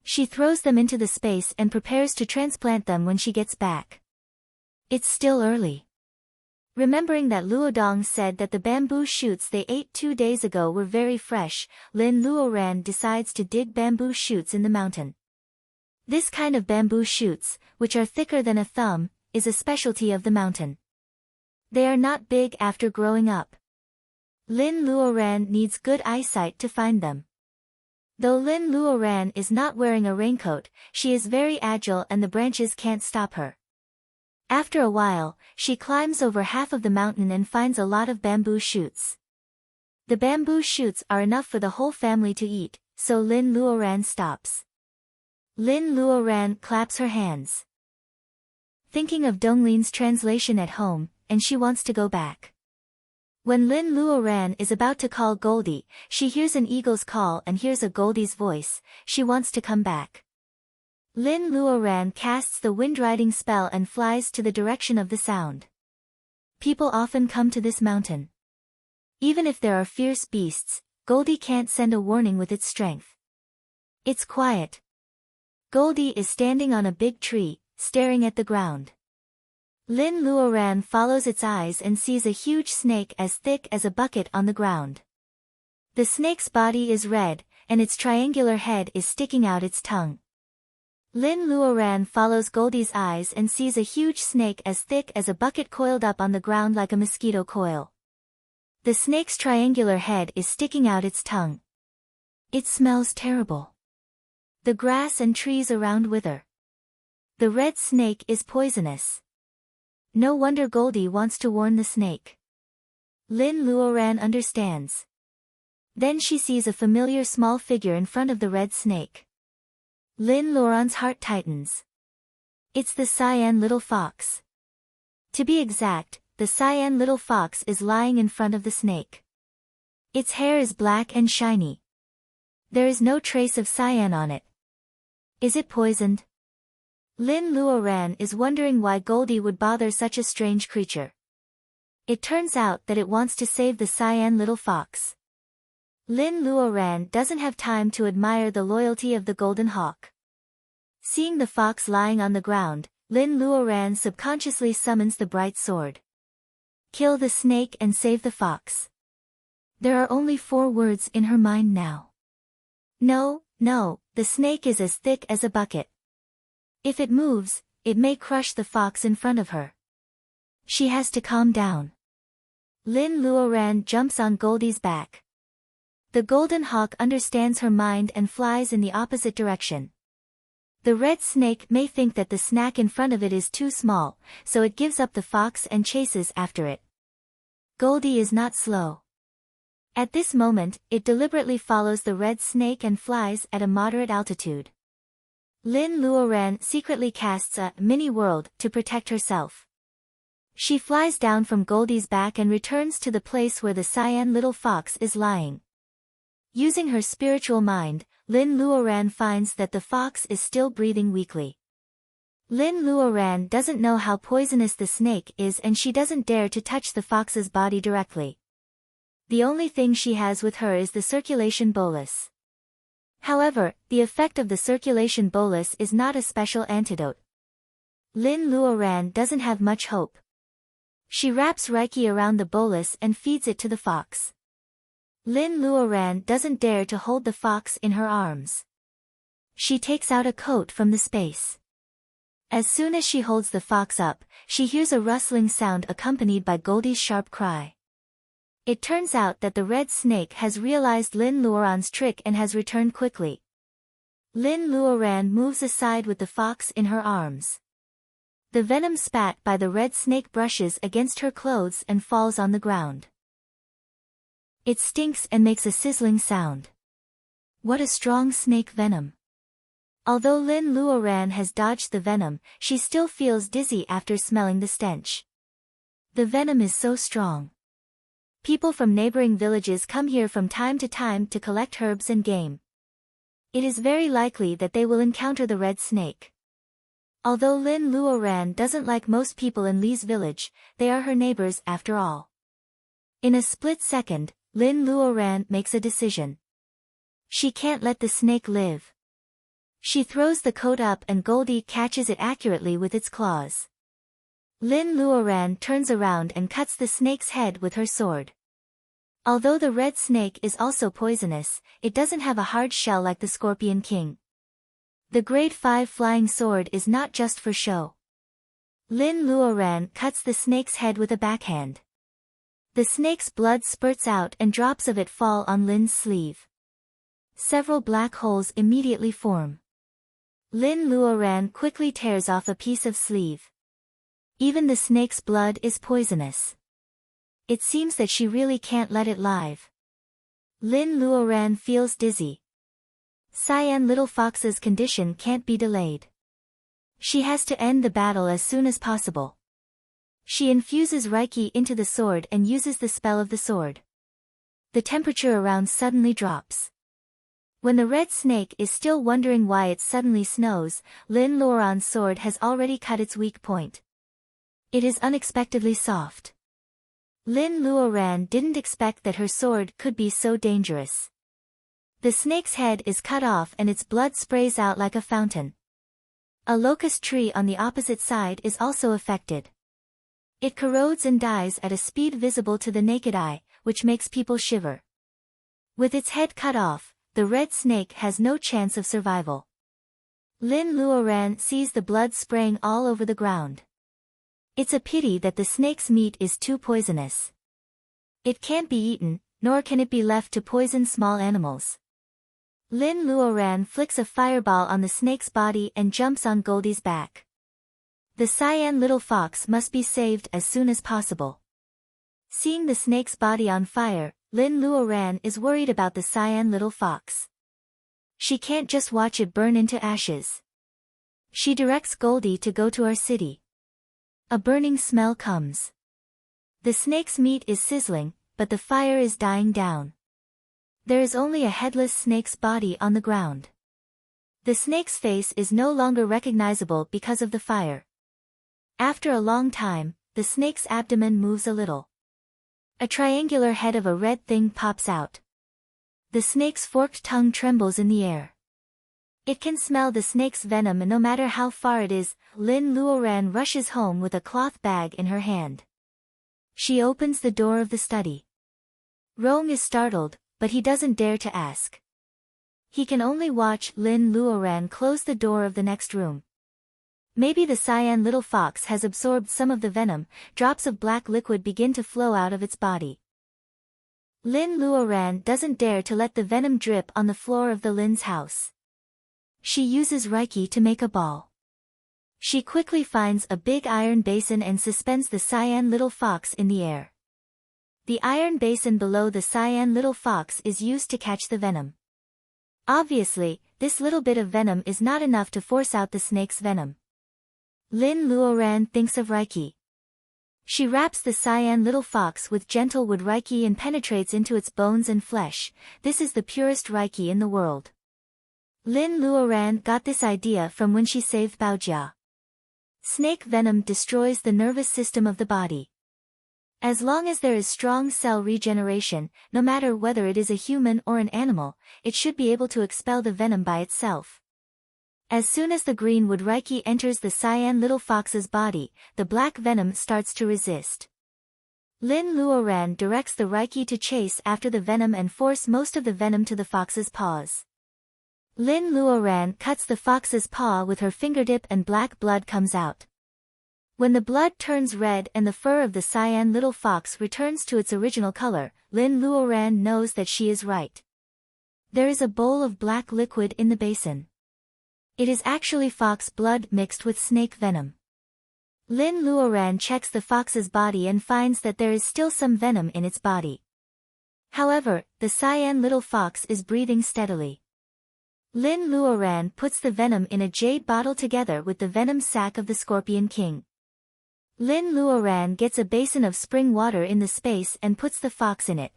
She throws them into the space and prepares to transplant them when she gets back. It's still early. Remembering that Luodong said that the bamboo shoots they ate 2 days ago were very fresh, Lin Luoran decides to dig bamboo shoots in the mountain. This kind of bamboo shoots, which are thicker than a thumb, is a specialty of the mountain. They are not big after growing up. Lin Luoran needs good eyesight to find them. Though Lin Luoran is not wearing a raincoat, she is very agile and the branches can't stop her. After a while, she climbs over half of the mountain and finds a lot of bamboo shoots. The bamboo shoots are enough for the whole family to eat, so Lin Luoran stops. Lin Luoran claps her hands, thinking of Donglin's translation at home, and she wants to go back. When Lin Luoran is about to call Goldie, she hears an eagle's call and hears a Goldie's voice. She wants to come back. Lin Luoran casts the wind-riding spell and flies to the direction of the sound. People often come to this mountain. Even if there are fierce beasts, Goldie can't send a warning with its strength. It's quiet. Goldie is standing on a big tree, staring at the ground. Lin Luoran follows its eyes and sees a huge snake as thick as a bucket on the ground. The snake's body is red, and its triangular head is sticking out its tongue. Lin Luoran follows Goldie's eyes and sees a huge snake as thick as a bucket coiled up on the ground like a mosquito coil. The snake's triangular head is sticking out its tongue. It smells terrible. The grass and trees around wither. The red snake is poisonous. No wonder Goldie wants to warn the snake. Lin Luoran understands. Then she sees a familiar small figure in front of the red snake. Lin Luoran's heart tightens. It's the cyan little fox. To be exact, the cyan little fox is lying in front of the snake. Its hair is black and shiny. There is no trace of cyan on it. Is it poisoned? Lin Luoran is wondering why Goldie would bother such a strange creature. It turns out that it wants to save the cyan little fox. Lin Luoran doesn't have time to admire the loyalty of the golden hawk. Seeing the fox lying on the ground, Lin Luoran subconsciously summons the bright sword. Kill the snake and save the fox. There are only 4 words in her mind now. No, the snake is as thick as a bucket. If it moves, it may crush the fox in front of her. She has to calm down. Lin Luoran jumps on Goldie's back. The golden hawk understands her mind and flies in the opposite direction. The red snake may think that the snack in front of it is too small, so it gives up the fox and chases after it. Goldie is not slow. At this moment, it deliberately follows the red snake and flies at a moderate altitude. Lin Luoran secretly casts a mini-world to protect herself. She flies down from Goldie's back and returns to the place where the cyan little fox is lying. Using her spiritual mind, Lin Luoran finds that the fox is still breathing weakly. Lin Luoran doesn't know how poisonous the snake is and she doesn't dare to touch the fox's body directly. The only thing she has with her is the circulation bolus. However, the effect of the circulation bolus is not a special antidote. Lin Luoran doesn't have much hope. She wraps Reiki around the bolus and feeds it to the fox. Lin Luoran doesn't dare to hold the fox in her arms. She takes out a coat from the space. As soon as she holds the fox up, she hears a rustling sound accompanied by Goldie's sharp cry. It turns out that the red snake has realized Lin Luoran's trick and has returned quickly. Lin Luoran moves aside with the fox in her arms. The venom spat by the red snake brushes against her clothes and falls on the ground. It stinks and makes a sizzling sound. What a strong snake venom. Although Lin Luoran has dodged the venom, she still feels dizzy after smelling the stench. The venom is so strong. People from neighboring villages come here from time to collect herbs and game. It is very likely that they will encounter the red snake. Although Lin Luoran doesn't like most people in Li's village, they are her neighbors after all. In a split second, Lin Luoran makes a decision. She can't let the snake live. She throws the coat up and Goldie catches it accurately with its claws. Lin Luoran turns around and cuts the snake's head with her sword. Although the red snake is also poisonous, it doesn't have a hard shell like the Scorpion King. The Grade 5 flying sword is not just for show. Lin Luoran cuts the snake's head with a backhand. The snake's blood spurts out and drops of it fall on Lin's sleeve. Several black holes immediately form. Lin Luoran quickly tears off a piece of sleeve. Even the snake's blood is poisonous. It seems that she really can't let it live. Lin Luoran feels dizzy. Cyan Little Fox's condition can't be delayed. She has to end the battle as soon as possible. She infuses Reiki into the sword and uses the spell of the sword. The temperature around suddenly drops. When the red snake is still wondering why it suddenly snows, Lin Luoran's sword has already cut its weak point. It is unexpectedly soft. Lin Luoran didn't expect that her sword could be so dangerous. The snake's head is cut off and its blood sprays out like a fountain. A locust tree on the opposite side is also affected. It corrodes and dies at a speed visible to the naked eye, which makes people shiver. With its head cut off, the red snake has no chance of survival. Lin Luoran sees the blood spraying all over the ground. It's a pity that the snake's meat is too poisonous. It can't be eaten, nor can it be left to poison small animals. Lin Luoran flicks a fireball on the snake's body and jumps on Goldie's back. The Cyan Little Fox must be saved as soon as possible. Seeing the snake's body on fire, Lin Luoran is worried about the Cyan Little Fox. She can't just watch it burn into ashes. She directs Goldie to go to our city. A burning smell comes. The snake's meat is sizzling, but the fire is dying down. There is only a headless snake's body on the ground. The snake's face is no longer recognizable because of the fire. After a long time, the snake's abdomen moves a little. A triangular head of a red thing pops out. The snake's forked tongue trembles in the air. It can smell the snake's venom no matter how far it is. Lin Luoran rushes home with a cloth bag in her hand. She opens the door of the study. Rong is startled, but he doesn't dare to ask. He can only watch Lin Luoran close the door of the next room. Maybe the Cyan Little Fox has absorbed some of the venom. Drops of black liquid begin to flow out of its body. Lin Luoran doesn't dare to let the venom drip on the floor of the Lin's house. She uses Reiki to make a ball. She quickly finds a big iron basin and suspends the Cyan Little Fox in the air. The iron basin below the Cyan Little Fox is used to catch the venom. Obviously, this little bit of venom is not enough to force out the snake's venom. Lin Luoran thinks of Reiki. She wraps the Cyan Little Fox with gentle wood Reiki and penetrates into its bones and flesh. This is the purest Reiki in the world. Lin Luoran got this idea from when she saved Baojia. Snake venom destroys the nervous system of the body. As long as there is strong cell regeneration, no matter whether it is a human or an animal, it should be able to expel the venom by itself. As soon as the green wood Reiki enters the Cyan Little Fox's body, the black venom starts to resist. Lin Luoran directs the Reiki to chase after the venom and force most of the venom to the fox's paws. Lin Luoran cuts the fox's paw with her fingertip and black blood comes out. When the blood turns red and the fur of the Cyan Little Fox returns to its original color, Lin Luoran knows that she is right. There is a bowl of black liquid in the basin. It is actually fox blood mixed with snake venom. Lin Luoran checks the fox's body and finds that there is still some venom in its body. However, the Cyan Little Fox is breathing steadily. Lin Luoran puts the venom in a jade bottle together with the venom sac of the Scorpion King. Lin Luoran gets a basin of spring water in the space and puts the fox in it.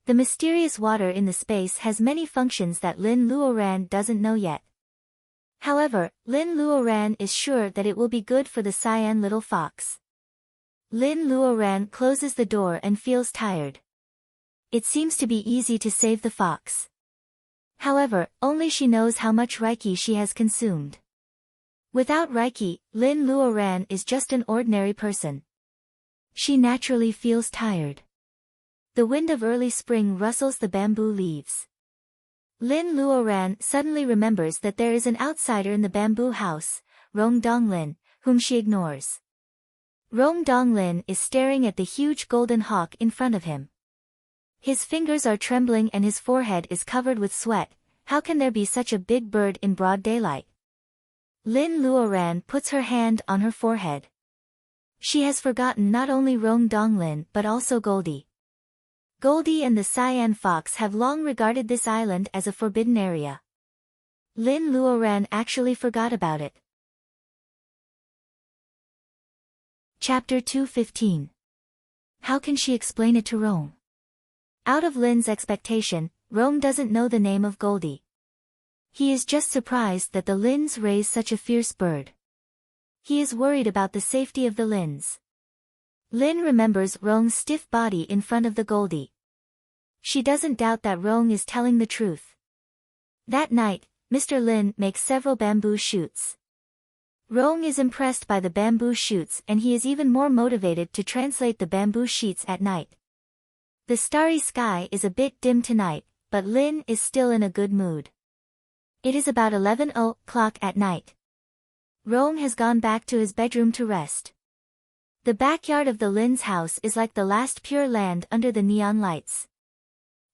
The mysterious water in the space has many functions that Lin Luoran doesn't know yet. However, Lin Luoran is sure that it will be good for the Cyan Little Fox. Lin Luoran closes the door and feels tired. It seems to be easy to save the fox. However, only she knows how much Reiki she has consumed. Without Reiki, Lin Luoran is just an ordinary person. She naturally feels tired. The wind of early spring rustles the bamboo leaves. Lin Luoran suddenly remembers that there is an outsider in the bamboo house, Rong Donglin, whom she ignores. Rong Donglin is staring at the huge golden hawk in front of him. His fingers are trembling and his forehead is covered with sweat. How can there be such a big bird in broad daylight? Lin Luoran puts her hand on her forehead. She has forgotten not only Rong Donglin but also Goldie. Goldie and the cyan fox have long regarded this island as a forbidden area. Lin Luoran actually forgot about it. Chapter 215. How can she explain it to Rong? Out of Lin's expectation, Rong doesn't know the name of Goldie. He is just surprised that the Lins raise such a fierce bird. He is worried about the safety of the Lins. Lin remembers Rong's stiff body in front of the Goldie. She doesn't doubt that Rong is telling the truth. That night, Mr. Lin makes several bamboo shoots. Rong is impressed by the bamboo shoots and he is even more motivated to translate the bamboo sheets at night. The starry sky is a bit dim tonight, but Lin is still in a good mood. It is about 11 o'clock at night. Rong has gone back to his bedroom to rest. The backyard of the Lin's house is like the last pure land under the neon lights.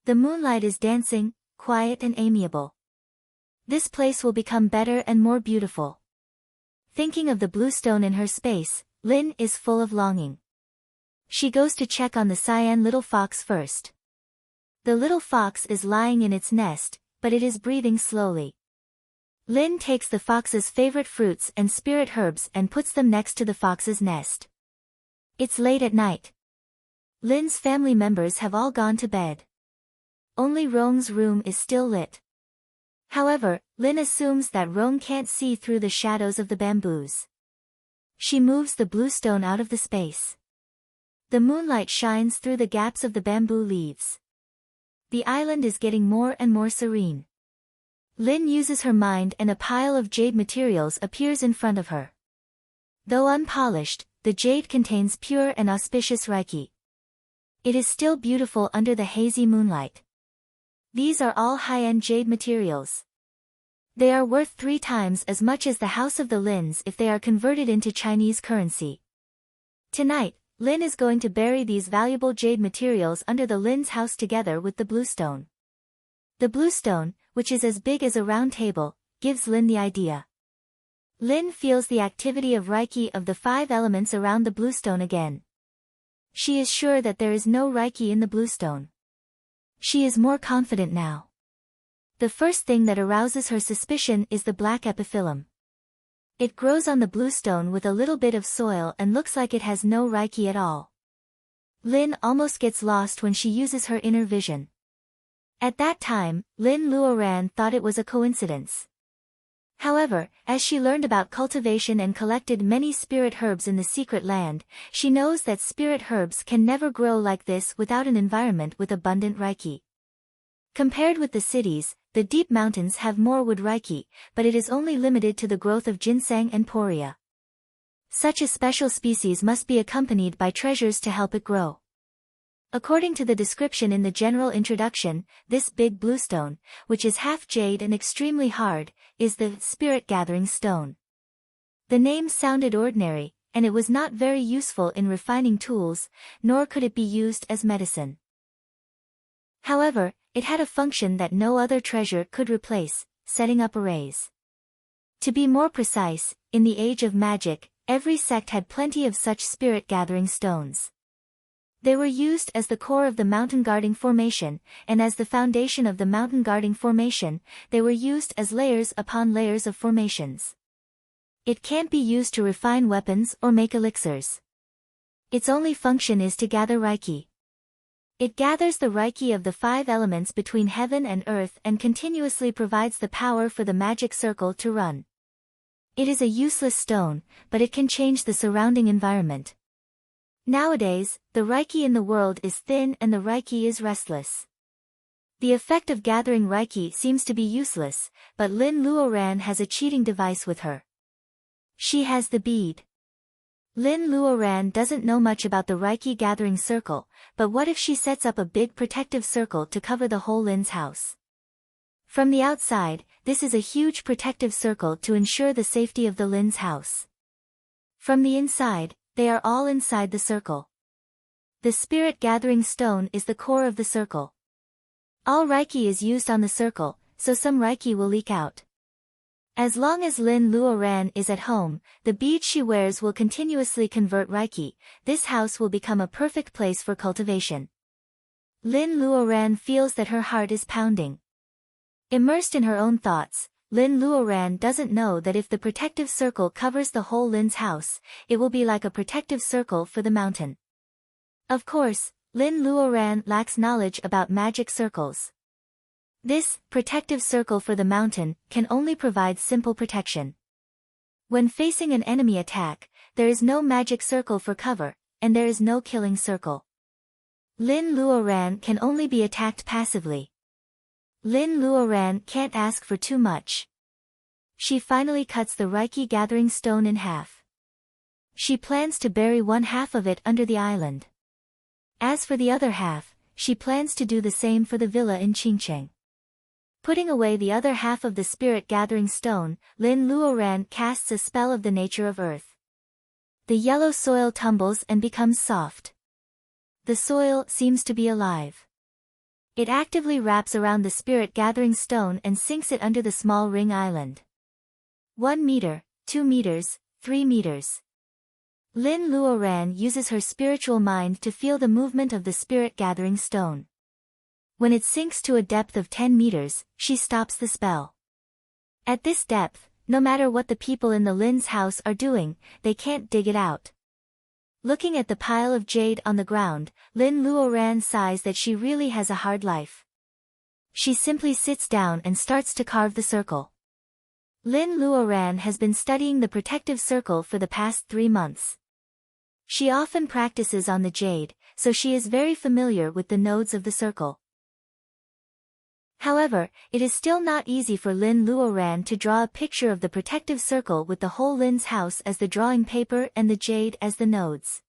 The moonlight is dancing, quiet and amiable. This place will become better and more beautiful. Thinking of the bluestone in her space, Lin is full of longing. She goes to check on the cyan little fox first. The little fox is lying in its nest, but it is breathing slowly. Lin takes the fox's favorite fruits and spirit herbs and puts them next to the fox's nest. It's late at night. Lin's family members have all gone to bed. Only Rong's room is still lit. However, Lin assumes that Rong can't see through the shadows of the bamboos. She moves the bluestone out of the space. The moonlight shines through the gaps of the bamboo leaves. The island is getting more and more serene. Lin uses her mind and a pile of jade materials appears in front of her. Though unpolished, the jade contains pure and auspicious Reiki. It is still beautiful under the hazy moonlight. These are all high-end jade materials. They are worth 3 times as much as the House of the Lins if they are converted into Chinese currency. Tonight, Lin is going to bury these valuable jade materials under the Lin's house together with the bluestone. The bluestone, which is as big as a round table, gives Lin the idea. Lin feels the activity of Reiki of the 5 elements around the bluestone again. She is sure that there is no Reiki in the bluestone. She is more confident now. The first thing that arouses her suspicion is the black epiphyllum. It grows on the bluestone with a little bit of soil and looks like it has no Reiki at all. Lin almost gets lost when she uses her inner vision. At that time, Lin Luoran thought it was a coincidence. However, as she learned about cultivation and collected many spirit herbs in the secret land, she knows that spirit herbs can never grow like this without an environment with abundant Reiki. Compared with the cities, the deep mountains have more wood Reiki, but it is only limited to the growth of ginseng and poria. Such a special species must be accompanied by treasures to help it grow. According to the description in the general introduction, this big bluestone, which is half jade and extremely hard, is the spirit-gathering stone. The name sounded ordinary, and it was not very useful in refining tools, nor could it be used as medicine. However, it had a function that no other treasure could replace, setting up arrays. To be more precise, in the age of magic, every sect had plenty of such spirit-gathering stones. They were used as the core of the mountain guarding formation, and as the foundation of the mountain guarding formation, they were used as layers upon layers of formations. It can't be used to refine weapons or make elixirs. Its only function is to gather Reiki. It gathers the Reiki of the 5 elements between heaven and earth and continuously provides the power for the magic circle to run. It is a useless stone, but it can change the surrounding environment. Nowadays, the Reiki in the world is thin and the Reiki is restless. The effect of gathering Reiki seems to be useless, but Lin Luoran has a cheating device with her. She has the bead. Lin Luoran doesn't know much about the Reiki gathering circle, but what if she sets up a big protective circle to cover the whole Lin's house? From the outside, this is a huge protective circle to ensure the safety of the Lin's house. From the inside, they are all inside the circle. The spirit gathering stone is the core of the circle. All Reiki is used on the circle, so some Reiki will leak out. As long as Lin Luoran is at home, the bead she wears will continuously convert Reiki. This house will become a perfect place for cultivation. Lin Luoran feels that her heart is pounding. Immersed in her own thoughts, Lin Luoran doesn't know that if the protective circle covers the whole Lin's house, it will be like a protective circle for the mountain. Of course, Lin Luoran lacks knowledge about magic circles. This protective circle for the mountain can only provide simple protection. When facing an enemy attack, there is no magic circle for cover, and there is no killing circle. Lin Luoran can only be attacked passively. Lin Luoran can't ask for too much. She finally cuts the Reiki gathering stone in half. She plans to bury one half of it under the island. As for the other half, she plans to do the same for the villa in Qingcheng. Putting away the other half of the spirit gathering stone, Lin Luoran casts a spell of the nature of earth. The yellow soil tumbles and becomes soft. The soil seems to be alive. It actively wraps around the spirit gathering stone and sinks it under the small ring island. 1 meter, 2 meters, 3 meters. Lin Luoran uses her spiritual mind to feel the movement of the spirit gathering stone. When it sinks to a depth of 10 meters, she stops the spell. At this depth, no matter what the people in the Lin's house are doing, they can't dig it out. Looking at the pile of jade on the ground, Lin Luoran sighs that she really has a hard life. She simply sits down and starts to carve the circle. Lin Luoran has been studying the protective circle for the past 3 months. She often practices on the jade, so she is very familiar with the nodes of the circle. However, it is still not easy for Lin Luoran to draw a picture of the protective circle with the whole Lin's house as the drawing paper and the jade as the nodes.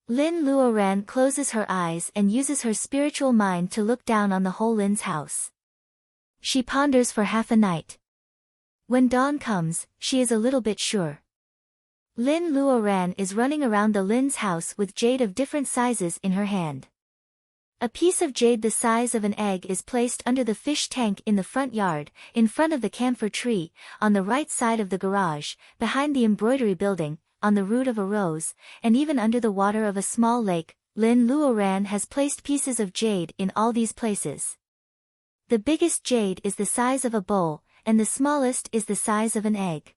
Lin Luoran closes her eyes and uses her spiritual mind to look down on the whole Lin's house. She ponders for half a night. When dawn comes, she is a little bit sure. Lin Luoran is running around the Lin's house with jade of different sizes in her hand. A piece of jade the size of an egg is placed under the fish tank in the front yard, in front of the camphor tree, on the right side of the garage, behind the embroidery building, on the root of a rose, and even under the water of a small lake. Lin Luoran has placed pieces of jade in all these places. The biggest jade is the size of a bowl, and the smallest is the size of an egg.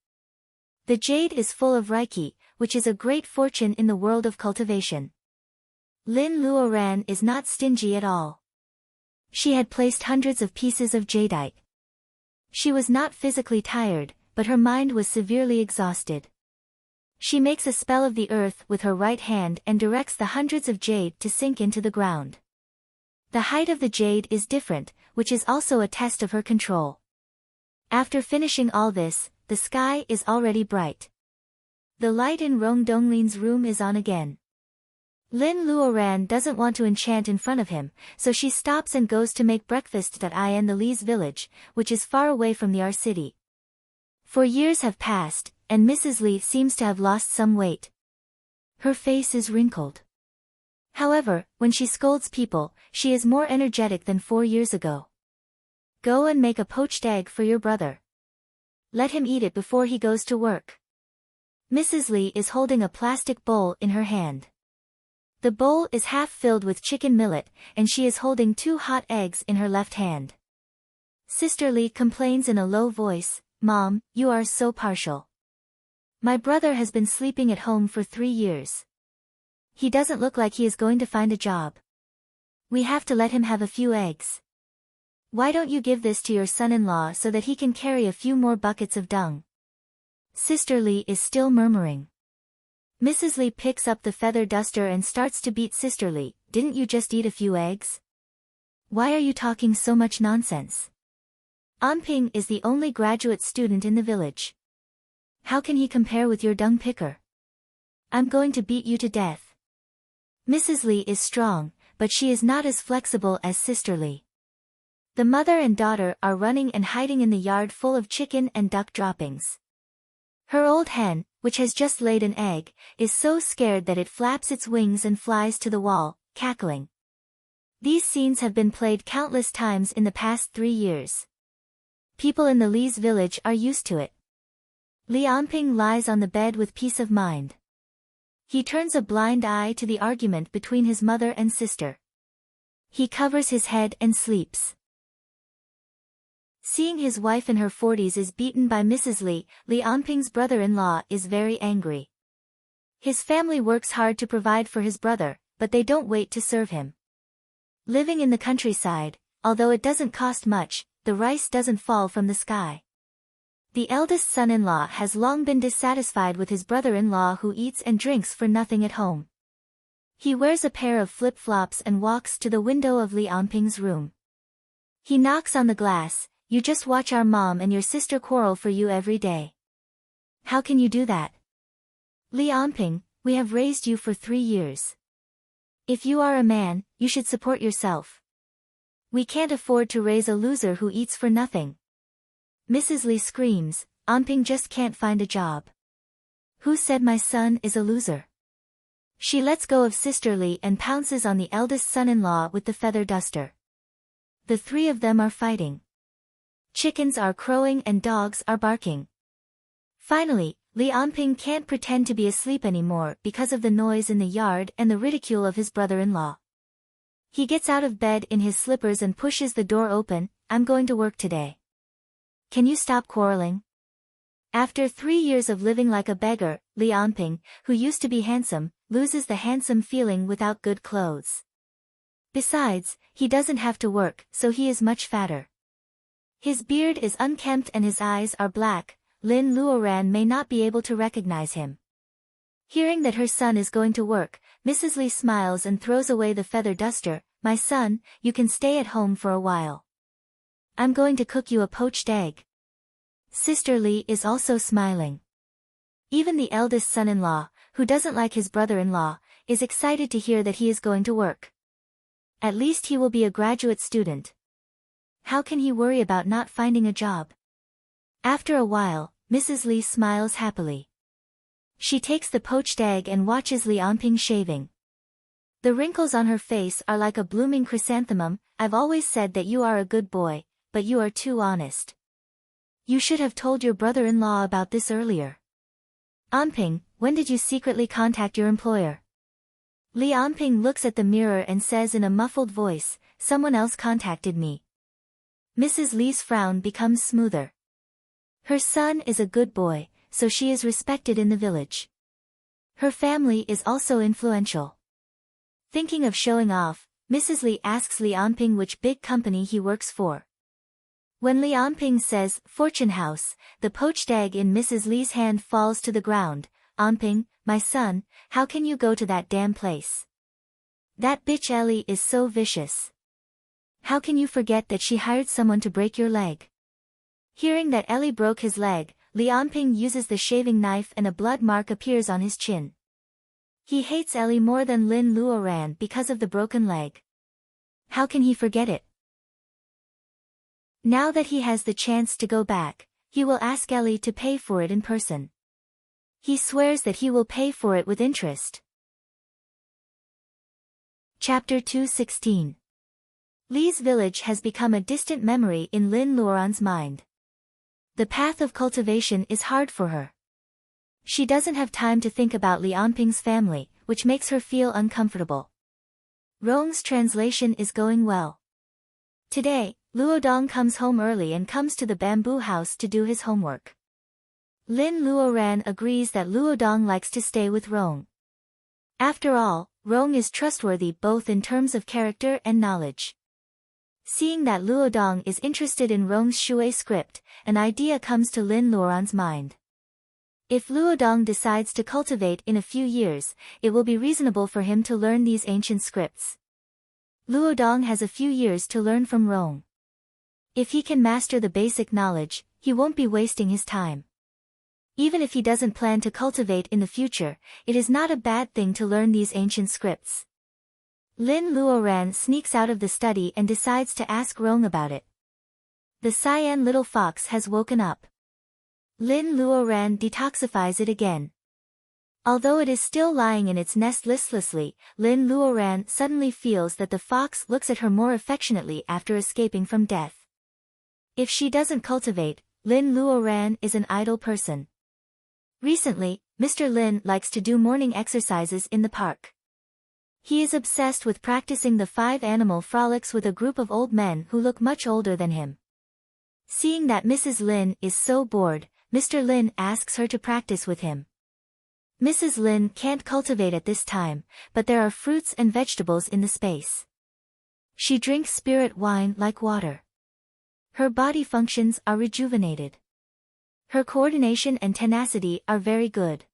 The jade is full of Reiki, which is a great fortune in the world of cultivation. Lin Luoran is not stingy at all. She had placed hundreds of pieces of jadeite. She was not physically tired, but her mind was severely exhausted. She makes a spell of the earth with her right hand and directs the hundreds of jade to sink into the ground. The height of the jade is different, which is also a test of her control. After finishing all this, the sky is already bright. The light in Rong Donglin's room is on again. Lin Luoran doesn't want to enchant in front of him, so she stops and goes to make breakfast at in the Li's village, which is far away from the R city. For years have passed, and Mrs. Li seems to have lost some weight. Her face is wrinkled. However, when she scolds people, she is more energetic than 4 years ago. Go and make a poached egg for your brother. Let him eat it before he goes to work. Mrs. Li is holding a plastic bowl in her hand. The bowl is half filled with chicken millet, and she is holding 2 hot eggs in her left hand. Sister Li complains in a low voice, "Mom, you are so partial. My brother has been sleeping at home for 3 years. He doesn't look like he is going to find a job. We have to let him have a few eggs. Why don't you give this to your son-in-law so that he can carry a few more buckets of dung?" Sister Li is still murmuring. Mrs. Li picks up the feather duster and starts to beat Sister Li. "Didn't you just eat a few eggs? Why are you talking so much nonsense?" Anping is the only graduate student in the village. How can he compare with your dung picker? I'm going to beat you to death. Mrs. Li is strong, but she is not as flexible as Sister Li. The mother and daughter are running and hiding in the yard full of chicken and duck droppings. Her old hen, which has just laid an egg, is so scared that it flaps its wings and flies to the wall, cackling. These scenes have been played countless times in the past 3 years. People in the Li's village are used to it. Li Anping lies on the bed with peace of mind. He turns a blind eye to the argument between his mother and sister. He covers his head and sleeps. Seeing his wife in her 40s is beaten by Mrs. Li, Li Anping's brother-in-law is very angry. His family works hard to provide for his brother, but they don't wait to serve him. Living in the countryside, although it doesn't cost much, the rice doesn't fall from the sky. The eldest son-in-law has long been dissatisfied with his brother-in-law who eats and drinks for nothing at home. He wears a pair of flip-flops and walks to the window of Li Anping's room. He knocks on the glass. You just watch our mom and your sister quarrel for you every day. How can you do that? Li Anping, we have raised you for 3 years. If you are a man, you should support yourself. We can't afford to raise a loser who eats for nothing. Mrs. Li screams, Anping just can't find a job. Who said my son is a loser? She lets go of Sister Li and pounces on the eldest son-in-law with the feather duster. The 3 of them are fighting. Chickens are crowing and dogs are barking. Finally, Li Anping can't pretend to be asleep anymore because of the noise in the yard and the ridicule of his brother-in-law. He gets out of bed in his slippers and pushes the door open. I'm going to work today. Can you stop quarreling? After 3 years of living like a beggar, Li Anping, who used to be handsome, loses the handsome feeling without good clothes. Besides, he doesn't have to work, so he is much fatter. His beard is unkempt and his eyes are black. Lin Luoran may not be able to recognize him. Hearing that her son is going to work, Mrs. Li smiles and throws away the feather duster. My son, you can stay at home for a while. I'm going to cook you a poached egg. Sister Li is also smiling. Even the eldest son-in-law, who doesn't like his brother-in-law, is excited to hear that he is going to work. At least he will be a graduate student. How can he worry about not finding a job? After a while, Mrs. Li smiles happily. She takes the poached egg and watches Li Anping shaving. The wrinkles on her face are like a blooming chrysanthemum. I've always said that you are a good boy, but you are too honest. You should have told your brother-in-law about this earlier. Anping, when did you secretly contact your employer? Li Anping looks at the mirror and says in a muffled voice, someone else contacted me. Mrs. Li's frown becomes smoother. Her son is a good boy, so she is respected in the village. Her family is also influential. Thinking of showing off, Mrs. Li asks Li Anping which big company he works for. When Li Anping says, Fortune House, the poached egg in Mrs. Li's hand falls to the ground. Anping, my son, how can you go to that damn place? That bitch Ellie is so vicious. How can you forget that she hired someone to break your leg? Hearing that Ellie broke his leg, Li Anping uses the shaving knife and a blood mark appears on his chin. He hates Ellie more than Lin Luoran because of the broken leg. How can he forget it? Now that he has the chance to go back, he will ask Ellie to pay for it in person. He swears that he will pay for it with interest. Chapter 216. Li's village has become a distant memory in Lin Luoran's mind. The path of cultivation is hard for her. She doesn't have time to think about Li Anping's family, which makes her feel uncomfortable. Rong's translation is going well. Today, Luodong comes home early and comes to the bamboo house to do his homework. Lin Luoran agrees that Luodong likes to stay with Rong. After all, Rong is trustworthy both in terms of character and knowledge. Seeing that Luodong is interested in Rong's Shui script, an idea comes to Lin Luoran's mind. If Luodong decides to cultivate in a few years, it will be reasonable for him to learn these ancient scripts. Luodong has a few years to learn from Rong. If he can master the basic knowledge, he won't be wasting his time. Even if he doesn't plan to cultivate in the future, it is not a bad thing to learn these ancient scripts. Lin Luoran sneaks out of the study and decides to ask Rong about it. The cyan little fox has woken up. Lin Luoran detoxifies it again. Although it is still lying in its nest listlessly, Lin Luoran suddenly feels that the fox looks at her more affectionately after escaping from death. If she doesn't cultivate, Lin Luoran is an idle person. Recently, Mr. Lin likes to do morning exercises in the park. He is obsessed with practicing the 5 animal frolics with a group of old men who look much older than him. Seeing that Mrs. Lin is so bored, Mr. Lin asks her to practice with him. Mrs. Lin can't cultivate at this time, but there are fruits and vegetables in the space. She drinks spirit wine like water. Her body functions are rejuvenated. Her coordination and tenacity are very good.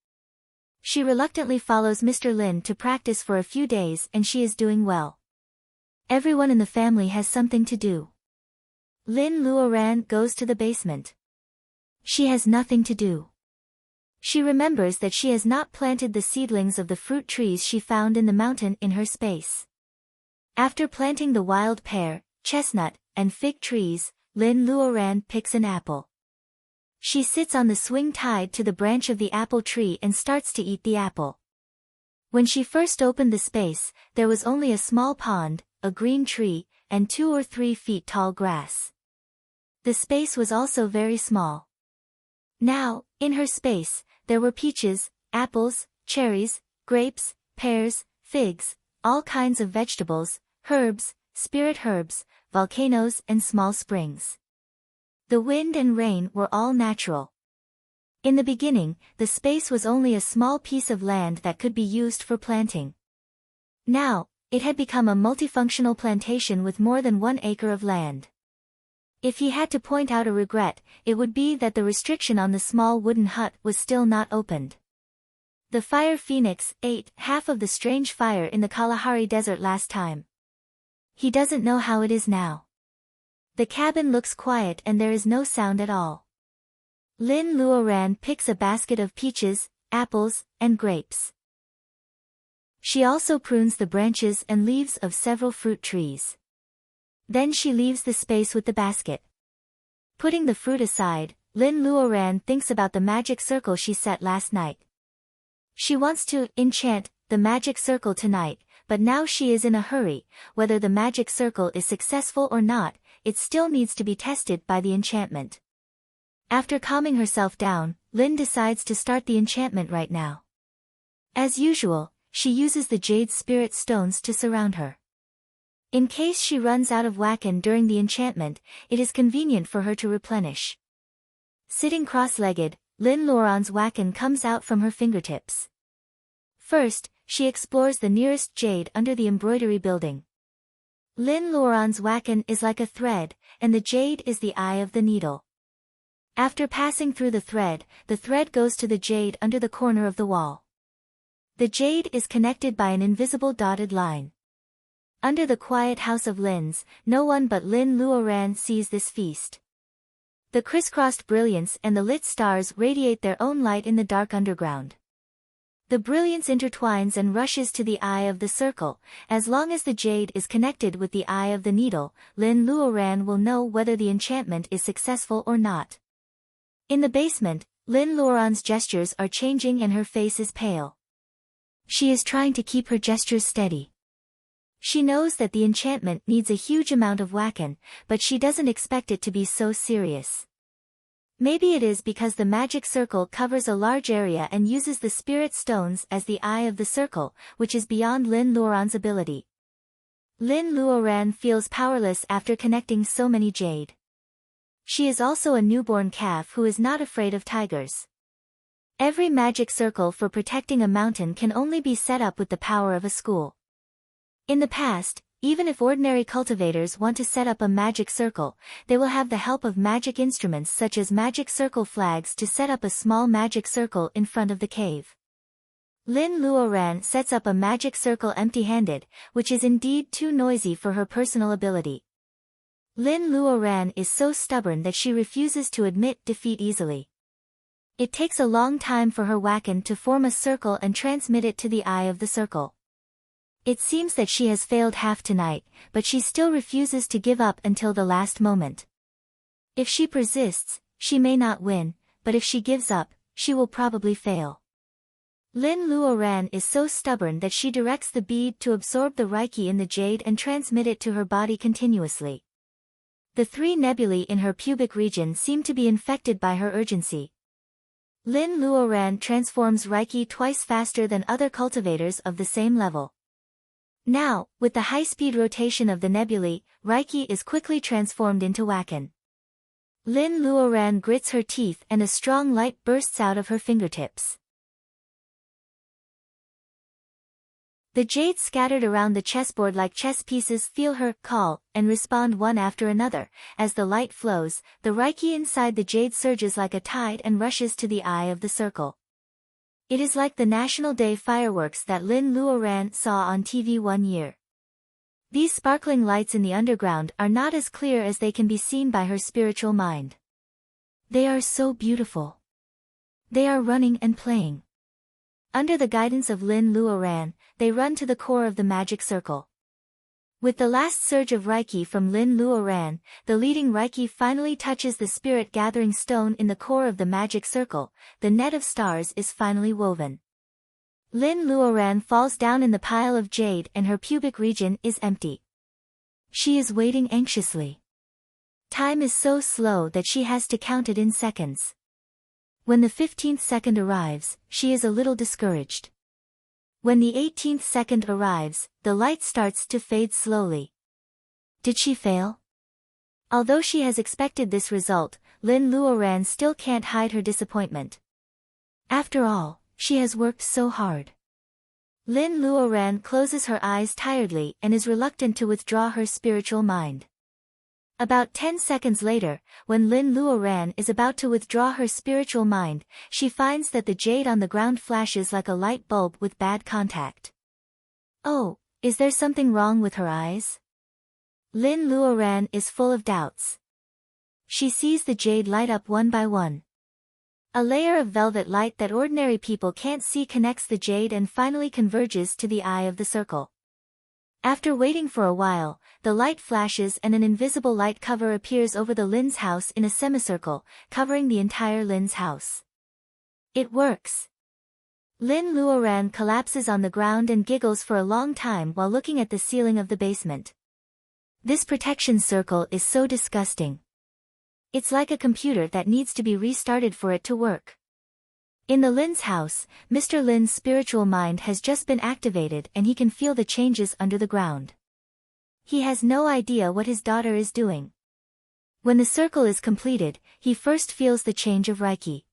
She reluctantly follows Mr. Lin to practice for a few days and she is doing well. Everyone in the family has something to do. Lin Luoran goes to the basement. She has nothing to do. She remembers that she has not planted the seedlings of the fruit trees she found in the mountain in her space. After planting the wild pear, chestnut, and fig trees, Lin Luoran picks an apple. She sits on the swing tied to the branch of the apple tree and starts to eat the apple. When she first opened the space, there was only a small pond, a green tree, and 2 or 3 feet tall grass. The space was also very small. Now, in her space, there were peaches, apples, cherries, grapes, pears, figs, all kinds of vegetables, herbs, spirit herbs, volcanoes and small springs. The wind and rain were all natural. In the beginning, the space was only a small piece of land that could be used for planting. Now, it had become a multifunctional plantation with more than 1 acre of land. If he had to point out a regret, it would be that the restriction on the small wooden hut was still not opened. The fire phoenix ate half of the strange fire in the Kalahari Desert last time. He doesn't know how it is now. The cabin looks quiet and there is no sound at all. Lin Luoran picks a basket of peaches, apples, and grapes. She also prunes the branches and leaves of several fruit trees. Then she leaves the space with the basket. Putting the fruit aside, Lin Luoran thinks about the magic circle she set last night. She wants to enchant the magic circle tonight, but now she is in a hurry. Whether the magic circle is successful or not, it still needs to be tested by the enchantment. After calming herself down, Lin decides to start the enchantment right now. As usual, she uses the jade spirit stones to surround her. In case she runs out of wakan during the enchantment, it is convenient for her to replenish. Sitting cross-legged, Lin Luoran's wakan comes out from her fingertips. First, she explores the nearest jade under the embroidery building. Lin Luoran's wakan is like a thread, and the jade is the eye of the needle. After passing through the thread goes to the jade under the corner of the wall. The jade is connected by an invisible dotted line. Under the quiet house of Lin's, no one but Lin Luoran sees this feast. The crisscrossed brilliance and the lit stars radiate their own light in the dark underground. The brilliance intertwines and rushes to the eye of the circle. As long as the jade is connected with the eye of the needle, Lin Luoran will know whether the enchantment is successful or not. In the basement, Lin Luoran's gestures are changing and her face is pale. She is trying to keep her gestures steady. She knows that the enchantment needs a huge amount of wakan, but she doesn't expect it to be so serious. Maybe it is because the magic circle covers a large area and uses the spirit stones as the eye of the circle, which is beyond Lin Luoran's ability. Lin Luoran feels powerless after connecting so many jade. She is also a newborn calf who is not afraid of tigers. Every magic circle for protecting a mountain can only be set up with the power of a school. In the past, even if ordinary cultivators want to set up a magic circle, they will have the help of magic instruments such as magic circle flags to set up a small magic circle in front of the cave. Lin Luoran sets up a magic circle empty-handed, which is indeed too noisy for her personal ability. Lin Luoran is so stubborn that she refuses to admit defeat easily. It takes a long time for her wacken to form a circle and transmit it to the eye of the circle. It seems that she has failed half tonight, but she still refuses to give up until the last moment. If she persists, she may not win, but if she gives up, she will probably fail. Lin Luoran is so stubborn that she directs the bead to absorb the Reiki in the jade and transmit it to her body continuously. The 3 nebulae in her pubic region seem to be infected by her urgency. Lin Luoran transforms Reiki twice faster than other cultivators of the same level. Now, with the high-speed rotation of the nebulae, Reiki is quickly transformed into wacken. Lin Luoran grits her teeth and a strong light bursts out of her fingertips. The jade scattered around the chessboard like chess pieces feel her call and respond one after another. As the light flows, the Reiki inside the jade surges like a tide and rushes to the eye of the circle. It is like the National Day fireworks that Lin Luoran saw on TV one year. These sparkling lights in the underground are not as clear as they can be seen by her spiritual mind. They are so beautiful. They are running and playing. Under the guidance of Lin Luoran, they run to the core of the magic circle. With the last surge of Reiki from Lin Luoran, the leading Reiki finally touches the spirit-gathering stone in the core of the magic circle. The net of stars is finally woven. Lin Luoran falls down in the pile of jade and her pubic region is empty. She is waiting anxiously. Time is so slow that she has to count it in seconds. When the 15th second arrives, she is a little discouraged. When the 18th second arrives, the light starts to fade slowly. Did she fail? Although she has expected this result, Lin Luoran still can't hide her disappointment. After all, she has worked so hard. Lin Luoran closes her eyes tiredly and is reluctant to withdraw her spiritual mind. About 10 seconds later, when Lin Luoran is about to withdraw her spiritual mind, she finds that the jade on the ground flashes like a light bulb with bad contact. Oh, is there something wrong with her eyes? Lin Luoran is full of doubts. She sees the jade light up one by one. A layer of velvet light that ordinary people can't see connects the jade and finally converges to the eye of the circle. After waiting for a while, the light flashes and an invisible light cover appears over the Lin's house in a semicircle, covering the entire Lin's house. It works. Lin Luoran collapses on the ground and giggles for a long time while looking at the ceiling of the basement. This protection circle is so disgusting. It's like a computer that needs to be restarted for it to work. In the Lin's house, Mr. Lin's spiritual mind has just been activated and he can feel the changes under the ground. He has no idea what his daughter is doing. When the circle is completed, he first feels the change of Reiki.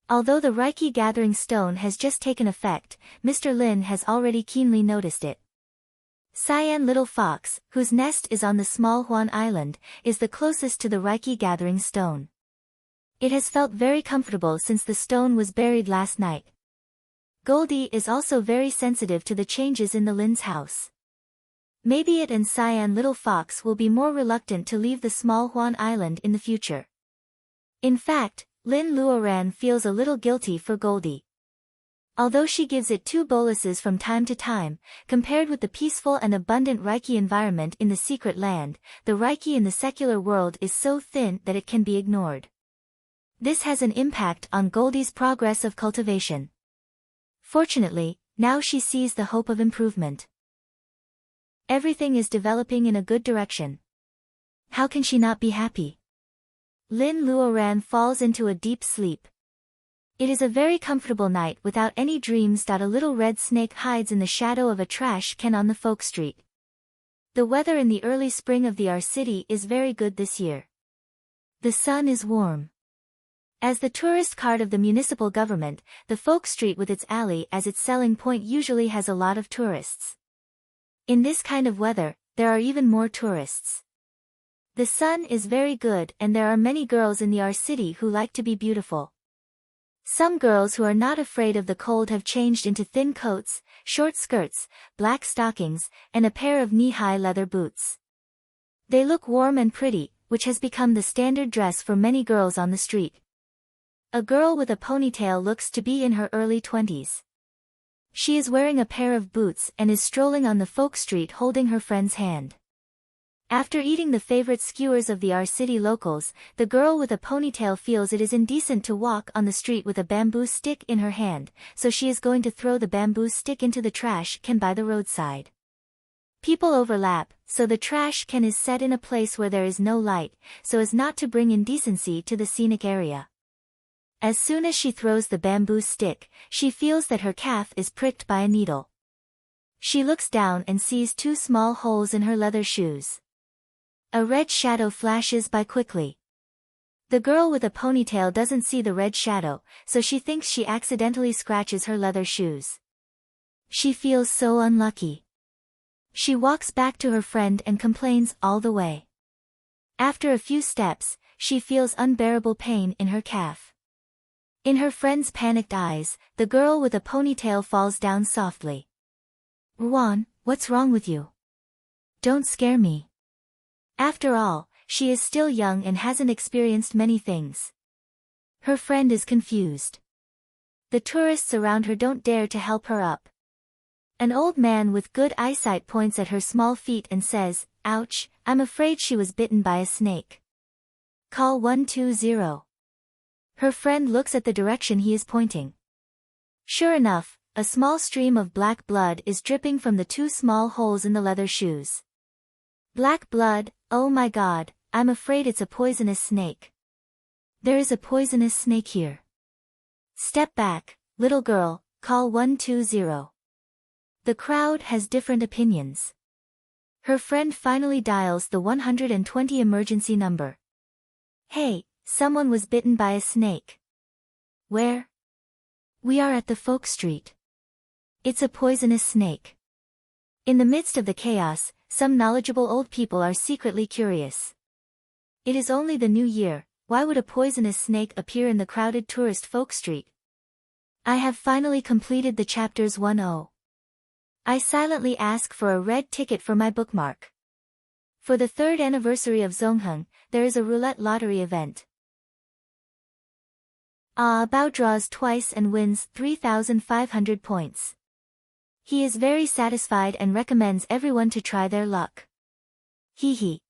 Although the Reiki gathering stone has just taken effect, Mr. Lin has already keenly noticed it. Cyan Little Fox, whose nest is on the small Huan Island, is the closest to the Reiki gathering stone. It has felt very comfortable since the stone was buried last night. Goldie is also very sensitive to the changes in the Lin's house. Maybe it and Cyan Little Fox will be more reluctant to leave the small Huan Island in the future. In fact, Lin Luoran feels a little guilty for Goldie. Although she gives it 2 boluses from time to time, compared with the peaceful and abundant Reiki environment in the secret land, the Reiki in the secular world is so thin that it can be ignored. This has an impact on Goldie's progress of cultivation. Fortunately, now she sees the hope of improvement. Everything is developing in a good direction. How can she not be happy? Lin Luoran falls into a deep sleep. It is a very comfortable night without any dreams. A little red snake hides in the shadow of a trash can on the folk street. The weather in the early spring of the R city is very good this year. The sun is warm. As the tourist card of the municipal government, the folk street with its alley as its selling point usually has a lot of tourists. In this kind of weather, there are even more tourists. The sun is very good and there are many girls in the R city who like to be beautiful. Some girls who are not afraid of the cold have changed into thin coats, short skirts, black stockings, and a pair of knee-high leather boots. They look warm and pretty, which has become the standard dress for many girls on the street. A girl with a ponytail looks to be in her early 20s. She is wearing a pair of boots and is strolling on the folk street holding her friend's hand. After eating the favorite skewers of the our city locals, the girl with a ponytail feels it is indecent to walk on the street with a bamboo stick in her hand, so she is going to throw the bamboo stick into the trash can by the roadside. People overlap, so the trash can is set in a place where there is no light, so as not to bring indecency to the scenic area. As soon as she throws the bamboo stick, she feels that her calf is pricked by a needle. She looks down and sees two small holes in her leather shoes. A red shadow flashes by quickly. The girl with a ponytail doesn't see the red shadow, so she thinks she accidentally scratches her leather shoes. She feels so unlucky. She walks back to her friend and complains all the way. After a few steps, she feels unbearable pain in her calf. In her friend's panicked eyes, the girl with a ponytail falls down softly. "Ruan, what's wrong with you? Don't scare me." After all, she is still young and hasn't experienced many things. Her friend is confused. The tourists around her don't dare to help her up. An old man with good eyesight points at her small feet and says, "Ouch, I'm afraid she was bitten by a snake. Call 120. Her friend looks at the direction he is pointing. Sure enough, a small stream of black blood is dripping from the two small holes in the leather shoes. Black blood, oh my God, I'm afraid it's a poisonous snake. There is a poisonous snake here. Step back, little girl, call 120. The crowd has different opinions. Her friend finally dials the 120 emergency number. "Hey, someone was bitten by a snake." "Where?" "We are at the folk street. It's a poisonous snake." In the midst of the chaos, some knowledgeable old people are secretly curious. It is only the new year, why would a poisonous snake appear in the crowded tourist folk street? I have finally completed the chapters 10. I silently ask for a red ticket for my bookmark. For the 3rd anniversary of Zongheng, there is a roulette lottery event. Bao draws twice and wins 3,500 points. He is very satisfied and recommends everyone to try their luck. Hee hee.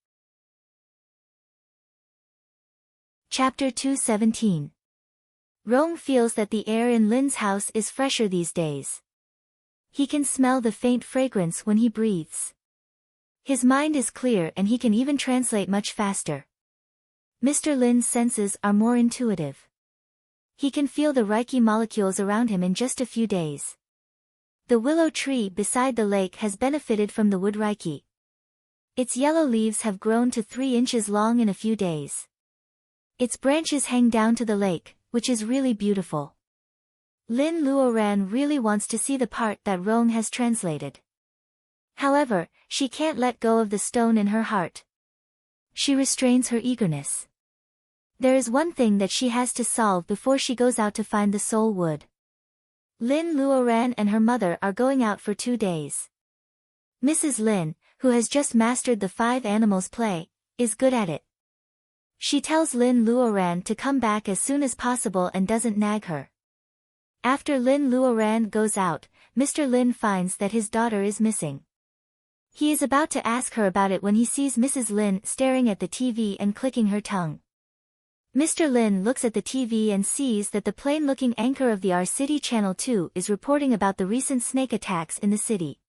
Chapter 217. Rong feels that the air in Lin's house is fresher these days. He can smell the faint fragrance when he breathes. His mind is clear and he can even translate much faster. Mr. Lin's senses are more intuitive. He can feel the Reiki molecules around him in just a few days. The willow tree beside the lake has benefited from the wood Reiki. Its yellow leaves have grown to 3 inches long in a few days. Its branches hang down to the lake, which is really beautiful. Lin Luoran really wants to see the part that Rong has translated. However, she can't let go of the stone in her heart. She restrains her eagerness. There is one thing that she has to solve before she goes out to find the soul wood. Lin Luoran and her mother are going out for 2 days. Mrs. Lin, who has just mastered the 5 animals play, is good at it. She tells Lin Luoran to come back as soon as possible and doesn't nag her. After Lin Luoran goes out, Mr. Lin finds that his daughter is missing. He is about to ask her about it when he sees Mrs. Lin staring at the TV and clicking her tongue. Mr. Lin looks at the TV and sees that the plain-looking anchor of the Our City Channel 2 is reporting about the recent snake attacks in the city.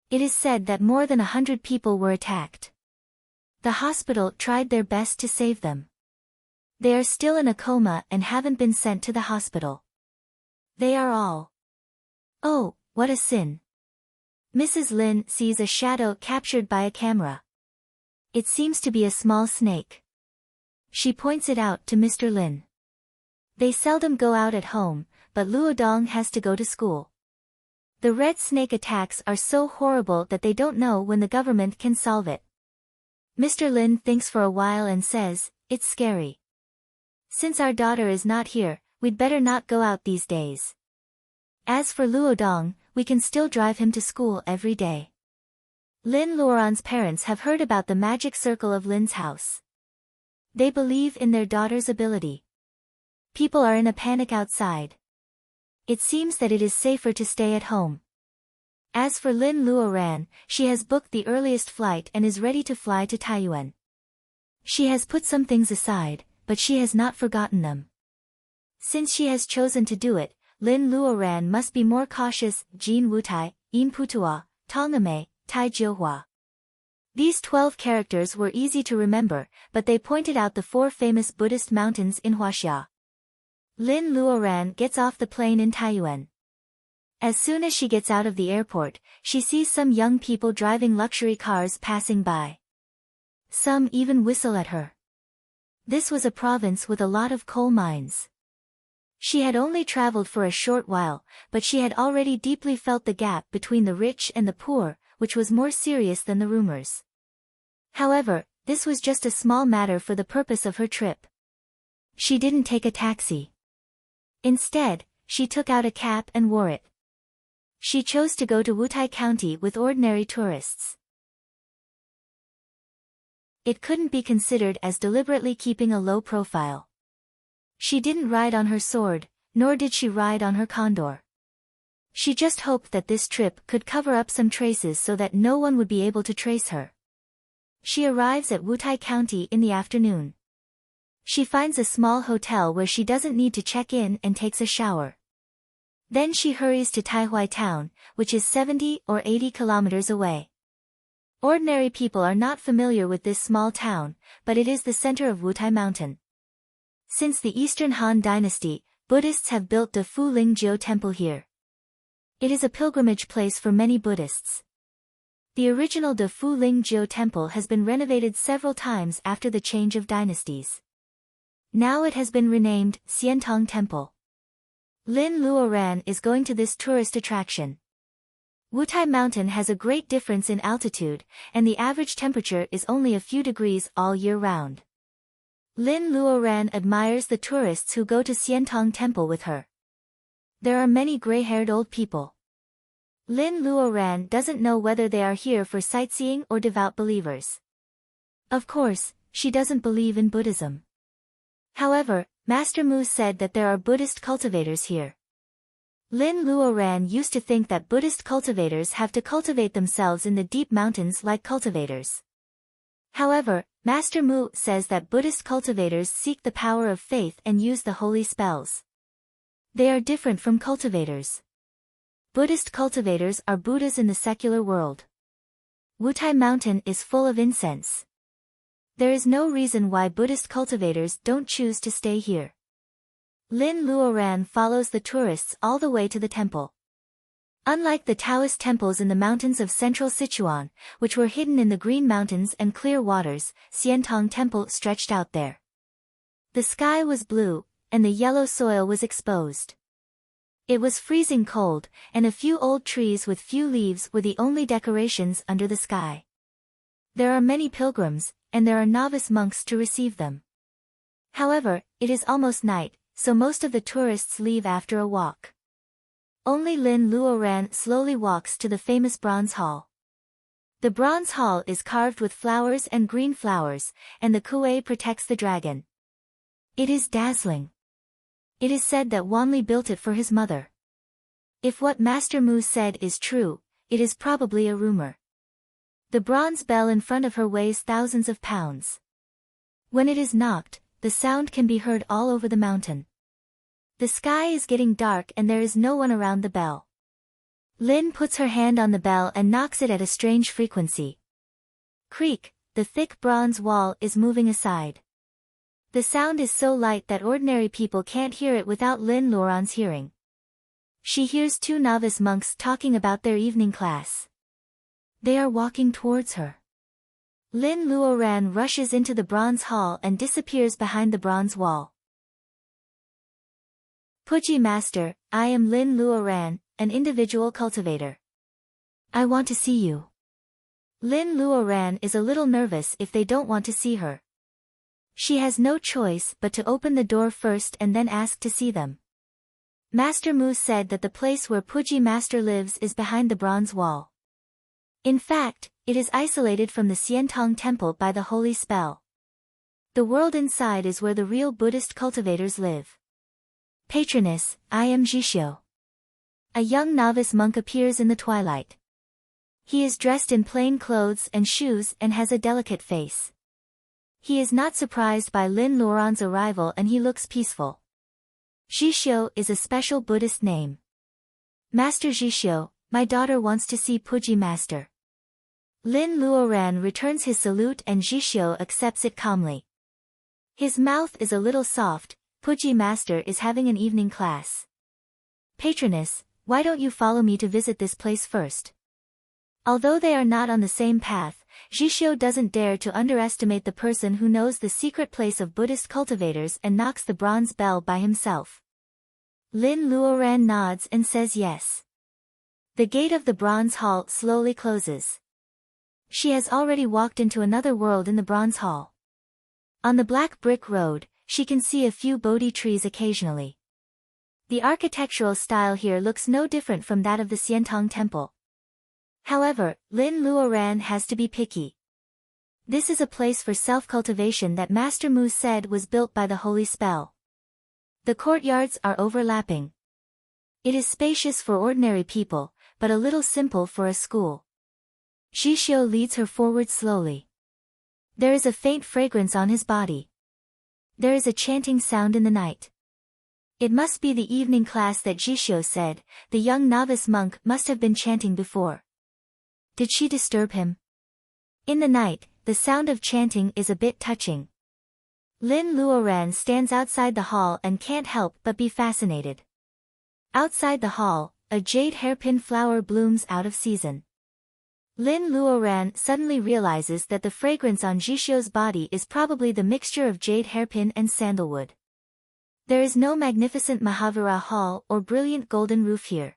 It is said that more than 100 people were attacked. The hospital tried their best to save them. They are still in a coma and haven't been sent to the hospital. They are all. Oh, what a sin. Mrs. Lin sees a shadow captured by a camera. It seems to be a small snake. She points it out to Mr. Lin. They seldom go out at home, but Luodong has to go to school. The red snake attacks are so horrible that they don't know when the government can solve it. Mr. Lin thinks for a while and says, "It's scary. Since our daughter is not here, we'd better not go out these days. As for Luodong, we can still drive him to school every day." Lin Luoran's parents have heard about the magic circle of Lin's house. They believe in their daughter's ability. People are in a panic outside. It seems that it is safer to stay at home. As for Lin Luoran, she has booked the earliest flight and is ready to fly to Taiyuan. She has put some things aside, but she has not forgotten them. Since she has chosen to do it, Lin Luoran must be more cautious. Jin Wutai, Yin Putua, Tongame, Tai Jiuhua. These 12 characters were easy to remember, but they pointed out the 4 famous Buddhist mountains in Huaxia. Lin Luoran gets off the plane in Taiyuan. As soon as she gets out of the airport, she sees some young people driving luxury cars passing by. Some even whistle at her. This was a province with a lot of coal mines. She had only traveled for a short while, but she had already deeply felt the gap between the rich and the poor, which was more serious than the rumors. However, this was just a small matter for the purpose of her trip. She didn't take a taxi. Instead, she took out a cap and wore it. She chose to go to Wutai County with ordinary tourists. It couldn't be considered as deliberately keeping a low profile. She didn't ride on her sword, nor did she ride on her condor. She just hoped that this trip could cover up some traces so that no one would be able to trace her. She arrives at Wutai County in the afternoon. She finds a small hotel where she doesn't need to check in and takes a shower. Then she hurries to Taihui town, which is 70 or 80 kilometers away. Ordinary people are not familiar with this small town, but it is the center of Wutai Mountain. Since the Eastern Han Dynasty, Buddhists have built the Fu Ling Jiu Temple here. It is a pilgrimage place for many Buddhists. The original De Fu Ling Jiu Temple has been renovated several times after the change of dynasties. Now it has been renamed Xiantong Temple. Lin Luoran is going to this tourist attraction. Wutai Mountain has a great difference in altitude, and the average temperature is only a few degrees all year round. Lin Luoran admires the tourists who go to Xiantong Temple with her. There are many gray-haired old people. Lin Luoran doesn't know whether they are here for sightseeing or devout believers. Of course, she doesn't believe in Buddhism. However, Master Mu said that there are Buddhist cultivators here. Lin Luoran used to think that Buddhist cultivators have to cultivate themselves in the deep mountains like cultivators. However, Master Mu says that Buddhist cultivators seek the power of faith and use the holy spells. They are different from cultivators. Buddhist cultivators are Buddhas in the secular world. Wutai Mountain is full of incense. There is no reason why Buddhist cultivators don't choose to stay here. Lin Luoran follows the tourists all the way to the temple. Unlike the Taoist temples in the mountains of central Sichuan, which were hidden in the green mountains and clear waters, Xiantong Temple stretched out there. The sky was blue, and the yellow soil was exposed. It was freezing cold, and a few old trees with few leaves were the only decorations under the sky. There are many pilgrims, and there are novice monks to receive them. However, it is almost night, so most of the tourists leave after a walk. Only Lin Luoran slowly walks to the famous Bronze Hall. The Bronze Hall is carved with flowers and green flowers, and the kuei protects the dragon. It is dazzling. It is said that Wanli built it for his mother. If what Master Mu said is true, it is probably a rumor. The bronze bell in front of her weighs thousands of pounds. When it is knocked, the sound can be heard all over the mountain. The sky is getting dark and there is no one around the bell. Lin puts her hand on the bell and knocks it at a strange frequency. Creak, the thick bronze wall is moving aside. The sound is so light that ordinary people can't hear it without Lin Luoran's hearing. She hears 2 novice monks talking about their evening class. They are walking towards her. Lin Luoran rushes into the bronze hall and disappears behind the bronze wall. Puji Master, I am Lin Luoran, an individual cultivator. I want to see you. Lin Luoran is a little nervous if they don't want to see her. She has no choice but to open the door first and then ask to see them. Master Mu said that the place where Puji Master lives is behind the bronze wall. In fact, it is isolated from the Xiantong Temple by the holy spell. The world inside is where the real Buddhist cultivators live. Patroness, I am Jishio. A young novice monk appears in the twilight. He is dressed in plain clothes and shoes and has a delicate face. He is not surprised by Lin Luoran's arrival and he looks peaceful. Jishio is a special Buddhist name. Master Jishio, my daughter wants to see Puji Master. Lin Luoran returns his salute and Jishio accepts it calmly. His mouth is a little soft. Puji Master is having an evening class. Patroness, why don't you follow me to visit this place first? Although they are not on the same path, Jishio doesn't dare to underestimate the person who knows the secret place of Buddhist cultivators and knocks the bronze bell by himself. Lin Luoran nods and says yes. The gate of the bronze hall slowly closes. She has already walked into another world in the bronze hall. On the black brick road, she can see a few Bodhi trees occasionally. The architectural style here looks no different from that of the Xiantong Temple. However, Lin Luoran has to be picky. This is a place for self-cultivation that Master Mu said was built by the holy spell. The courtyards are overlapping. It is spacious for ordinary people, but a little simple for a school. Jishio leads her forward slowly. There is a faint fragrance on his body. There is a chanting sound in the night. It must be the evening class that Jishio said. The young novice monk must have been chanting before. Did she disturb him? In the night, the sound of chanting is a bit touching. Lin Luoran stands outside the hall and can't help but be fascinated. Outside the hall, a jade hairpin flower blooms out of season. Lin Luoran suddenly realizes that the fragrance on Jishio's body is probably the mixture of jade hairpin and sandalwood. There is no magnificent Mahavira hall or brilliant golden roof here.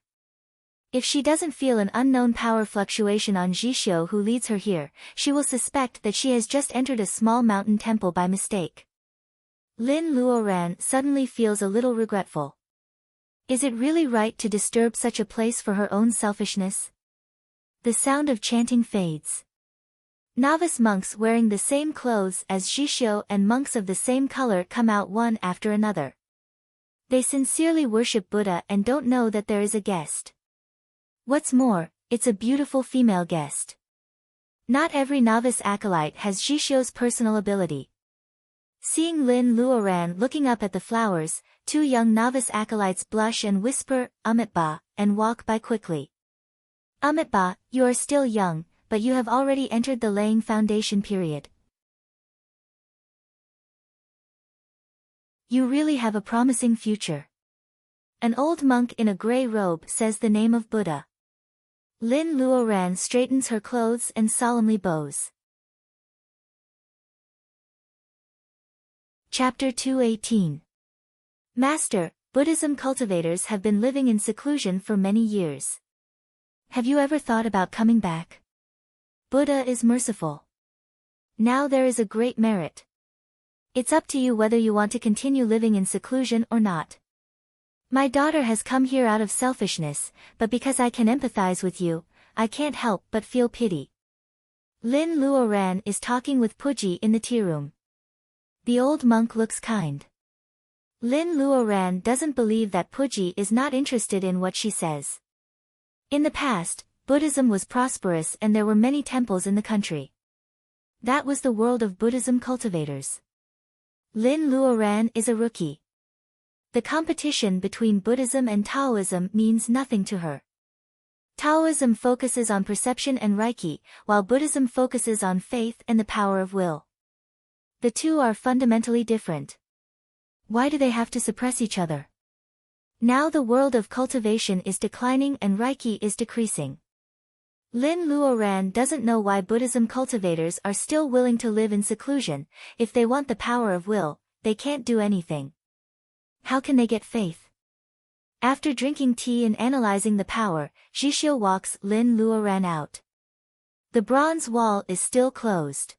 If she doesn't feel an unknown power fluctuation on Jishio who leads her here, she will suspect that she has just entered a small mountain temple by mistake. Lin Luoran suddenly feels a little regretful. Is it really right to disturb such a place for her own selfishness? The sound of chanting fades. Novice monks wearing the same clothes as Jishio and monks of the same color come out one after another. They sincerely worship Buddha and don't know that there is a guest. What's more, it's a beautiful female guest. Not every novice acolyte has Jishio's personal ability. Seeing Lin Luoran looking up at the flowers, two young novice acolytes blush and whisper, Amitba, and walk by quickly. Amitba, you are still young, but you have already entered the laying foundation period. You really have a promising future. An old monk in a gray robe says the name of Buddha. Lin Luoran straightens her clothes and solemnly bows. Chapter 218. Master, Buddhism cultivators have been living in seclusion for many years. Have you ever thought about coming back? Buddha is merciful. Now there is a great merit. It's up to you whether you want to continue living in seclusion or not. My daughter has come here out of selfishness, but because I can empathize with you, I can't help but feel pity. Lin Luoran is talking with Puji in the tea room. The old monk looks kind. Lin Luoran doesn't believe that Puji is not interested in what she says. In the past, Buddhism was prosperous and there were many temples in the country. That was the world of Buddhism cultivators. Lin Luoran is a rookie. The competition between Buddhism and Taoism means nothing to her. Taoism focuses on perception and Reiki, while Buddhism focuses on faith and the power of will. The two are fundamentally different. Why do they have to suppress each other? Now the world of cultivation is declining and Reiki is decreasing. Lin Luoran doesn't know why Buddhism cultivators are still willing to live in seclusion. If they want the power of will, they can't do anything. How can they get faith? After drinking tea and analyzing the power, Jishio walks Lin Luoran out. The bronze wall is still closed.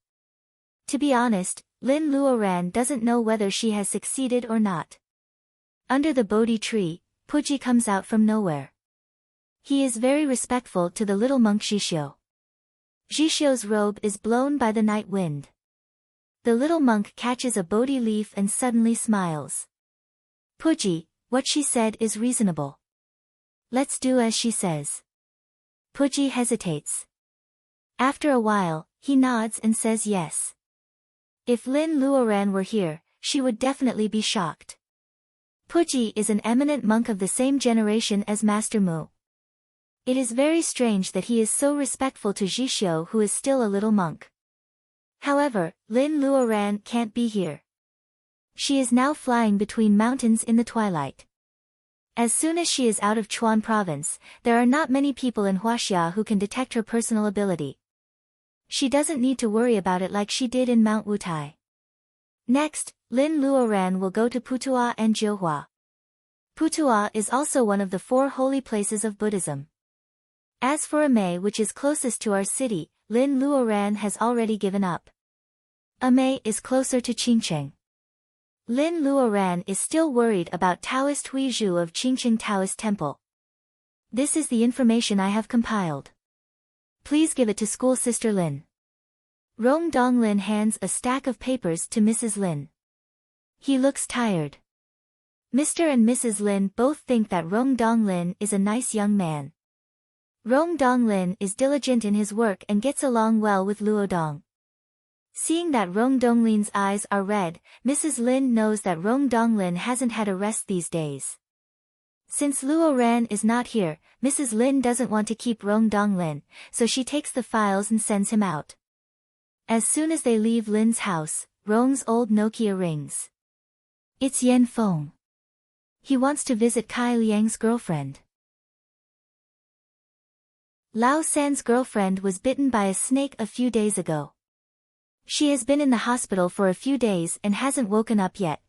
To be honest, Lin Luoran doesn't know whether she has succeeded or not. Under the Bodhi tree, Puji comes out from nowhere. He is very respectful to the little monk Jishio. Jishio's robe is blown by the night wind. The little monk catches a Bodhi leaf and suddenly smiles. Puji, What she said is reasonable. Let's do as she says. Puji hesitates. After a while, he nods and says yes. If Lin Luoran were here, she would definitely be shocked. Puji is an eminent monk of the same generation as Master Mu. It is very strange that he is so respectful to Jixio, who is still a little monk. However, Lin Luoran can't be here. She is now flying between mountains in the twilight. As soon as she is out of Chuan province, there are not many people in Huaxia who can detect her personal ability. She doesn't need to worry about it like she did in Mount Wutai. Next, Lin Luoran will go to Putua and Jiuhua. Putua is also one of the 4 holy places of Buddhism. As for Amei, which is closest to our city, Lin Luoran has already given up. Amei is closer to Qingcheng. Lin Luoran is still worried about Taoist Huizhu of Qingcheng Taoist Temple. This is the information I have compiled. Please give it to School Sister Lin. Rong Donglin hands a stack of papers to Mrs. Lin. He looks tired. Mr. and Mrs. Lin both think that Rong Donglin is a nice young man. Rong Donglin is diligent in his work and gets along well with Luodong. Seeing that Rong Donglin's eyes are red, Mrs. Lin knows that Rong Donglin hasn't had a rest these days. Since Luo Ran is not here, Mrs. Lin doesn't want to keep Rong Donglin, so she takes the files and sends him out. As soon as they leave Lin's house, Rong's old Nokia rings. It's Yan Feng. He wants to visit Kai Liang's girlfriend. Lao San's girlfriend was bitten by a snake a few days ago. She has been in the hospital for a few days and hasn't woken up yet.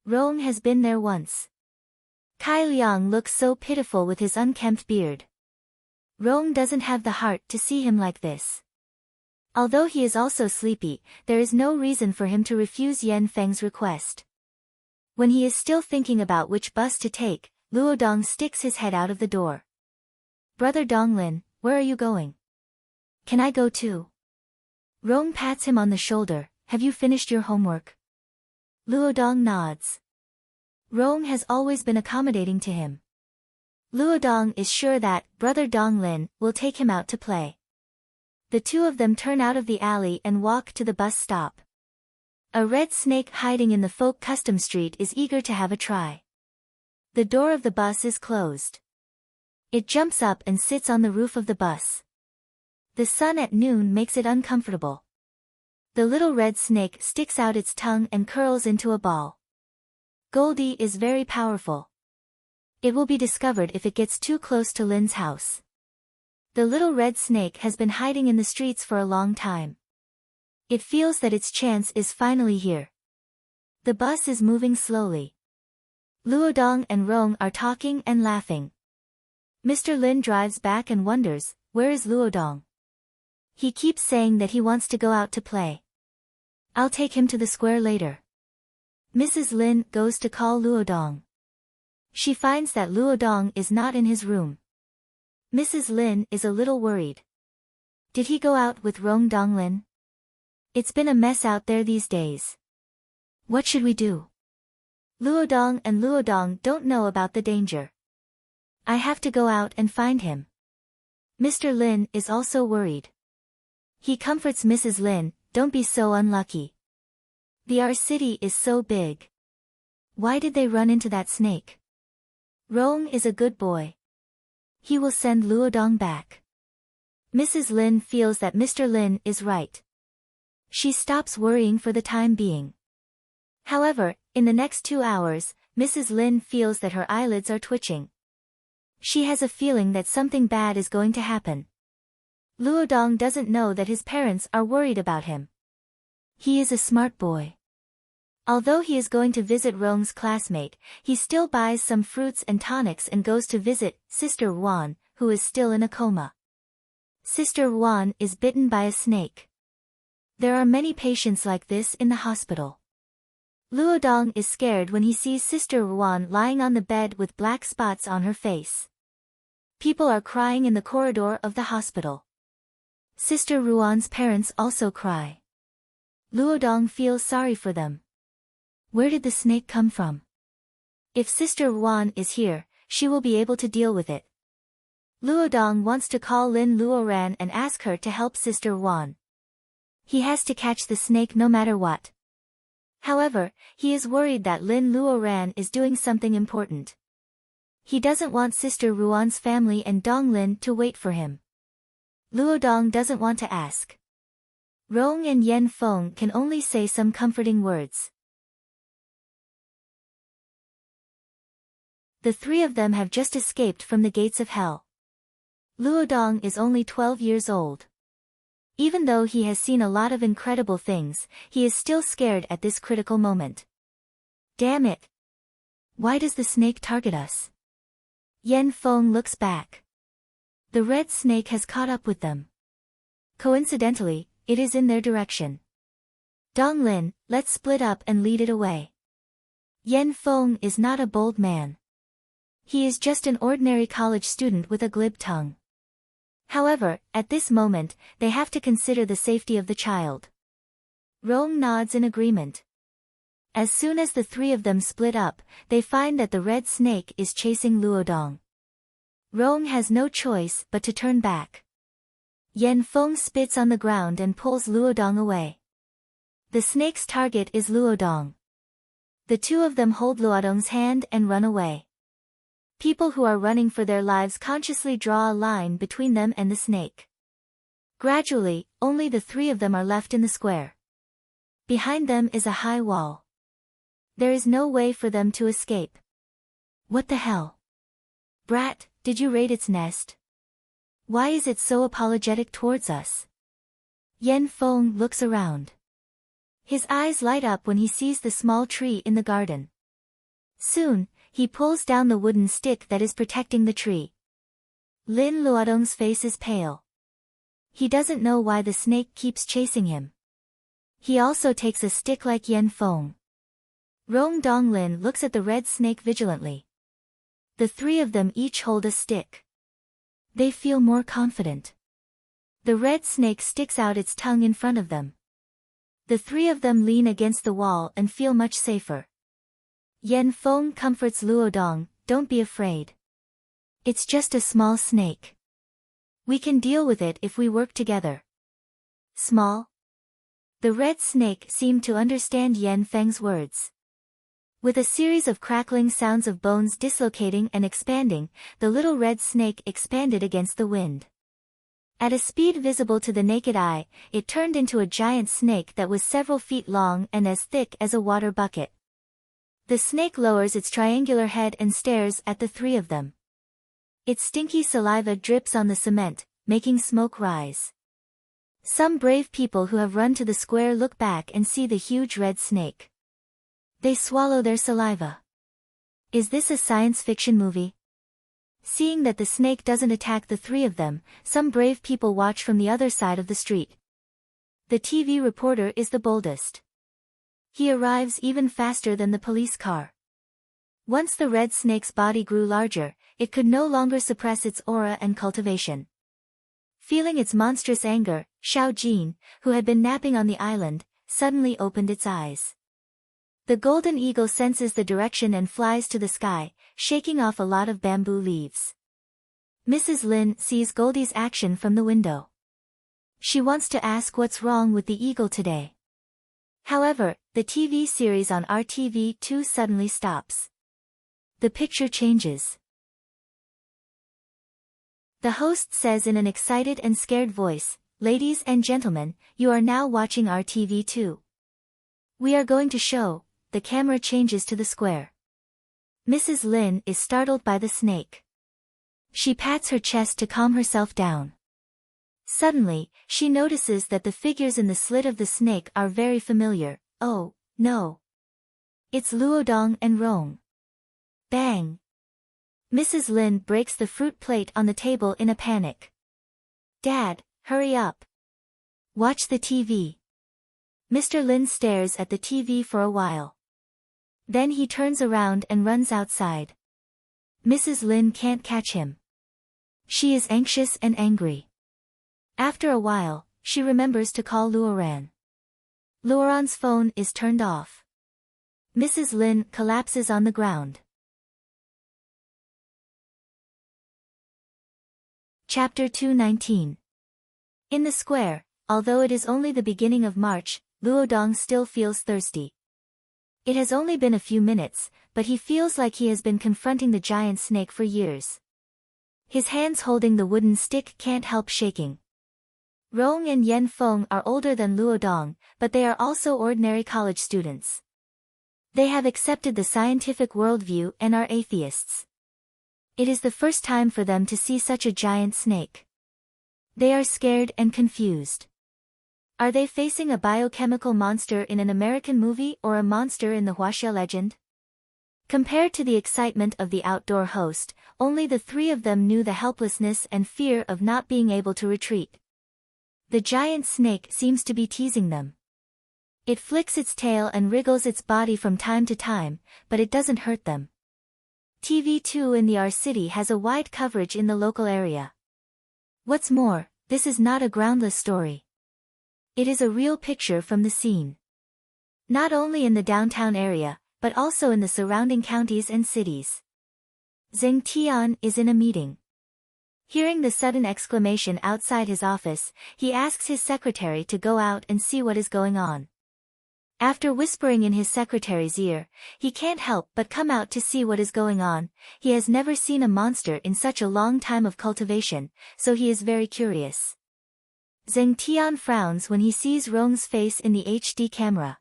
Rong has been there once. Kai Liang looks so pitiful with his unkempt beard. Rong doesn't have the heart to see him like this. Although he is also sleepy, there is no reason for him to refuse Yan Feng's request. When he is still thinking about which bus to take, Luodong sticks his head out of the door. Brother Donglin, where are you going? Can I go too? Rong pats him on the shoulder. Have you finished your homework? Luodong nods. Rong has always been accommodating to him. Luodong is sure that Brother Donglin will take him out to play. The two of them turn out of the alley and walk to the bus stop. A red snake hiding in the folk custom street is eager to have a try. The door of the bus is closed. It jumps up and sits on the roof of the bus. The sun at noon makes it uncomfortable. The little red snake sticks out its tongue and curls into a ball. Goldie is very powerful. It will be discovered if it gets too close to Lin's house. The little red snake has been hiding in the streets for a long time. It feels that its chance is finally here. The bus is moving slowly. Luodong and Rong are talking and laughing. Mr. Lin drives back and wonders, where is Luodong? He keeps saying that he wants to go out to play. I'll take him to the square later. Mrs. Lin goes to call Luodong. She finds that Luodong is not in his room. Mrs. Lin is a little worried. Did he go out with Rong Donglin? It's been a mess out there these days. What should we do? Luodong and Luodong don't know about the danger. I have to go out and find him. Mr. Lin is also worried. He comforts Mrs. Lin, don't be so unlucky. The city is so big. Why did they run into that snake? Rong is a good boy. He will send Luodong back. Mrs. Lin feels that Mr. Lin is right. She stops worrying for the time being. However, in the next 2 hours, Mrs. Lin feels that her eyelids are twitching. She has a feeling that something bad is going to happen. Luodong doesn't know that his parents are worried about him. He is a smart boy. Although he is going to visit Rong's classmate, he still buys some fruits and tonics and goes to visit Sister Wan, who is still in a coma. Sister Wan is bitten by a snake. There are many patients like this in the hospital. Luodong is scared when he sees Sister Wan lying on the bed with black spots on her face. People are crying in the corridor of the hospital. Sister Ruan's parents also cry. Luodong feels sorry for them. Where did the snake come from? If Sister Ruan is here, she will be able to deal with it. Luodong wants to call Lin Luoran and ask her to help Sister Ruan. He has to catch the snake no matter what. However, he is worried that Lin Luoran is doing something important. He doesn't want Sister Ruan's family and Donglin to wait for him. Luodong doesn't want to ask. Rong and Yen Feng can only say some comforting words. The three of them have just escaped from the gates of hell. Luodong is only 12 years old. Even though he has seen a lot of incredible things, he is still scared at this critical moment. Damn it! Why does the snake target us? Yen Feng looks back. The red snake has caught up with them. Coincidentally, it is in their direction. Donglin, let's split up and lead it away. Yen Feng is not a bold man. He is just an ordinary college student with a glib tongue. However, at this moment, they have to consider the safety of the child. Rong nods in agreement. As soon as the three of them split up, they find that the red snake is chasing Luodong. Rong has no choice but to turn back. Yen Feng spits on the ground and pulls Luodong away. The snake's target is Luodong. The two of them hold Luodong's hand and run away. People who are running for their lives consciously draw a line between them and the snake. Gradually, only the three of them are left in the square. Behind them is a high wall. There is no way for them to escape. What the hell? Brat, did you raid its nest? Why is it so apologetic towards us? Yen Feng looks around. His eyes light up when he sees the small tree in the garden. Soon, he pulls down the wooden stick that is protecting the tree. Lin Luodong's face is pale. He doesn't know why the snake keeps chasing him. He also takes a stick like Yen Feng. Rong Donglin looks at the red snake vigilantly. The three of them each hold a stick. They feel more confident. The red snake sticks out its tongue in front of them. The three of them lean against the wall and feel much safer. Yen Feng comforts Luodong, don't be afraid. It's just a small snake. We can deal with it if we work together. Small? The red snake seemed to understand Yen Feng's words. With a series of crackling sounds of bones dislocating and expanding, the little red snake expanded against the wind. At a speed visible to the naked eye, it turned into a giant snake that was several feet long and as thick as a water bucket. The snake lowers its triangular head and stares at the three of them. Its stinky saliva drips on the cement, making smoke rise. Some brave people who have run to the square look back and see the huge red snake. They swallow their saliva. Is this a science fiction movie? Seeing that the snake doesn't attack the three of them, some brave people watch from the other side of the street. The TV reporter is the boldest. He arrives even faster than the police car. Once the red snake's body grew larger, it could no longer suppress its aura and cultivation. Feeling its monstrous anger, Xiao Jin, who had been napping on the island, suddenly opened its eyes. The golden eagle senses the direction and flies to the sky, shaking off a lot of bamboo leaves. Mrs. Lin sees Goldie's action from the window. She wants to ask what's wrong with the eagle today. However, the TV series on RTV2 suddenly stops. The picture changes. The host says in an excited and scared voice, "Ladies and gentlemen, you are now watching RTV2. We are going to show." The camera changes to the square. Mrs. Lin is startled by the snake. She pats her chest to calm herself down. Suddenly, she notices that the figures in the slit of the snake are very familiar. Oh, no. It's Luodong and Rong. Bang! Mrs. Lin breaks the fruit plate on the table in a panic. Dad, hurry up. Watch the TV. Mr. Lin stares at the TV for a while. Then he turns around and runs outside. Mrs. Lin can't catch him. She is anxious and angry. After a while, she remembers to call Luoran. Luoran's phone is turned off. Mrs. Lin collapses on the ground. Chapter 219. In the square, although it is only the beginning of March, Luodong still feels thirsty. It has only been a few minutes, but he feels like he has been confronting the giant snake for years. His hands holding the wooden stick can't help shaking. Rong and Yen Feng are older than Luodong, but they are also ordinary college students. They have accepted the scientific worldview and are atheists. It is the first time for them to see such a giant snake. They are scared and confused. Are they facing a biochemical monster in an American movie or a monster in the Huaxia legend? Compared to the excitement of the outdoor host, only the three of them knew the helplessness and fear of not being able to retreat. The giant snake seems to be teasing them. It flicks its tail and wriggles its body from time to time, but it doesn't hurt them. TV2 in the R city has a wide coverage in the local area. What's more, this is not a groundless story. It is a real picture from the scene. Not only in the downtown area, but also in the surrounding counties and cities. Zheng Tian is in a meeting. Hearing the sudden exclamation outside his office, he asks his secretary to go out and see what is going on. After whispering in his secretary's ear, he can't help but come out to see what is going on. He has never seen a monster in such a long time of cultivation, so he is very curious. Zheng Tian frowns when he sees Rong's face in the HD camera.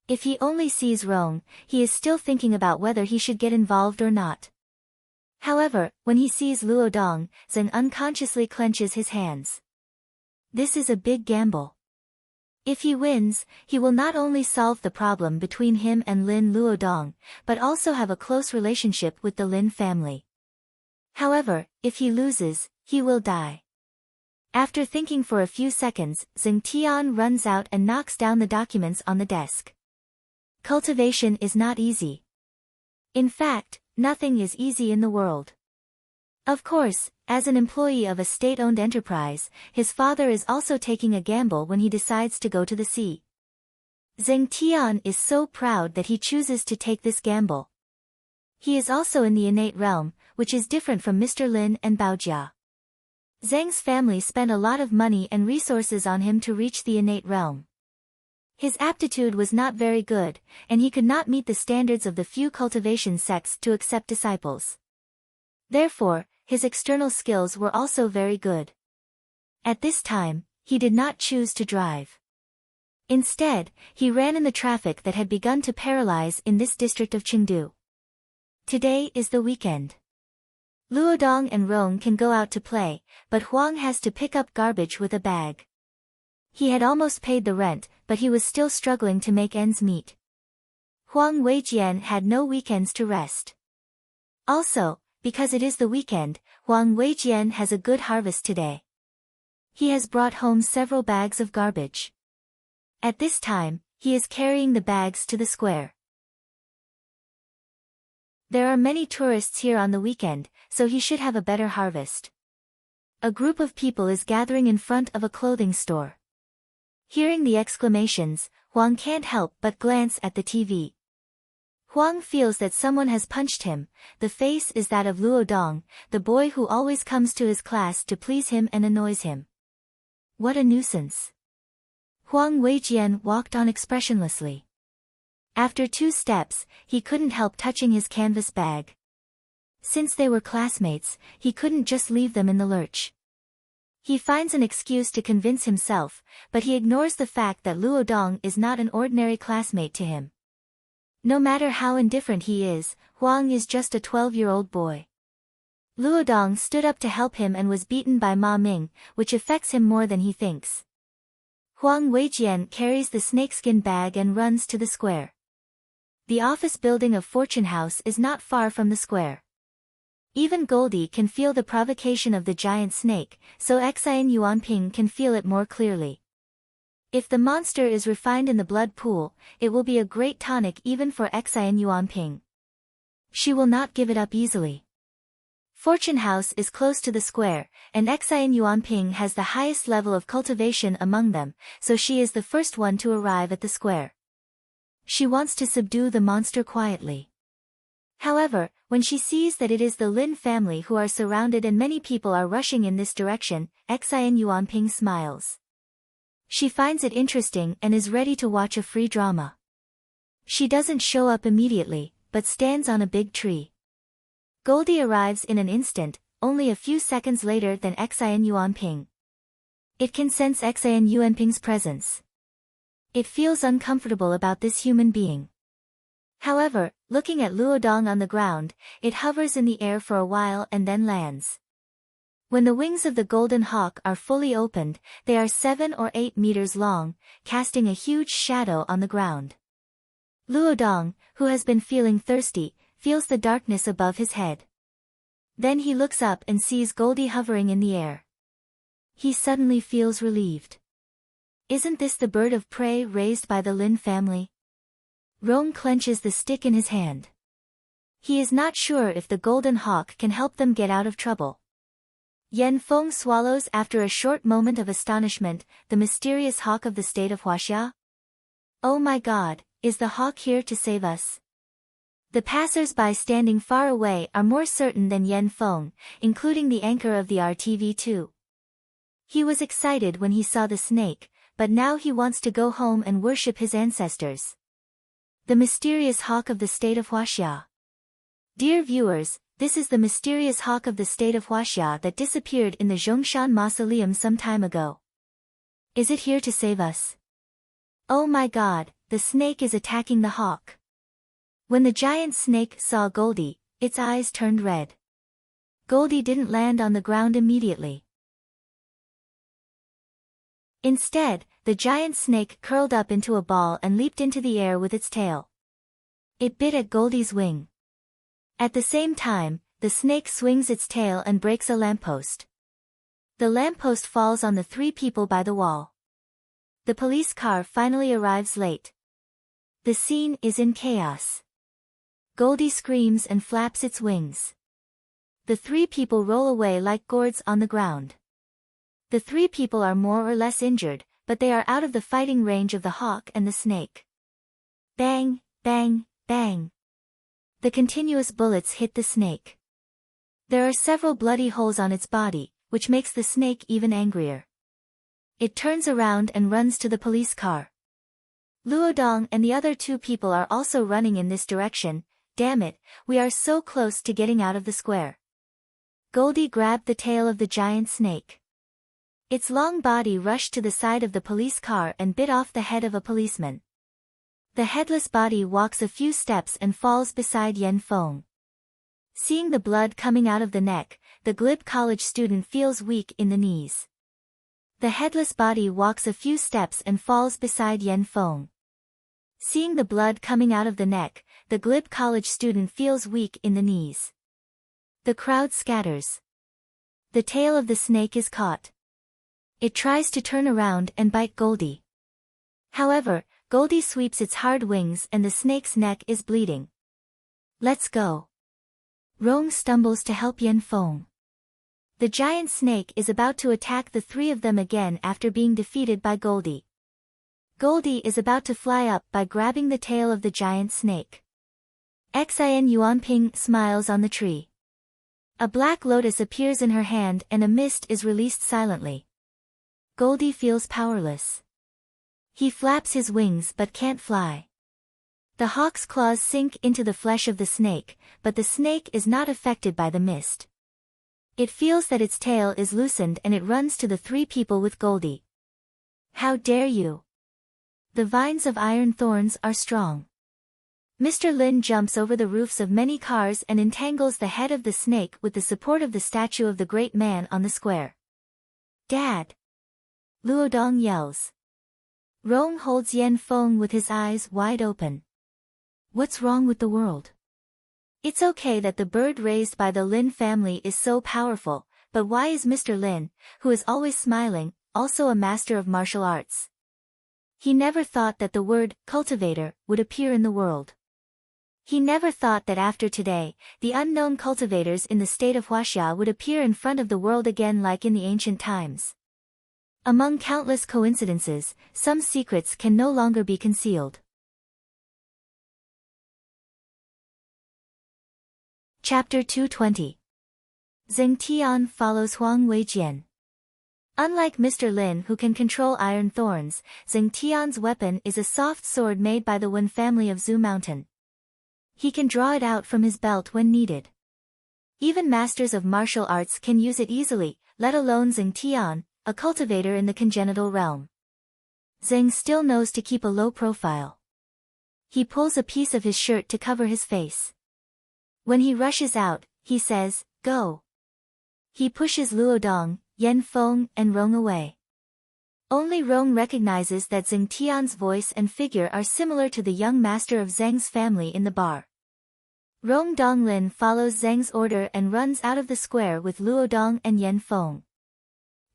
If he only sees Rong, he is still thinking about whether he should get involved or not. However, when he sees Luodong, Zheng unconsciously clenches his hands. This is a big gamble. If he wins, he will not only solve the problem between him and Lin Luodong, but also have a close relationship with the Lin family. However, if he loses, he will die. After thinking for a few seconds, Zheng Tian runs out and knocks down the documents on the desk. Cultivation is not easy. In fact, nothing is easy in the world. Of course, as an employee of a state-owned enterprise, his father is also taking a gamble when he decides to go to the sea. Zheng Tian is so proud that he chooses to take this gamble. He is also in the innate realm, which is different from Mr. Lin and Baojia. Zheng's family spent a lot of money and resources on him to reach the innate realm. His aptitude was not very good, and he could not meet the standards of the few cultivation sects to accept disciples. Therefore, his external skills were also very good. At this time, he did not choose to drive. Instead, he ran in the traffic that had begun to paralyze in this district of Chengdu. Today is the weekend. Luodong and Rong can go out to play, but Huang has to pick up garbage with a bag. He had almost paid the rent, but he was still struggling to make ends meet. Huang Weijian had no weekends to rest. Also, because it is the weekend, Huang Weijian has a good harvest today. He has brought home several bags of garbage. At this time, he is carrying the bags to the square. There are many tourists here on the weekend, so he should have a better harvest. A group of people is gathering in front of a clothing store. Hearing the exclamations, Huang can't help but glance at the TV. Huang feels that someone has punched him. The face is that of Luodong, the boy who always comes to his class to please him and annoys him. What a nuisance. Huang Weijian walked on expressionlessly. After 2 steps, he couldn't help touching his canvas bag. Since they were classmates, he couldn't just leave them in the lurch. He finds an excuse to convince himself, but he ignores the fact that Luodong is not an ordinary classmate to him. No matter how indifferent he is, Huang is just a 12-year-old boy. Luodong stood up to help him and was beaten by Ma Ming, which affects him more than he thinks. Huang Weijian carries the snakeskin bag and runs to the square. The office building of Fortune House is not far from the square. Even Goldie can feel the provocation of the giant snake, so Xian Yuanping can feel it more clearly. If the monster is refined in the blood pool, it will be a great tonic even for Xian Yuanping. She will not give it up easily. Fortune House is close to the square, and Xian Yuanping has the highest level of cultivation among them, so she is the first one to arrive at the square. She wants to subdue the monster quietly. However, when she sees that it is the Lin family who are surrounded and many people are rushing in this direction, Xian Yuanping smiles. She finds it interesting and is ready to watch a free drama. She doesn't show up immediately, but stands on a big tree. Goldie arrives in an instant, only a few seconds later than Xian Yuanping. It can sense Xian Yuanping's presence. It feels uncomfortable about this human being. However, looking at Luodong on the ground, it hovers in the air for a while and then lands. When the wings of the golden hawk are fully opened, they are 7 or 8 meters long, casting a huge shadow on the ground. Luodong, who has been feeling thirsty, feels the darkness above his head. Then he looks up and sees Goldie hovering in the air. He suddenly feels relieved. Isn't this the bird of prey raised by the Lin family? Rong clenches the stick in his hand. He is not sure if the golden hawk can help them get out of trouble. Yan Feng swallows after a short moment of astonishment, the mysterious hawk of the state of Huaxia? Oh my god, is the hawk here to save us? The passers-by standing far away are more certain than Yan Feng, including the anchor of the RTV2. He was excited when he saw the snake, but now he wants to go home and worship his ancestors. The mysterious hawk of the state of Huaxia. Dear viewers, this is the mysterious hawk of the state of Huaxia that disappeared in the Zhongshan Mausoleum some time ago. Is it here to save us? Oh my god, the snake is attacking the hawk. When the giant snake saw Goldie, its eyes turned red. Goldie didn't land on the ground immediately. Instead, the giant snake curled up into a ball and leaped into the air with its tail. It bit at Goldie's wing. At the same time, the snake swings its tail and breaks a lamppost. The lamppost falls on the 3 people by the wall. The police car finally arrives late. The scene is in chaos. Goldie screams and flaps its wings. The 3 people roll away like gourds on the ground. The 3 people are more or less injured, but they are out of the fighting range of the hawk and the snake. Bang, bang, bang. The continuous bullets hit the snake. There are several bloody holes on its body, which makes the snake even angrier. It turns around and runs to the police car. Luodong and the other 2 people are also running in this direction. Damn it, we are so close to getting out of the square. Goldie grabbed the tail of the giant snake. Its long body rushed to the side of the police car and bit off the head of a policeman. The headless body walks a few steps and falls beside Yan Feng. Seeing the blood coming out of the neck, the glib college student feels weak in the knees. The headless body walks a few steps and falls beside Yan Feng. Seeing the blood coming out of the neck, the glib college student feels weak in the knees. The crowd scatters. The tail of the snake is caught. It tries to turn around and bite Goldie. However, Goldie sweeps its hard wings and the snake's neck is bleeding. Let's go. Rong stumbles to help Yan Feng. The giant snake is about to attack the 3 of them again after being defeated by Goldie. Goldie is about to fly up by grabbing the tail of the giant snake. Xian Yuanping smiles on the tree. A black lotus appears in her hand and a mist is released silently. Goldie feels powerless. He flaps his wings but can't fly. The hawk's claws sink into the flesh of the snake, but the snake is not affected by the mist. It feels that its tail is loosened and it runs to the 3 people with Goldie. How dare you! The vines of iron thorns are strong. Mr. Lin jumps over the roofs of many cars and entangles the head of the snake with the support of the statue of the great man on the square. Dad! Luodong yells. Rong holds Yan Feng with his eyes wide open. What's wrong with the world? It's okay that the bird raised by the Lin family is so powerful, but why is Mr. Lin, who is always smiling, also a master of martial arts? He never thought that the word cultivator would appear in the world. He never thought that after today, the unknown cultivators in the state of Huaxia would appear in front of the world again like in the ancient times. Among countless coincidences, some secrets can no longer be concealed. Chapter 220. Zheng Tian follows Huang Weijian. Unlike Mr. Lin who can control iron thorns, Zheng Tian's weapon is a soft sword made by the Wen family of Zhu Mountain. He can draw it out from his belt when needed. Even masters of martial arts can use it easily, let alone Zheng Tian, a cultivator in the congenital realm. Zheng still knows to keep a low profile. He pulls a piece of his shirt to cover his face. When he rushes out, he says, "Go." He pushes Luodong, Yan Feng and Rong away. Only Rong recognizes that Zheng Tian's voice and figure are similar to the young master of Zheng's family in the bar. Rong Donglin follows Zheng's order and runs out of the square with Luodong and Yan Feng.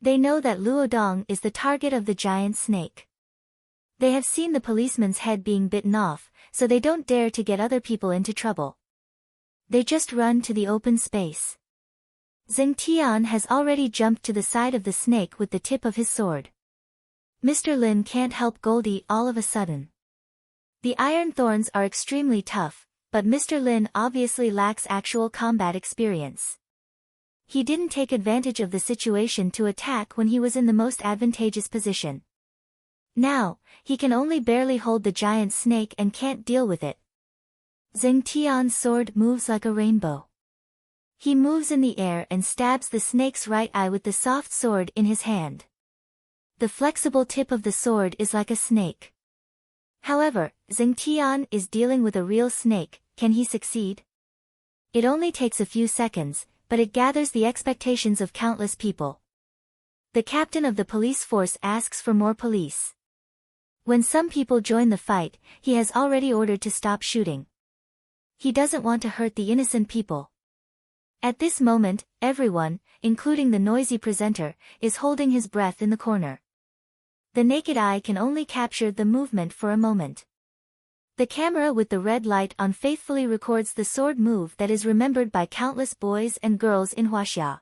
They know that Luodong is the target of the giant snake. They have seen the policeman's head being bitten off, so they don't dare to get other people into trouble. They just run to the open space. Zheng Tian has already jumped to the side of the snake with the tip of his sword. Mr. Lin can't help Goldie all of a sudden. The iron thorns are extremely tough, but Mr. Lin obviously lacks actual combat experience. He didn't take advantage of the situation to attack when he was in the most advantageous position. Now, he can only barely hold the giant snake and can't deal with it. Zheng Tian's sword moves like a rainbow. He moves in the air and stabs the snake's right eye with the soft sword in his hand. The flexible tip of the sword is like a snake. However, Zheng Tian is dealing with a real snake. Can he succeed? It only takes a few seconds, but it gathers the expectations of countless people. The captain of the police force asks for more police. When some people join the fight, he has already ordered to stop shooting. He doesn't want to hurt the innocent people. At this moment, everyone, including the noisy presenter, is holding his breath in the corner. The naked eye can only capture the movement for a moment. The camera with the red light on faithfully records the sword move that is remembered by countless boys and girls in Huaxia.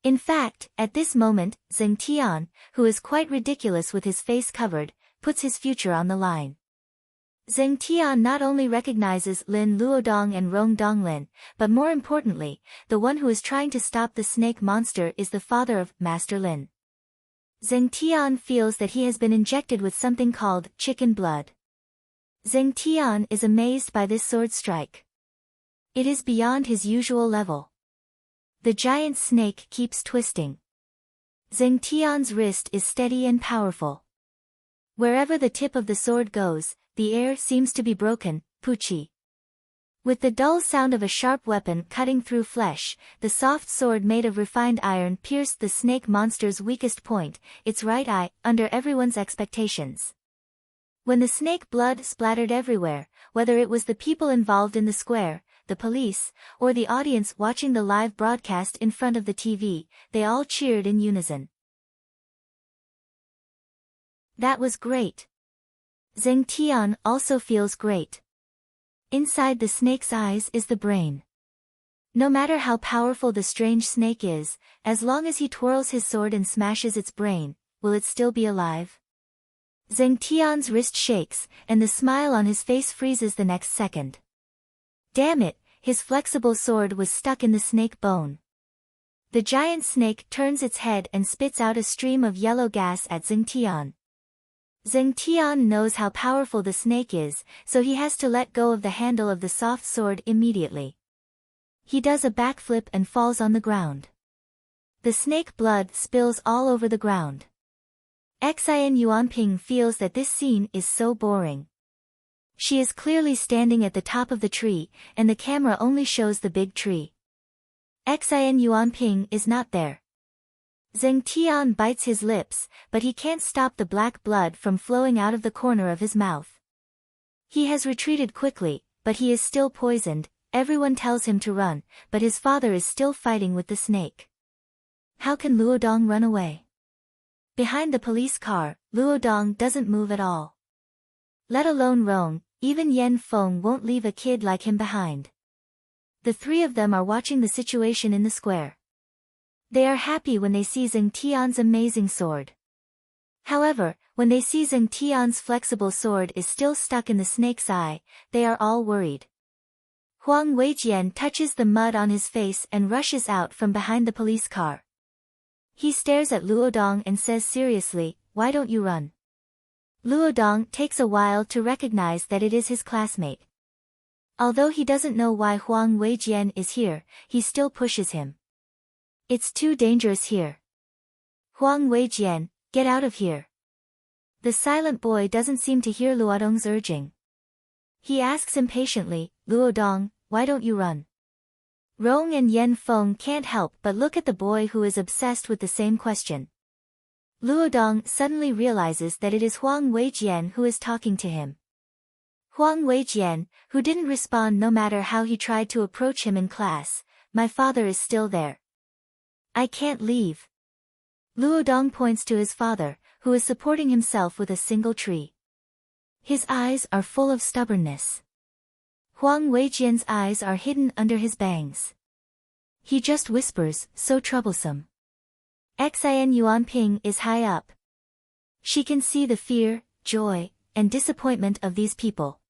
In fact, at this moment, Zheng Tian, who is quite ridiculous with his face covered, puts his future on the line. Zheng Tian not only recognizes Lin Luodong and Rong Donglin, but more importantly, the one who is trying to stop the snake monster is the father of Master Lin. Zheng Tian feels that he has been injected with something called chicken blood. Zheng Tian is amazed by this sword strike. It is beyond his usual level. The giant snake keeps twisting. Zheng Tian's wrist is steady and powerful. Wherever the tip of the sword goes, the air seems to be broken, Puchi. With the dull sound of a sharp weapon cutting through flesh, the soft sword made of refined iron pierced the snake monster's weakest point, its right eye, under everyone's expectations. When the snake blood splattered everywhere, whether it was the people involved in the square, the police, or the audience watching the live broadcast in front of the TV, they all cheered in unison. That was great. Zheng Tian also feels great. Inside the snake's eyes is the brain. No matter how powerful the strange snake is, as long as he twirls his sword and smashes its brain, will it still be alive? Zheng Tian's wrist shakes, and the smile on his face freezes the next second. Damn it, his flexible sword was stuck in the snake bone. The giant snake turns its head and spits out a stream of yellow gas at Zheng Tian. Zheng Tian knows how powerful the snake is, so he has to let go of the handle of the soft sword immediately. He does a backflip and falls on the ground. The snake blood spills all over the ground. Xian Yuanping feels that this scene is so boring. She is clearly standing at the top of the tree, and the camera only shows the big tree. Xian Yuanping is not there. Zheng Tian bites his lips, but he can't stop the black blood from flowing out of the corner of his mouth. He has retreated quickly, but he is still poisoned. Everyone tells him to run, but his father is still fighting with the snake. How can Luodong run away? Behind the police car, Luodong doesn't move at all. Let alone Rong, even Yan Feng won't leave a kid like him behind. The three of them are watching the situation in the square. They are happy when they see Zheng Tian's amazing sword. However, when they see Zheng Tian's flexible sword is still stuck in the snake's eye, they are all worried. Huang Weijian touches the mud on his face and rushes out from behind the police car. He stares at Luodong and says seriously, "Why don't you run?" Luodong takes a while to recognize that it is his classmate. Although he doesn't know why Huang Weijian is here, he still pushes him. "It's too dangerous here. Huang Weijian, get out of here." The silent boy doesn't seem to hear Luodong's urging. He asks impatiently, "Luodong, why don't you run?" Rong and Yen Feng can't help but look at the boy who is obsessed with the same question. Luodong suddenly realizes that it is Huang Weijian who is talking to him. Huang Weijian, who didn't respond no matter how he tried to approach him in class, "My father is still there. I can't leave." Luodong points to his father, who is supporting himself with a single tree. His eyes are full of stubbornness. Huang Weijian's eyes are hidden under his bangs. He just whispers, "So troublesome." Xin Yuanping is high up. She can see the fear, joy, and disappointment of these people.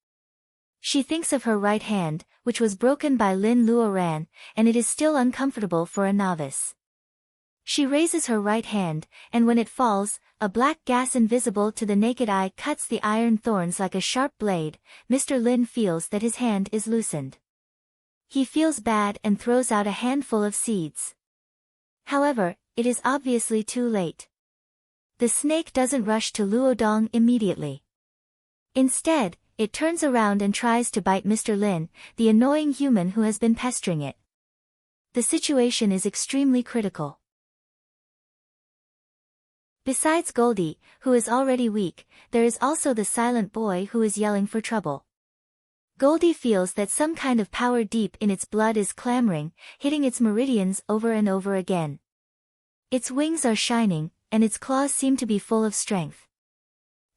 She thinks of her right hand, which was broken by Lin Luoran, and it is still uncomfortable for a novice. She raises her right hand, and when it falls, a black gas invisible to the naked eye cuts the iron thorns like a sharp blade. Mr. Lin feels that his hand is loosened. He feels bad and throws out a handful of seeds. However, it is obviously too late. The snake doesn't rush to Luodong immediately. Instead, it turns around and tries to bite Mr. Lin, the annoying human who has been pestering it. The situation is extremely critical. Besides Goldie, who is already weak, there is also the silent boy who is yelling for trouble. Goldie feels that some kind of power deep in its blood is clamoring, hitting its meridians over and over again. Its wings are shining, and its claws seem to be full of strength.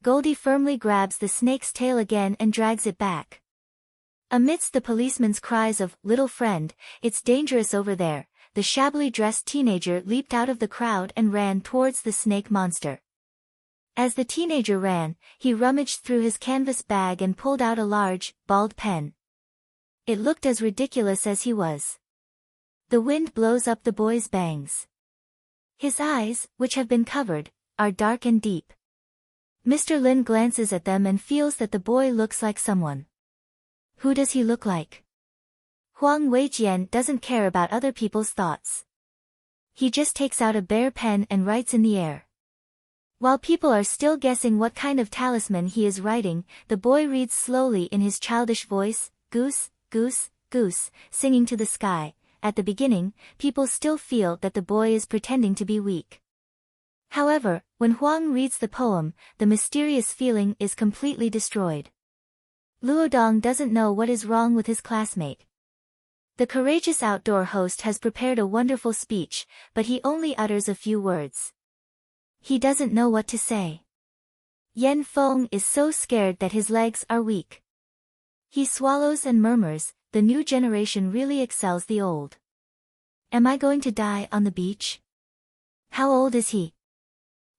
Goldie firmly grabs the snake's tail again and drags it back. Amidst the policeman's cries of, "Little friend, it's dangerous over there," the shabbily dressed teenager leaped out of the crowd and ran towards the snake monster. As the teenager ran, he rummaged through his canvas bag and pulled out a large, bald pen. It looked as ridiculous as he was. The wind blows up the boy's bangs. His eyes, which have been covered, are dark and deep. Mr. Lin glances at them and feels that the boy looks like someone. Who does he look like? Huang Weijian doesn't care about other people's thoughts. He just takes out a bare pen and writes in the air. While people are still guessing what kind of talisman he is writing, the boy reads slowly in his childish voice, "Goose, goose, goose," singing to the sky. At the beginning, people still feel that the boy is pretending to be weak. However, when Huang reads the poem, the mysterious feeling is completely destroyed. Luodong doesn't know what is wrong with his classmate. The courageous outdoor host has prepared a wonderful speech, but he only utters a few words. He doesn't know what to say. Yen Feng is so scared that his legs are weak. He swallows and murmurs, "The new generation really excels the old. Am I going to die on the beach?" How old is he?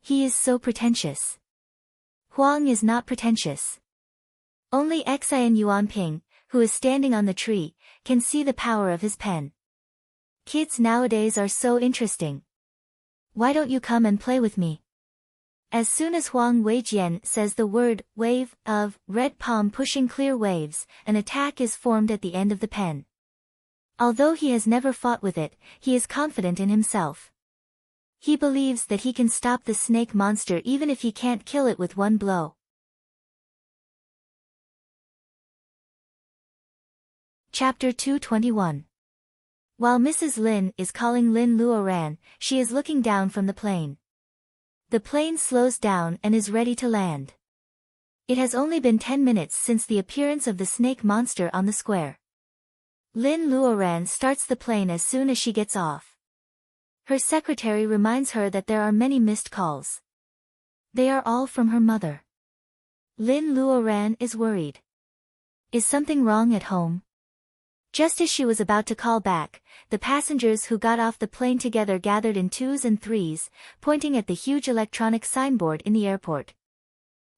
He is so pretentious. Huang is not pretentious. Only Xin Yuanping, who is standing on the tree, can see the power of his pen. Kids nowadays are so interesting. Why don't you come and play with me? As soon as Huang Weijian says the word, wave, of, red palm pushing clear waves, an attack is formed at the end of the pen. Although he has never fought with it, he is confident in himself. He believes that he can stop the snake monster even if he can't kill it with one blow. Chapter 221. While Mrs. Lin is calling Lin Luoran, she is looking down from the plane. The plane slows down and is ready to land. It has only been 10 minutes since the appearance of the snake monster on the square. Lin Luoran starts the plane as soon as she gets off. Her secretary reminds her that there are many missed calls. They are all from her mother. Lin Luoran is worried. Is something wrong at home? Just as she was about to call back, the passengers who got off the plane together gathered in twos and threes, pointing at the huge electronic signboard in the airport.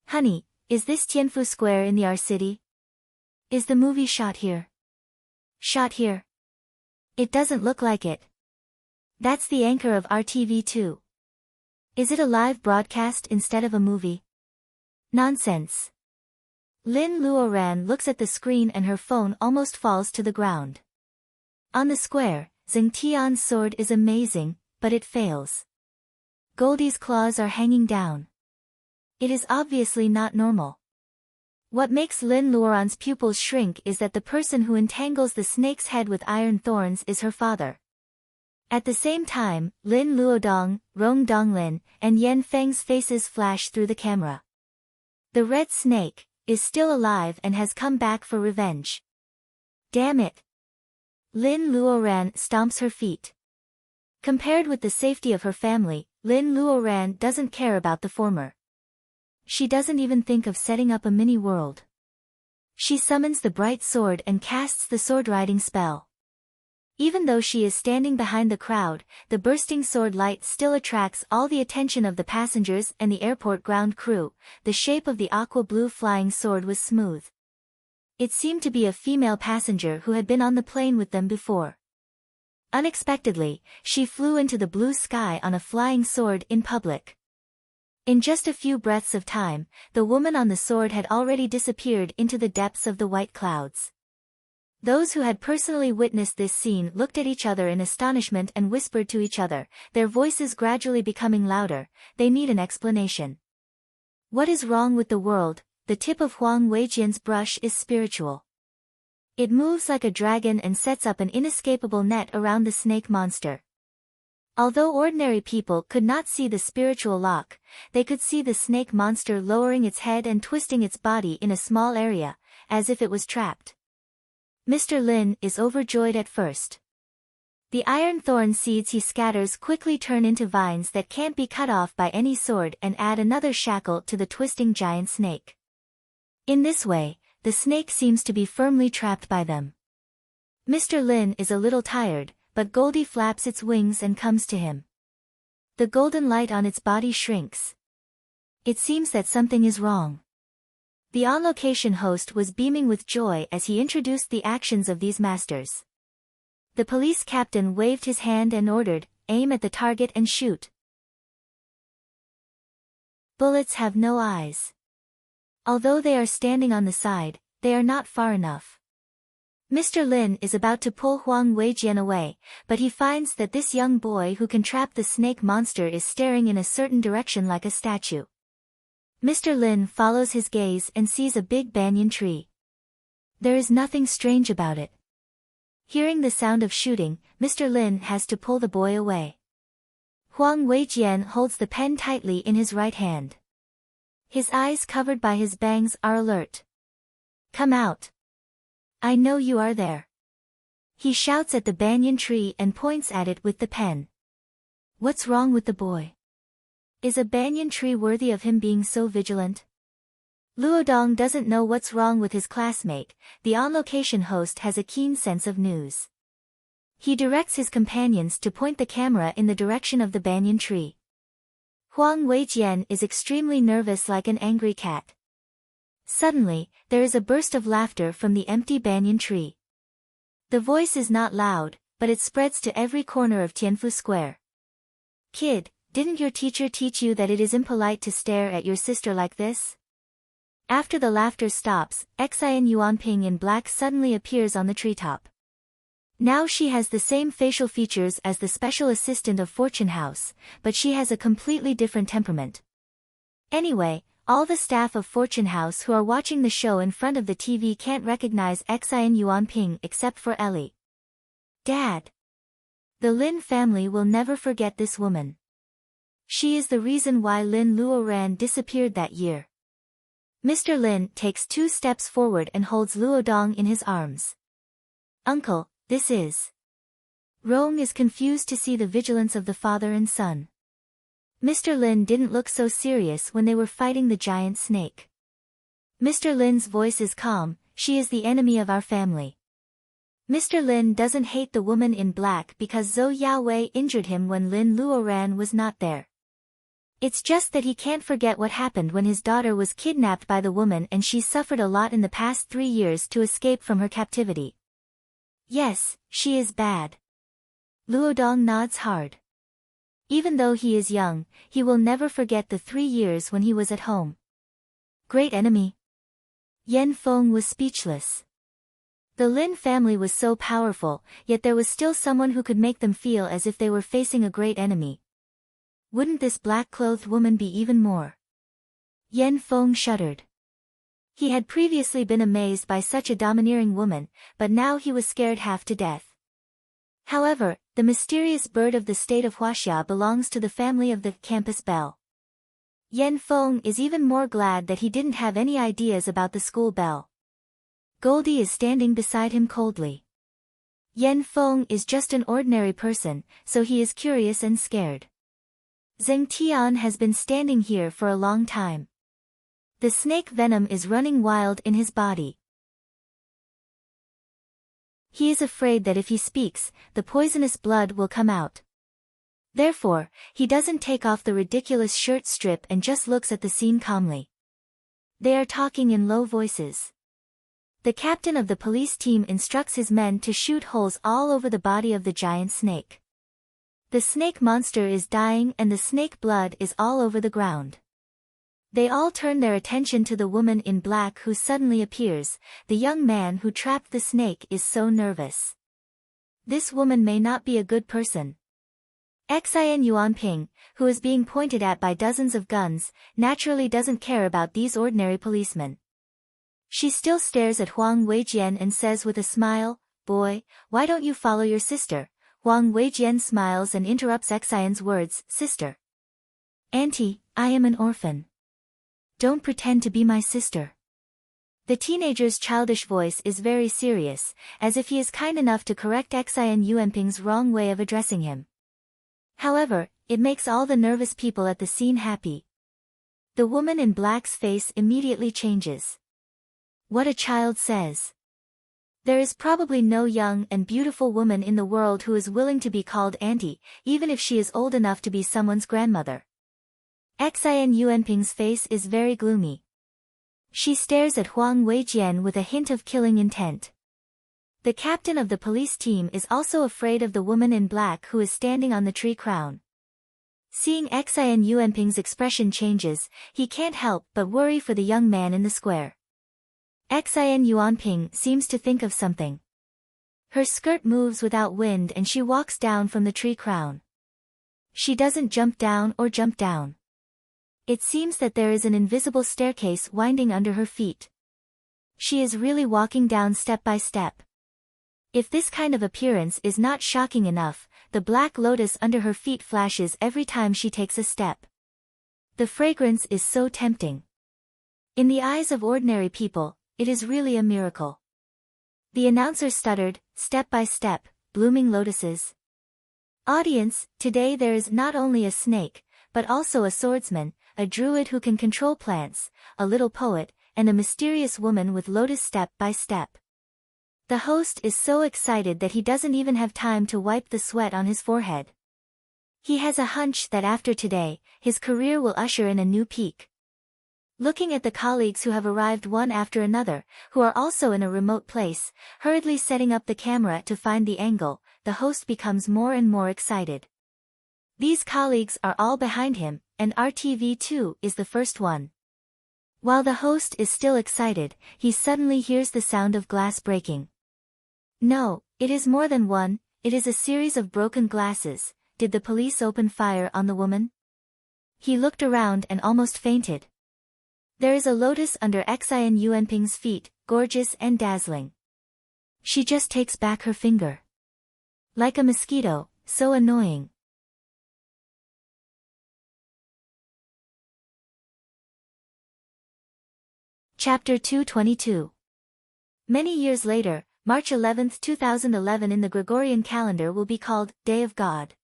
"Honey, is this Tianfu Square in the our city? Is the movie shot here?" Shot here. It doesn't look like it. That's the anchor of RTV2. Is it a live broadcast instead of a movie? Nonsense. Lin Luoran looks at the screen and her phone almost falls to the ground. On the square, Zheng Tian's sword is amazing, but it fails. Goldie's claws are hanging down. It is obviously not normal. What makes Lin Luoran's pupils shrink is that the person who entangles the snake's head with iron thorns is her father. At the same time, Lin Luodong, Rong Donglin, and Yan Feng's faces flash through the camera. The red snake is still alive and has come back for revenge. Damn it! Lin Luoran stomps her feet. Compared with the safety of her family, Lin Luoran doesn't care about the former. She doesn't even think of setting up a mini-world. She summons the bright sword and casts the sword-riding spell. Even though she is standing behind the crowd, the bursting sword light still attracts all the attention of the passengers and the airport ground crew. The shape of the aqua-blue flying sword was smooth. It seemed to be a female passenger who had been on the plane with them before. Unexpectedly, she flew into the blue sky on a flying sword in public. In just a few breaths of time, the woman on the sword had already disappeared into the depths of the white clouds. Those who had personally witnessed this scene looked at each other in astonishment and whispered to each other, their voices gradually becoming louder. They need an explanation. What is wrong with the world? The tip of Huang Weijian's brush is spiritual. It moves like a dragon and sets up an inescapable net around the snake monster. Although ordinary people could not see the spiritual lock, they could see the snake monster lowering its head and twisting its body in a small area, as if it was trapped. Mr. Lin is overjoyed at first. The iron thorn seeds he scatters quickly turn into vines that can't be cut off by any sword and add another shackle to the twisting giant snake. In this way, the snake seems to be firmly trapped by them. Mr. Lin is a little tired, but Goldie flaps its wings and comes to him. The golden light on its body shrinks. It seems that something is wrong. The on-location host was beaming with joy as he introduced the actions of these masters. The police captain waved his hand and ordered, "Aim at the target and shoot." Bullets have no eyes. Although they are standing on the side, they are not far enough. Mr. Lin is about to pull Huang Weijian away, but he finds that this young boy who can trap the snake monster is staring in a certain direction like a statue. Mr. Lin follows his gaze and sees a big banyan tree. There is nothing strange about it. Hearing the sound of shooting, Mr. Lin has to pull the boy away. Huang Weijian holds the pen tightly in his right hand. His eyes covered by his bangs are alert. "Come out. I know you are there." He shouts at the banyan tree and points at it with the pen. What's wrong with the boy? Is a banyan tree worthy of him being so vigilant? Luodong doesn't know what's wrong with his classmate. The on-location host has a keen sense of news. He directs his companions to point the camera in the direction of the banyan tree. Huang Weijian is extremely nervous like an angry cat. Suddenly, there is a burst of laughter from the empty banyan tree. The voice is not loud, but it spreads to every corner of Tianfu Square. "Kid, didn't your teacher teach you that it is impolite to stare at your sister like this?" After the laughter stops, Xian Yuanping in black suddenly appears on the treetop. Now she has the same facial features as the special assistant of Fortune House, but she has a completely different temperament. Anyway, all the staff of Fortune House who are watching the show in front of the TV can't recognize Xian Yuanping except for Ellie. "Dad." The Lin family will never forget this woman. She is the reason why Lin Luoran disappeared that year. Mr. Lin takes 2 steps forward and holds Luodong in his arms. "Uncle, this is..." Rong is confused to see the vigilance of the father and son. Mr. Lin didn't look so serious when they were fighting the giant snake. Mr. Lin's voice is calm. "She is the enemy of our family." Mr. Lin doesn't hate the woman in black because Zhou Yaowei injured him when Lin Luoran was not there. It's just that he can't forget what happened when his daughter was kidnapped by the woman and she suffered a lot in the past 3 years to escape from her captivity. Yes, she is bad. Luodong nods hard. Even though he is young, he will never forget the 3 years when he was at home. Great enemy. Yen Feng was speechless. The Lin family was so powerful, yet there was still someone who could make them feel as if they were facing a great enemy. Wouldn't this black-clothed woman be even more? Yen Feng shuddered. He had previously been amazed by such a domineering woman, but now he was scared half to death. However, the mysterious bird of the state of Huaxia belongs to the family of the campus bell. Yen Feng is even more glad that he didn't have any ideas about the school bell. Goldie is standing beside him coldly. Yen Feng is just an ordinary person, so he is curious and scared. Zheng Tian has been standing here for a long time. The snake venom is running wild in his body. He is afraid that if he speaks, the poisonous blood will come out. Therefore, he doesn't take off the ridiculous shirt strip and just looks at the scene calmly. They are talking in low voices. The captain of the police team instructs his men to shoot holes all over the body of the giant snake. The snake monster is dying and the snake blood is all over the ground. They all turn their attention to the woman in black who suddenly appears. The young man who trapped the snake is so nervous. This woman may not be a good person. Xian Yuanping, who is being pointed at by dozens of guns, naturally doesn't care about these ordinary policemen. She still stares at Huang Weijian and says with a smile, "Boy, why don't you follow your sister?" Huang Weijian smiles and interrupts Xian's words, "Sister. Auntie, I am an orphan. Don't pretend to be my sister." The teenager's childish voice is very serious, as if he is kind enough to correct Xian Yuanping's wrong way of addressing him. However, it makes all the nervous people at the scene happy. The woman in black's face immediately changes. What a child says. There is probably no young and beautiful woman in the world who is willing to be called auntie, even if she is old enough to be someone's grandmother. Xian Yuanping's face is very gloomy. She stares at Huang Weijian with a hint of killing intent. The captain of the police team is also afraid of the woman in black who is standing on the tree crown. Seeing Xian Yuanping's expression changes, he can't help but worry for the young man in the square. Xian Yuanping seems to think of something. Her skirt moves without wind and she walks down from the tree crown. She doesn't jump down or jump down. It seems that there is an invisible staircase winding under her feet. She is really walking down step by step. If this kind of appearance is not shocking enough, the black lotus under her feet flashes every time she takes a step. The fragrance is so tempting. In the eyes of ordinary people, it is really a miracle. The announcer stuttered, "Step by step, blooming lotuses." Audience, today there is not only a snake, but also a swordsman, a druid who can control plants, a little poet, and a mysterious woman with lotus step by step. The host is so excited that he doesn't even have time to wipe the sweat on his forehead. He has a hunch that after today, his career will usher in a new peak. Looking at the colleagues who have arrived one after another, who are also in a remote place, hurriedly setting up the camera to find the angle, the host becomes more and more excited. These colleagues are all behind him, and RTV2 is the first one. While the host is still excited, he suddenly hears the sound of glass breaking. No, it is more than one, it is a series of broken glasses. Did the police open fire on the woman? He looked around and almost fainted. There is a lotus under Xian Yuanping's feet, gorgeous and dazzling. She just takes back her finger. Like a mosquito, so annoying. Chapter 222. Many years later, March 11, 2011 in the Gregorian calendar will be called Day of God.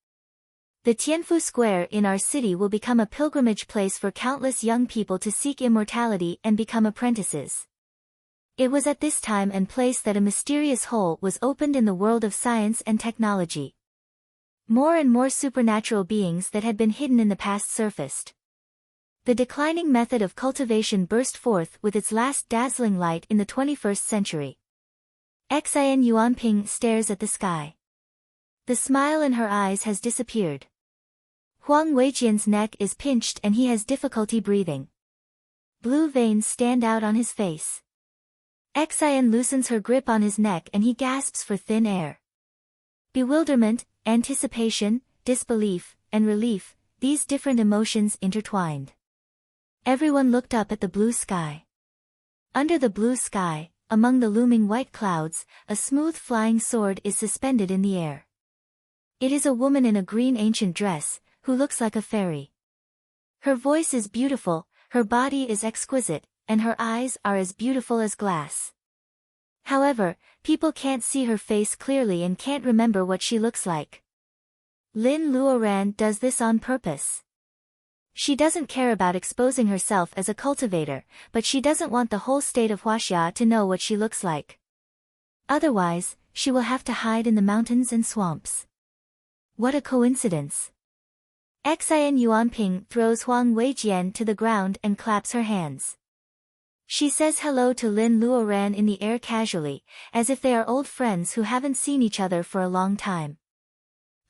The Tianfu Square in our city will become a pilgrimage place for countless young people to seek immortality and become apprentices. It was at this time and place that a mysterious hole was opened in the world of science and technology. More and more supernatural beings that had been hidden in the past surfaced. The declining method of cultivation burst forth with its last dazzling light in the 21st century. Xian Yuanping stares at the sky. The smile in her eyes has disappeared. Huang Weijian's neck is pinched and he has difficulty breathing. Blue veins stand out on his face. Xian loosens her grip on his neck and he gasps for thin air. Bewilderment, anticipation, disbelief, and relief, these different emotions intertwined. Everyone looked up at the blue sky. Under the blue sky, among the looming white clouds, a smooth flying sword is suspended in the air. It is a woman in a green ancient dress, who looks like a fairy. Her voice is beautiful, her body is exquisite, and her eyes are as beautiful as glass. However, people can't see her face clearly and can't remember what she looks like. Lin Luoran does this on purpose. She doesn't care about exposing herself as a cultivator, but she doesn't want the whole state of Huaxia to know what she looks like. Otherwise, she will have to hide in the mountains and swamps. What a coincidence. Xian Yuanping throws Huang Weijian to the ground and claps her hands. She says hello to Lin Luoran in the air casually, as if they are old friends who haven't seen each other for a long time.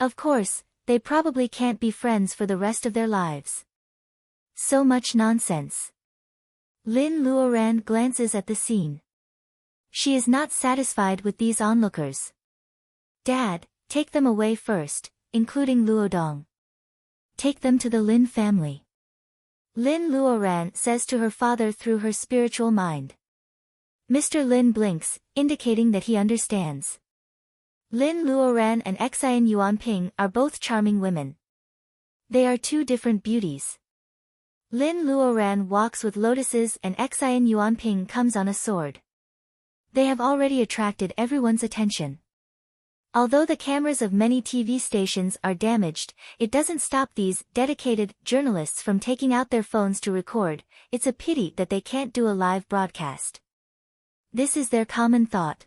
Of course, they probably can't be friends for the rest of their lives. So much nonsense. Lin Luoran glances at the scene. She is not satisfied with these onlookers. Dad, take them away first, including Luodong. Take them to the Lin family. Lin Luoran says to her father through her spiritual mind. Mr. Lin blinks, indicating that he understands. Lin Luoran and Xian Yuanping are both charming women. They are two different beauties. Lin Luoran walks with lotuses and Xian Yuanping comes on a sword. They have already attracted everyone's attention. Although the cameras of many TV stations are damaged, it doesn't stop these dedicated journalists from taking out their phones to record. It's a pity that they can't do a live broadcast. This is their common thought.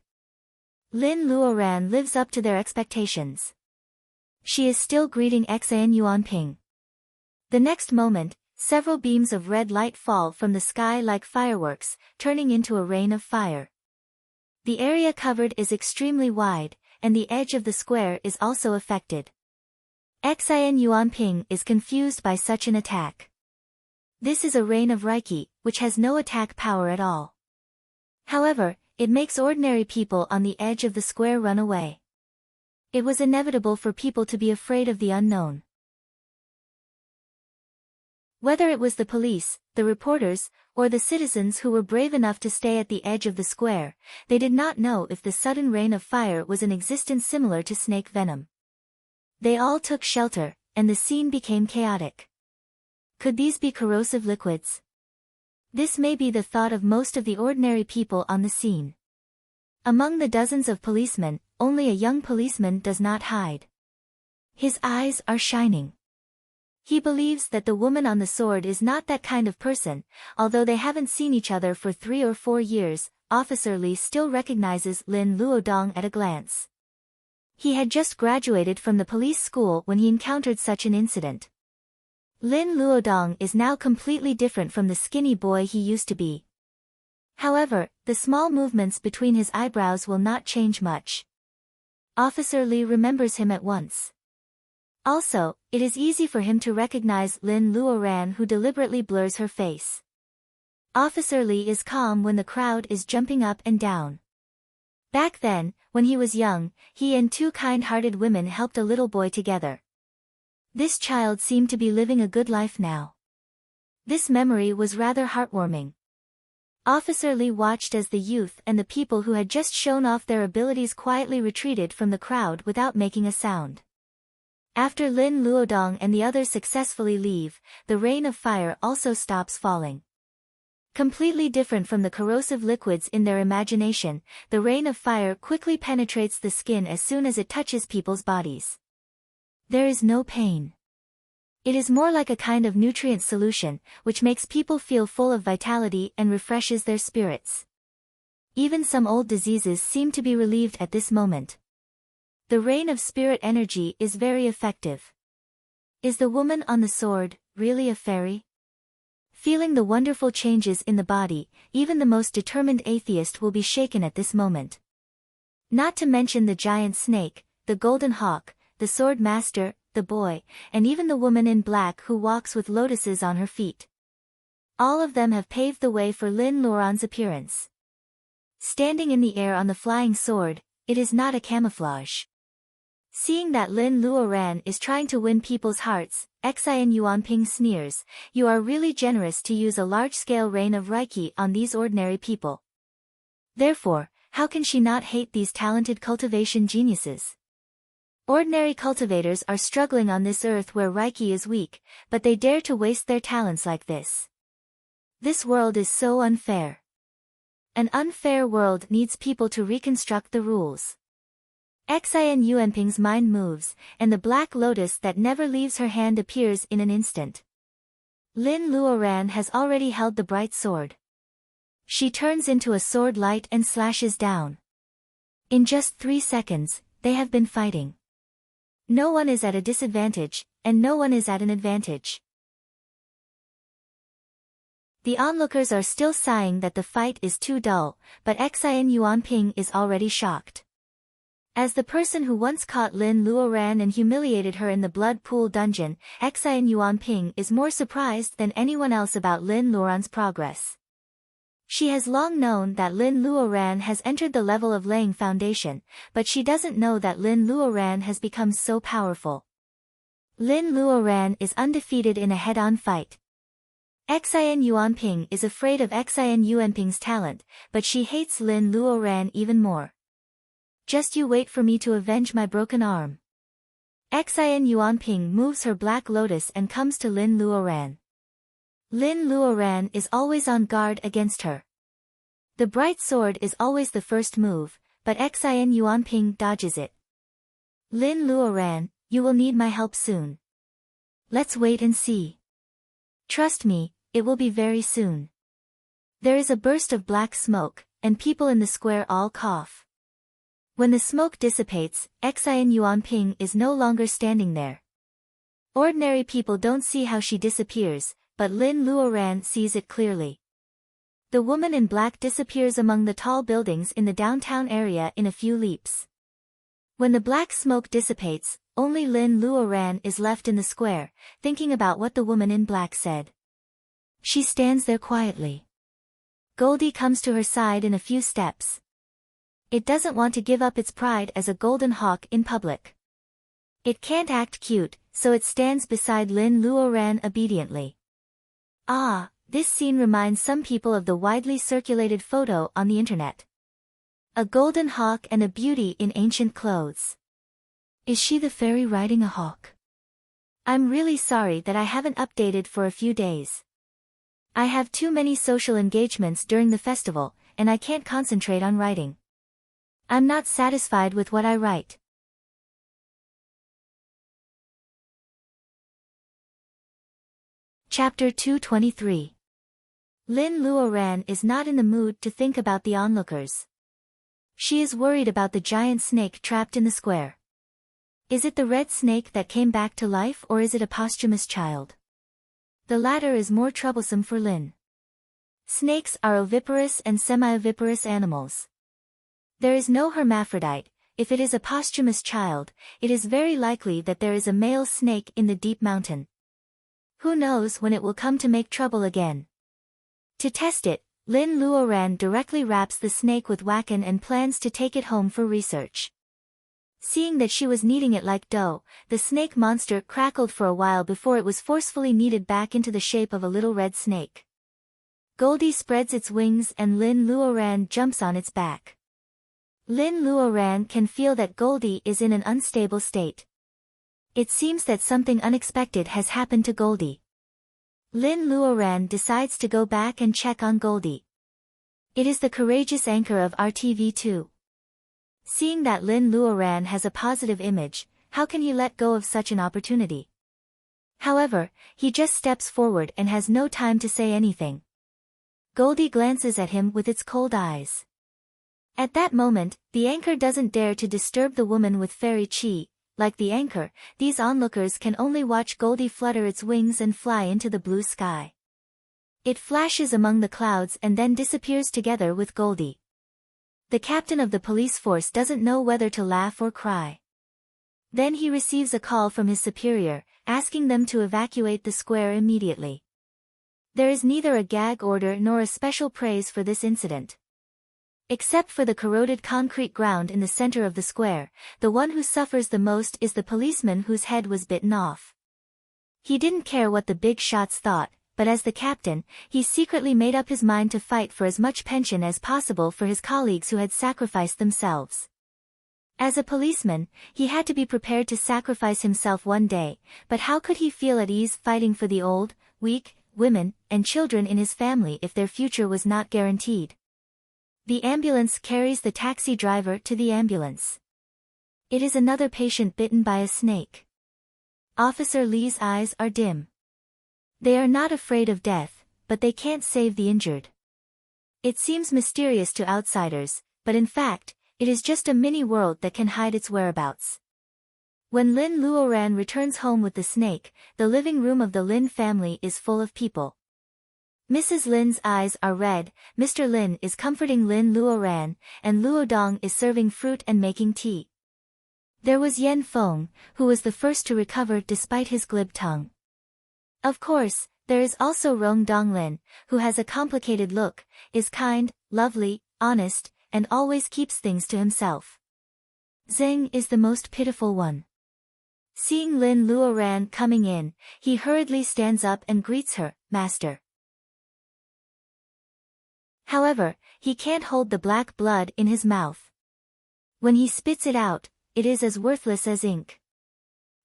Lin Luoran lives up to their expectations. She is still greeting Xian Yuanping. The next moment, several beams of red light fall from the sky like fireworks, turning into a rain of fire. The area covered is extremely wide, and the edge of the square is also affected. Xian Yuanping is confused by such an attack. This is a rain of Reiki, which has no attack power at all. However, it makes ordinary people on the edge of the square run away. It was inevitable for people to be afraid of the unknown. Whether it was the police, the reporters, or the citizens who were brave enough to stay at the edge of the square, they did not know if the sudden rain of fire was an existence similar to snake venom. They all took shelter, and the scene became chaotic. Could these be corrosive liquids? This may be the thought of most of the ordinary people on the scene. Among the dozens of policemen, only a young policeman does not hide. His eyes are shining. He believes that the woman on the sword is not that kind of person. Although they haven't seen each other for 3 or 4 years, Officer Li still recognizes Lin Luodong at a glance. He had just graduated from the police school when he encountered such an incident. Lin Luodong is now completely different from the skinny boy he used to be. However, the small movements between his eyebrows will not change much. Officer Li remembers him at once. Also, it is easy for him to recognize Lin Luoran, who deliberately blurs her face. Officer Li is calm when the crowd is jumping up and down. Back then, when he was young, he and 2 kind-hearted women helped a little boy together. This child seemed to be living a good life now. This memory was rather heartwarming. Officer Li watched as the youth and the people who had just shown off their abilities quietly retreated from the crowd without making a sound. After Lin Luodong and the others successfully leave, the rain of fire also stops falling. Completely different from the corrosive liquids in their imagination, the rain of fire quickly penetrates the skin as soon as it touches people's bodies. There is no pain. It is more like a kind of nutrient solution, which makes people feel full of vitality and refreshes their spirits. Even some old diseases seem to be relieved at this moment. The rain of spirit energy is very effective. Is the woman on the sword really a fairy? Feeling the wonderful changes in the body, even the most determined atheist will be shaken at this moment. Not to mention the giant snake, the golden hawk, the sword master, the boy, and even the woman in black who walks with lotuses on her feet. All of them have paved the way for Lin Luoran's appearance. Standing in the air on the flying sword, it is not a camouflage. Seeing that Lin Luoran is trying to win people's hearts, Xian Yuanping sneers, "You are really generous to use a large-scale rain of Reiki on these ordinary people. Therefore, how can she not hate these talented cultivation geniuses? Ordinary cultivators are struggling on this earth where Reiki is weak, but they dare to waste their talents like this. This world is so unfair. An unfair world needs people to reconstruct the rules." Xian Yuanping's mind moves, and the black lotus that never leaves her hand appears in an instant. Lin Luoran has already held the bright sword. She turns into a sword light and slashes down. In just 3 seconds, they have been fighting. No one is at a disadvantage, and no one is at an advantage. The onlookers are still sighing that the fight is too dull, but Xian Yuanping is already shocked. As the person who once caught Lin Luoran and humiliated her in the blood pool dungeon, Xian Yuanping is more surprised than anyone else about Lin Luoran's progress. She has long known that Lin Luoran has entered the level of laying foundation, but she doesn't know that Lin Luoran has become so powerful. Lin Luoran is undefeated in a head-on fight. Xian Yuanping is afraid of Xian Yuanping's talent, but she hates Lin Luoran even more. "Just you wait for me to avenge my broken arm." Xian Yuanping moves her black lotus and comes to Lin Luoran. Lin Luoran is always on guard against her. The bright sword is always the first move, but Xian Yuanping dodges it. "Lin Luoran, you will need my help soon. Let's wait and see. Trust me, it will be very soon." There is a burst of black smoke, and people in the square all cough. When the smoke dissipates, Xian Yuanping is no longer standing there. Ordinary people don't see how she disappears, but Lin Luoran sees it clearly. The woman in black disappears among the tall buildings in the downtown area in a few leaps. When the black smoke dissipates, only Lin Luoran is left in the square, thinking about what the woman in black said. She stands there quietly. Goldie comes to her side in a few steps. It doesn't want to give up its pride as a golden hawk in public. It can't act cute, so it stands beside Lin Luoran obediently. This scene reminds some people of the widely circulated photo on the internet. A golden hawk and a beauty in ancient clothes. Is she the fairy riding a hawk? I'm really sorry that I haven't updated for a few days. I have too many social engagements during the festival, and I can't concentrate on writing. I'm not satisfied with what I write. Chapter 223. Lin Luoran is not in the mood to think about the onlookers. She is worried about the giant snake trapped in the square. Is it the red snake that came back to life, or is it a posthumous child? The latter is more troublesome for Lin. Snakes are oviparous and semi-oviparous animals. There is no hermaphrodite. If it is a posthumous child, it is very likely that there is a male snake in the deep mountain. Who knows when it will come to make trouble again? To test it, Lin Luoran directly wraps the snake with wachan and plans to take it home for research. Seeing that she was kneading it like dough, the snake monster crackled for a while before it was forcefully kneaded back into the shape of a little red snake. Goldie spreads its wings and Lin Luoran jumps on its back. Lin Luoran can feel that Goldie is in an unstable state. It seems that something unexpected has happened to Goldie. Lin Luoran decides to go back and check on Goldie. It is the courageous anchor of RTV2. Seeing that Lin Luoran has a positive image, how can he let go of such an opportunity? However, he just steps forward and has no time to say anything. Goldie glances at him with its cold eyes. At that moment, the anchor doesn't dare to disturb the woman with fairy chi. Like the anchor, these onlookers can only watch Goldie flutter its wings and fly into the blue sky. It flashes among the clouds and then disappears together with Goldie. The captain of the police force doesn't know whether to laugh or cry. Then he receives a call from his superior, asking them to evacuate the square immediately. There is neither a gag order nor a special praise for this incident. Except for the corroded concrete ground in the center of the square, the one who suffers the most is the policeman whose head was bitten off. He didn't care what the big shots thought, but as the captain, he secretly made up his mind to fight for as much pension as possible for his colleagues who had sacrificed themselves. As a policeman, he had to be prepared to sacrifice himself one day, but how could he feel at ease fighting for the old, weak, women, and children in his family if their future was not guaranteed? The ambulance carries the taxi driver to the ambulance. It is another patient bitten by a snake. Officer Lee's eyes are dim. They are not afraid of death, but they can't save the injured. It seems mysterious to outsiders, but in fact, it is just a mini-world that can hide its whereabouts. When Lin Luoran returns home with the snake, the living room of the Lin family is full of people. Mrs. Lin's eyes are red, Mr. Lin is comforting Lin Luoran, and Luodong is serving fruit and making tea. There was Yen Feng, who was the first to recover despite his glib tongue. Of course, there is also Rong Donglin, who has a complicated look, is kind, lovely, honest, and always keeps things to himself. Zheng is the most pitiful one. Seeing Lin Luoran coming in, he hurriedly stands up and greets her, Master. However, he can't hold the black blood in his mouth. When he spits it out, it is as worthless as ink.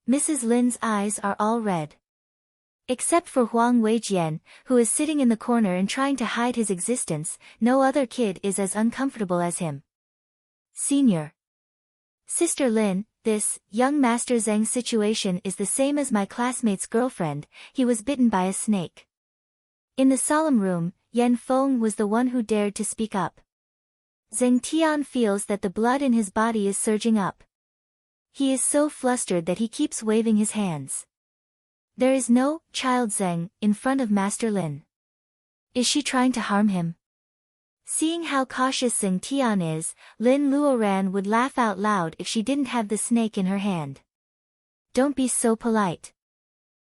Mrs. Lin's eyes are all red. Except for Huang Weijian, who is sitting in the corner and trying to hide his existence, no other kid is as uncomfortable as him. Senior. Sister Lin, this, young Master Zheng's situation is the same as my classmate's girlfriend, he was bitten by a snake. In the solemn room, Yen Feng was the one who dared to speak up. Zheng Tian feels that the blood in his body is surging up. He is so flustered that he keeps waving his hands. There is no child Zheng in front of Master Lin. Is she trying to harm him? Seeing how cautious Zheng Tian is, Lin Luoran would laugh out loud if she didn't have the snake in her hand. Don't be so polite.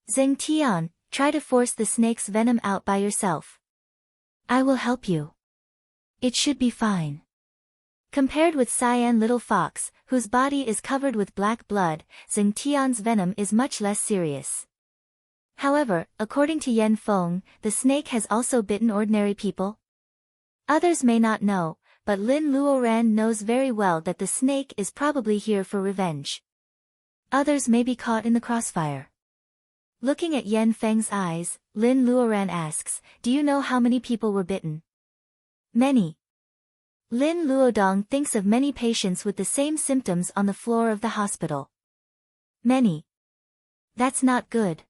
Zheng Tian, try to force the snake's venom out by yourself. I will help you. It should be fine. Compared with Cyan Little Fox, whose body is covered with black blood, Zheng Tian's venom is much less serious. However, according to Yen Feng, the snake has also bitten ordinary people. Others may not know, but Lin Luoran knows very well that the snake is probably here for revenge. Others may be caught in the crossfire. Looking at Yen Feng's eyes, Lin Luoran asks, do you know how many people were bitten? Many. Lin Luodong thinks of many patients with the same symptoms on the floor of the hospital. Many. That's not good.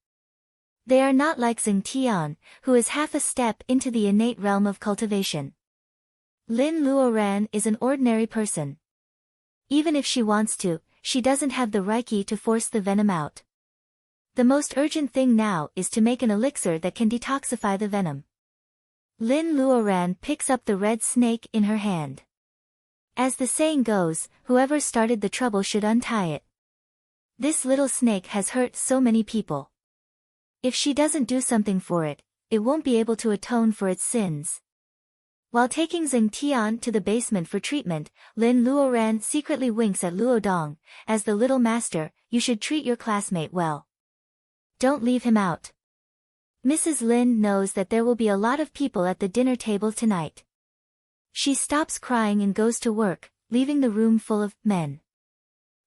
They are not like Zheng Tian, who is half a step into the innate realm of cultivation. Lin Luoran is an ordinary person. Even if she wants to, she doesn't have the reiki to force the venom out. The most urgent thing now is to make an elixir that can detoxify the venom. Lin Luoran picks up the red snake in her hand. As the saying goes, whoever started the trouble should untie it. This little snake has hurt so many people. If she doesn't do something for it, it won't be able to atone for its sins. While taking Zheng Tian to the basement for treatment, Lin Luoran secretly winks at Luodong, as the little master, you should treat your classmate well. Don't leave him out. Mrs. Lin knows that there will be a lot of people at the dinner table tonight. She stops crying and goes to work, leaving the room full of men.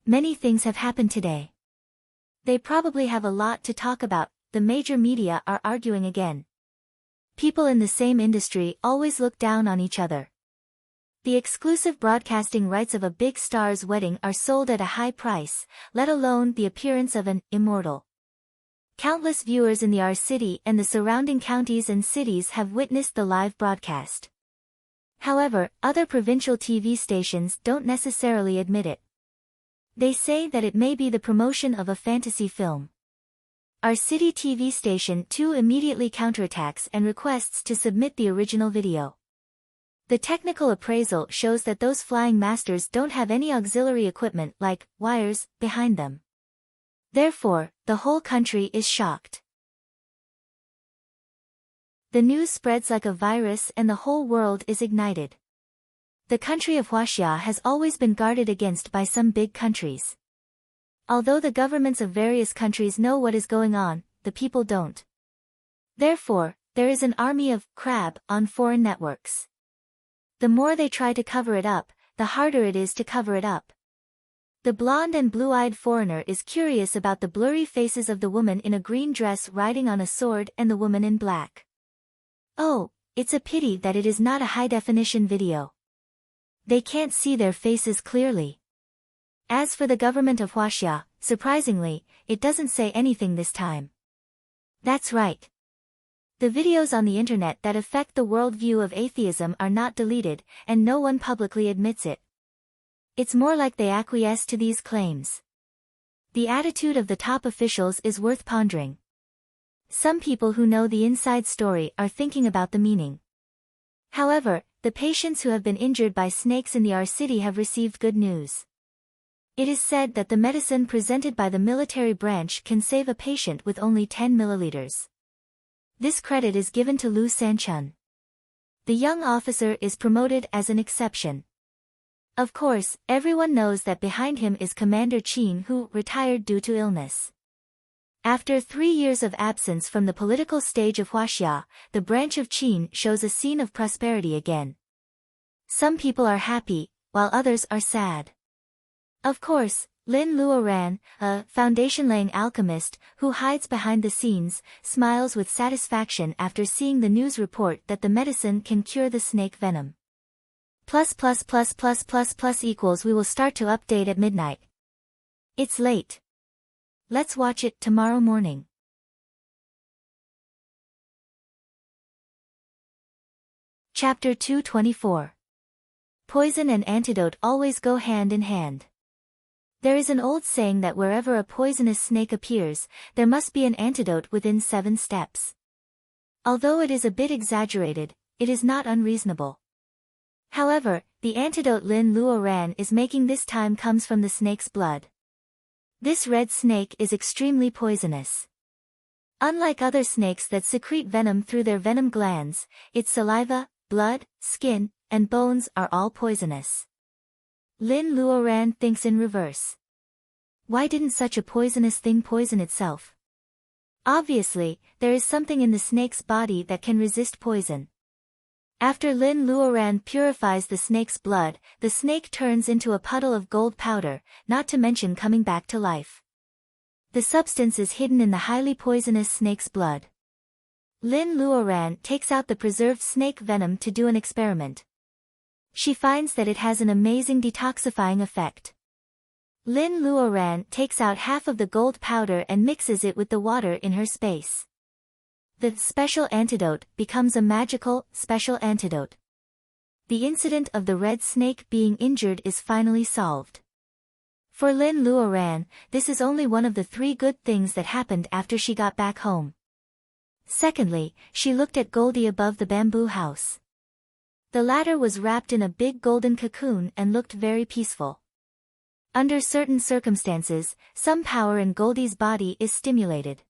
Many things have happened today. They probably have a lot to talk about. The major media are arguing again. People in the same industry always look down on each other. The exclusive broadcasting rights of a big star's wedding are sold at a high price, let alone the appearance of an Immortal. Countless viewers in our city and the surrounding counties and cities have witnessed the live broadcast. However, other provincial TV stations don't necessarily admit it. They say that it may be the promotion of a fantasy film. Our city TV station too immediately counterattacks and requests to submit the original video. The technical appraisal shows that those flying masters don't have any auxiliary equipment like wires behind them. Therefore, the whole country is shocked. The news spreads like a virus and the whole world is ignited. The country of Huaxia has always been guarded against by some big countries. Although the governments of various countries know what is going on, the people don't. Therefore, there is an army of crab on foreign networks. The more they try to cover it up, the harder it is to cover it up. The blonde and blue-eyed foreigner is curious about the blurry faces of the woman in a green dress riding on a sword and the woman in black. Oh, it's a pity that it is not a high-definition video. They can't see their faces clearly. As for the government of Huaxia, surprisingly, it doesn't say anything this time. That's right. The videos on the internet that affect the worldview of atheism are not deleted, and no one publicly admits it. It's more like they acquiesce to these claims. The attitude of the top officials is worth pondering. Some people who know the inside story are thinking about the meaning. However, the patients who have been injured by snakes in the R city have received good news. It is said that the medicine presented by the military branch can save a patient with only 10 milliliters. This credit is given to Lu Sanchun. The young officer is promoted as an exception. Of course, everyone knows that behind him is Commander Qin, who retired due to illness. After 3 years of absence from the political stage of Huaxia, the branch of Qin shows a scene of prosperity again. Some people are happy, while others are sad. Of course, Lin Luoran, a foundation-laying alchemist who hides behind the scenes, smiles with satisfaction after seeing the news report that the medicine can cure the snake venom. +++++++ equals we will start to update at midnight. It's late. Let's watch it tomorrow morning. Chapter 224. Poison and antidote always go hand in hand. There is an old saying that wherever a poisonous snake appears, there must be an antidote within 7 steps. Although it is a bit exaggerated, it is not unreasonable. However, the antidote Lin Luoran is making this time comes from the snake's blood. This red snake is extremely poisonous. Unlike other snakes that secrete venom through their venom glands, its saliva, blood, skin, and bones are all poisonous. Lin Luoran thinks in reverse. Why didn't such a poisonous thing poison itself? Obviously, there is something in the snake's body that can resist poison. After Lin Luoran purifies the snake's blood, the snake turns into a puddle of gold powder, not to mention coming back to life. The substance is hidden in the highly poisonous snake's blood. Lin Luoran takes out the preserved snake venom to do an experiment. She finds that it has an amazing detoxifying effect. Lin Luoran takes out half of the gold powder and mixes it with the water in her space. The special antidote becomes a magical, special antidote. The incident of the red snake being injured is finally solved. For Lin Luoran, this is only one of the 3 good things that happened after she got back home. Secondly, she looked at Goldie above the bamboo house. The latter was wrapped in a big golden cocoon and looked very peaceful. Under certain circumstances, some power in Goldie's body is stimulated.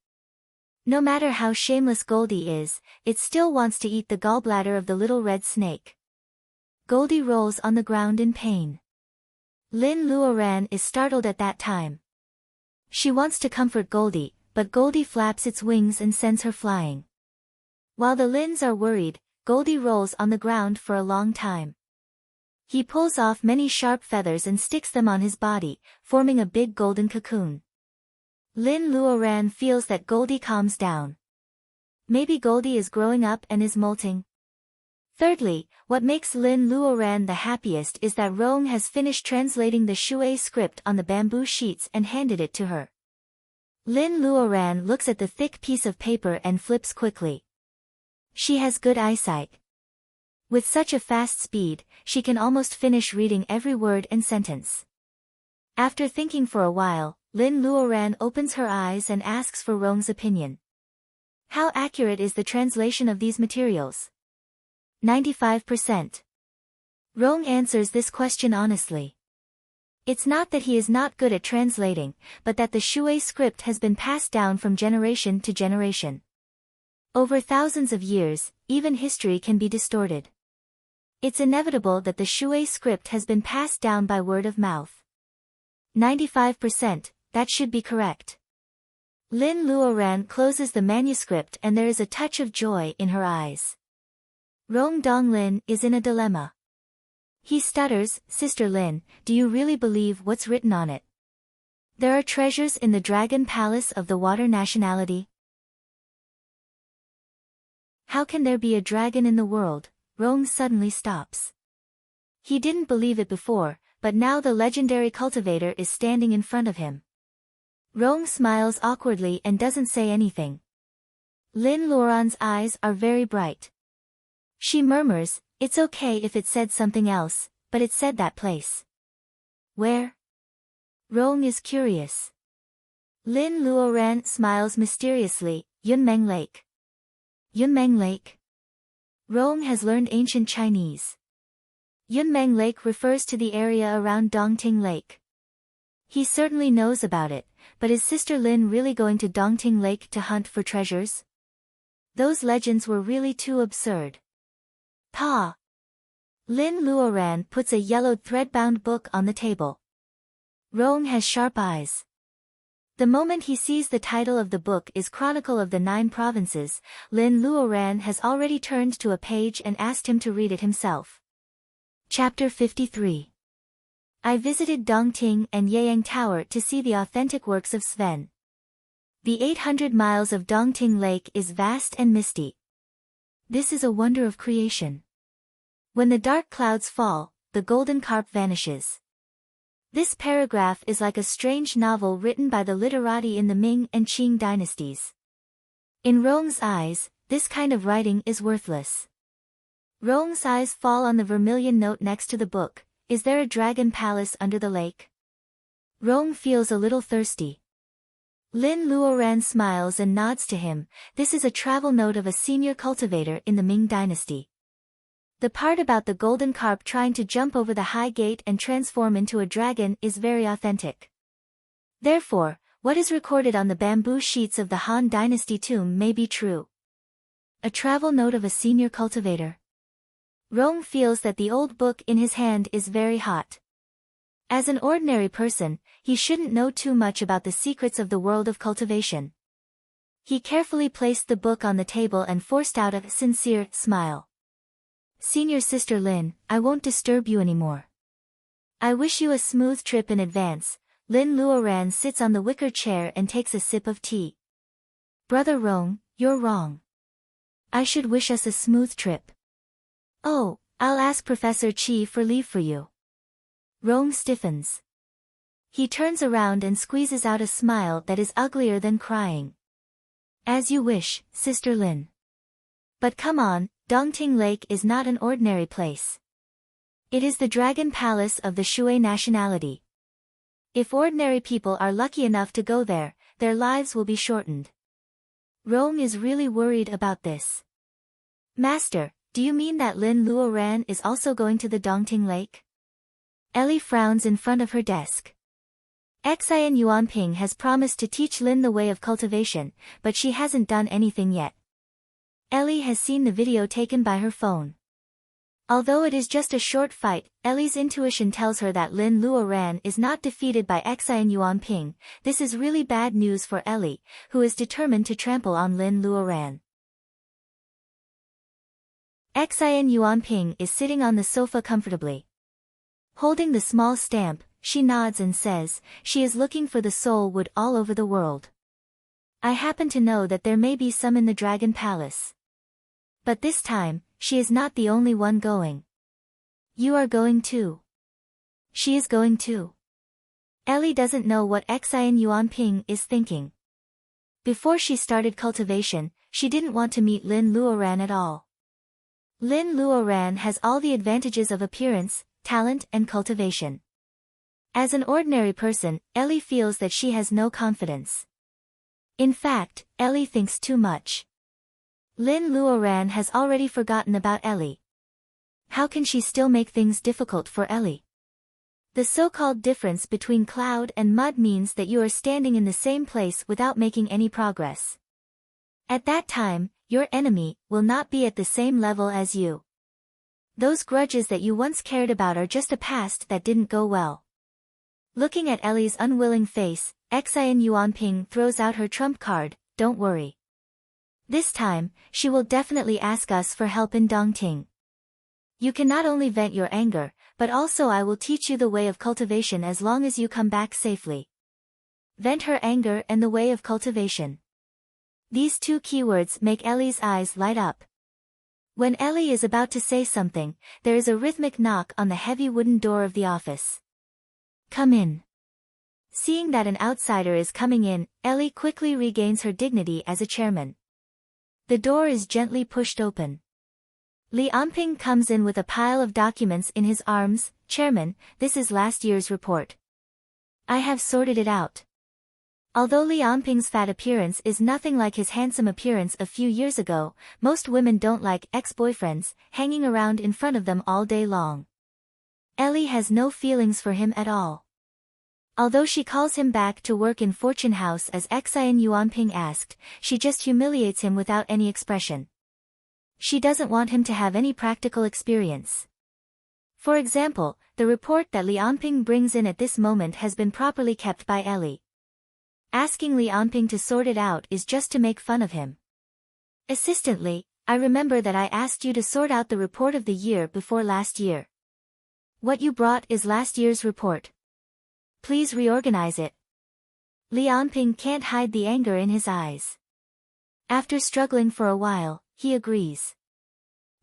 No matter how shameless Goldie is, it still wants to eat the gallbladder of the little red snake. Goldie rolls on the ground in pain. Lin Luoran is startled at that time. She wants to comfort Goldie, but Goldie flaps its wings and sends her flying. While the Lins are worried, Goldie rolls on the ground for a long time. He pulls off many sharp feathers and sticks them on his body, forming a big golden cocoon. Lin Luoran feels that Goldie calms down. Maybe Goldie is growing up and is molting. Thirdly, what makes Lin Luoran the happiest is that Rong has finished translating the Shui script on the bamboo sheets and handed it to her. Lin Luoran looks at the thick piece of paper and flips quickly. She has good eyesight. With such a fast speed, she can almost finish reading every word and sentence. After thinking for a while, Lin Luoran opens her eyes and asks for Rong's opinion. How accurate is the translation of these materials? 95%. Rong answers this question honestly. It's not that he is not good at translating, but that the Shui script has been passed down from generation to generation. Over thousands of years, even history can be distorted. It's inevitable that the Shui script has been passed down by word of mouth. 95%, that should be correct. Lin Luoran closes the manuscript and there is a touch of joy in her eyes. Rong Donglin is in a dilemma. He stutters, Sister Lin, do you really believe what's written on it? There are treasures in the Dragon Palace of the Water Nationality. How can there be a dragon in the world? Rong suddenly stops. He didn't believe it before, but now the legendary cultivator is standing in front of him. Rong smiles awkwardly and doesn't say anything. Lin Luoran's eyes are very bright. She murmurs, it's okay if it said something else, but it said that place. Where? Rong is curious. Lin Luoran smiles mysteriously, Yunmeng Lake. Yunmeng Lake? Rong has learned ancient Chinese. Yunmeng Lake refers to the area around Dongting Lake. He certainly knows about it, but is Sister Lin really going to Dongting Lake to hunt for treasures? Those legends were really too absurd. Pa! Lin Luoran puts a yellowed thread-bound book on the table. Rong has sharp eyes. The moment he sees the title of the book is Chronicle of the Nine Provinces, Lin Luoran has already turned to a page and asked him to read it himself. Chapter 53. I visited Dongting and Yeyang Tower to see the authentic works of Sven. The 800 miles of Dongting Lake is vast and misty. This is a wonder of creation. When the dark clouds fall, the golden carp vanishes. This paragraph is like a strange novel written by the literati in the Ming and Qing dynasties. In Rong's eyes, this kind of writing is worthless. Rong's eyes fall on the vermilion note next to the book. Is there a dragon palace under the lake? Rong feels a little thirsty. Lin Luoran smiles and nods to him. This is a travel note of a senior cultivator in the Ming dynasty. The part about the golden carp trying to jump over the high gate and transform into a dragon is very authentic. Therefore, what is recorded on the bamboo sheets of the Han dynasty tomb may be true. A travel note of a senior cultivator. Rong feels that the old book in his hand is very hot. As an ordinary person, he shouldn't know too much about the secrets of the world of cultivation. He carefully placed the book on the table and forced out a sincere smile. Senior Sister Lin, I won't disturb you anymore. I wish you a smooth trip in advance. Lin Luoran sits on the wicker chair and takes a sip of tea. Brother Rong, you're wrong. I should wish us a smooth trip. Oh, I'll ask Professor Qi for leave for you. Rong stiffens. He turns around and squeezes out a smile that is uglier than crying. As you wish, Sister Lin. But come on, Dongting Lake is not an ordinary place. It is the Dragon Palace of the Shui nationality. If ordinary people are lucky enough to go there, their lives will be shortened. Rong is really worried about this. Master, do you mean that Lin Luoran is also going to the Dongting Lake? Ellie frowns in front of her desk. Xian Yuanping has promised to teach Lin the way of cultivation, but she hasn't done anything yet. Ellie has seen the video taken by her phone. Although it is just a short fight, Ellie's intuition tells her that Lin Luoran is not defeated by Xian Yuanping. This is really bad news for Ellie, who is determined to trample on Lin Luoran. Xian Yuanping is sitting on the sofa comfortably. Holding the small stamp, she nods and says, she is looking for the soul wood all over the world. I happen to know that there may be some in the Dragon Palace. But this time, she is not the only one going. You are going too. She is going too. Ellie doesn't know what Xian Yuanping is thinking. Before she started cultivation, she didn't want to meet Lin Luoran at all. Lin Luoran has all the advantages of appearance, talent and cultivation. As an ordinary person, Ellie feels that she has no confidence. In fact, Ellie thinks too much. Lin Luoran has already forgotten about Ellie. How can she still make things difficult for Ellie? The so-called difference between cloud and mud means that you are standing in the same place without making any progress. At that time, your enemy will not be at the same level as you. Those grudges that you once cared about are just a past that didn't go well. Looking at Ellie's unwilling face, Xian Yuanping throws out her trump card, don't worry. This time, she will definitely ask us for help in Dongting. You can not only vent your anger, but also I will teach you the way of cultivation as long as you come back safely. Vent her anger and the way of cultivation. These two keywords make Ellie's eyes light up. When Ellie is about to say something, there is a rhythmic knock on the heavy wooden door of the office. Come in. Seeing that an outsider is coming in, Ellie quickly regains her dignity as a chairman. The door is gently pushed open. Li Anping comes in with a pile of documents in his arms. Chairman, this is last year's report. I have sorted it out. Although Li Anping's fat appearance is nothing like his handsome appearance a few years ago, most women don't like ex-boyfriends hanging around in front of them all day long. Ellie has no feelings for him at all. Although she calls him back to work in Fortune House as Xian Yuanping asked, she just humiliates him without any expression. She doesn't want him to have any practical experience. For example, the report that Li Anping brings in at this moment has been properly kept by Ellie. Asking Li Anping to sort it out is just to make fun of him. Assistantly, I remember that I asked you to sort out the report of the year before last year. What you brought is last year's report. Please reorganize it. Li Anping can't hide the anger in his eyes. After struggling for a while, he agrees.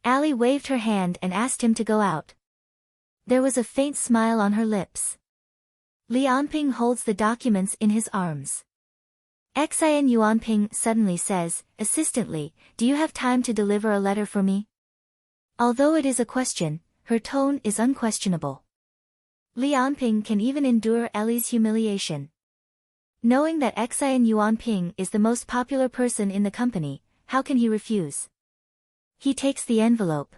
Allie waved her hand and asked him to go out. There was a faint smile on her lips. Li Anping holds the documents in his arms. Xian Yuanping suddenly says, assistantly, do you have time to deliver a letter for me? Although it is a question, her tone is unquestionable. Li Anping can even endure Ellie's humiliation. Knowing that Xian Yuanping is the most popular person in the company, how can he refuse? He takes the envelope.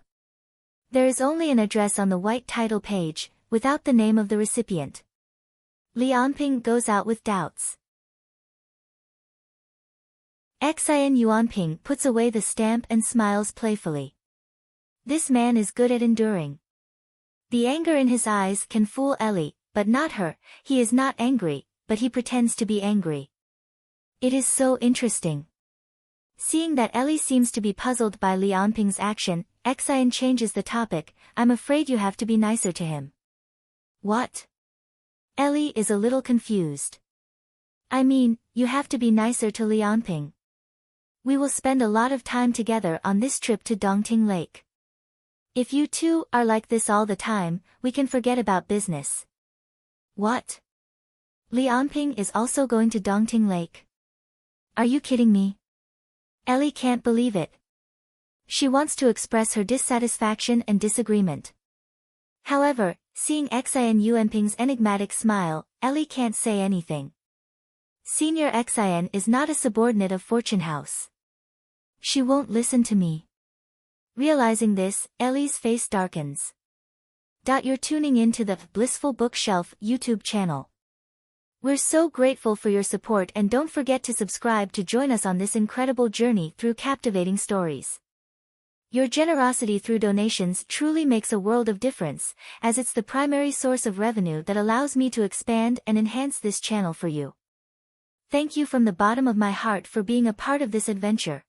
There is only an address on the white title page, without the name of the recipient. Li Anping goes out with doubts. Xian Yuanping puts away the stamp and smiles playfully. This man is good at enduring. The anger in his eyes can fool Ellie, but not her. He is not angry, but he pretends to be angry. It is so interesting. Seeing that Ellie seems to be puzzled by Li Anping's action, Xian changes the topic, I'm afraid you have to be nicer to him. What? Ellie is a little confused. I mean, you have to be nicer to Li Anping. We will spend a lot of time together on this trip to Dongting Lake. If you two are like this all the time, we can forget about business. What? Li Anping is also going to Dongting Lake. Are you kidding me? Ellie can't believe it. She wants to express her dissatisfaction and disagreement. However, seeing Xian Yuanping's enigmatic smile, Ellie can't say anything. Senior Xian is not a subordinate of Fortune House. She won't listen to me. Realizing this, Ellie's face darkens. You're tuning in to the Blissful Bookshelf YouTube channel. We're so grateful for your support, and don't forget to subscribe to join us on this incredible journey through captivating stories. Your generosity through donations truly makes a world of difference, as it's the primary source of revenue that allows me to expand and enhance this channel for you. Thank you from the bottom of my heart for being a part of this adventure.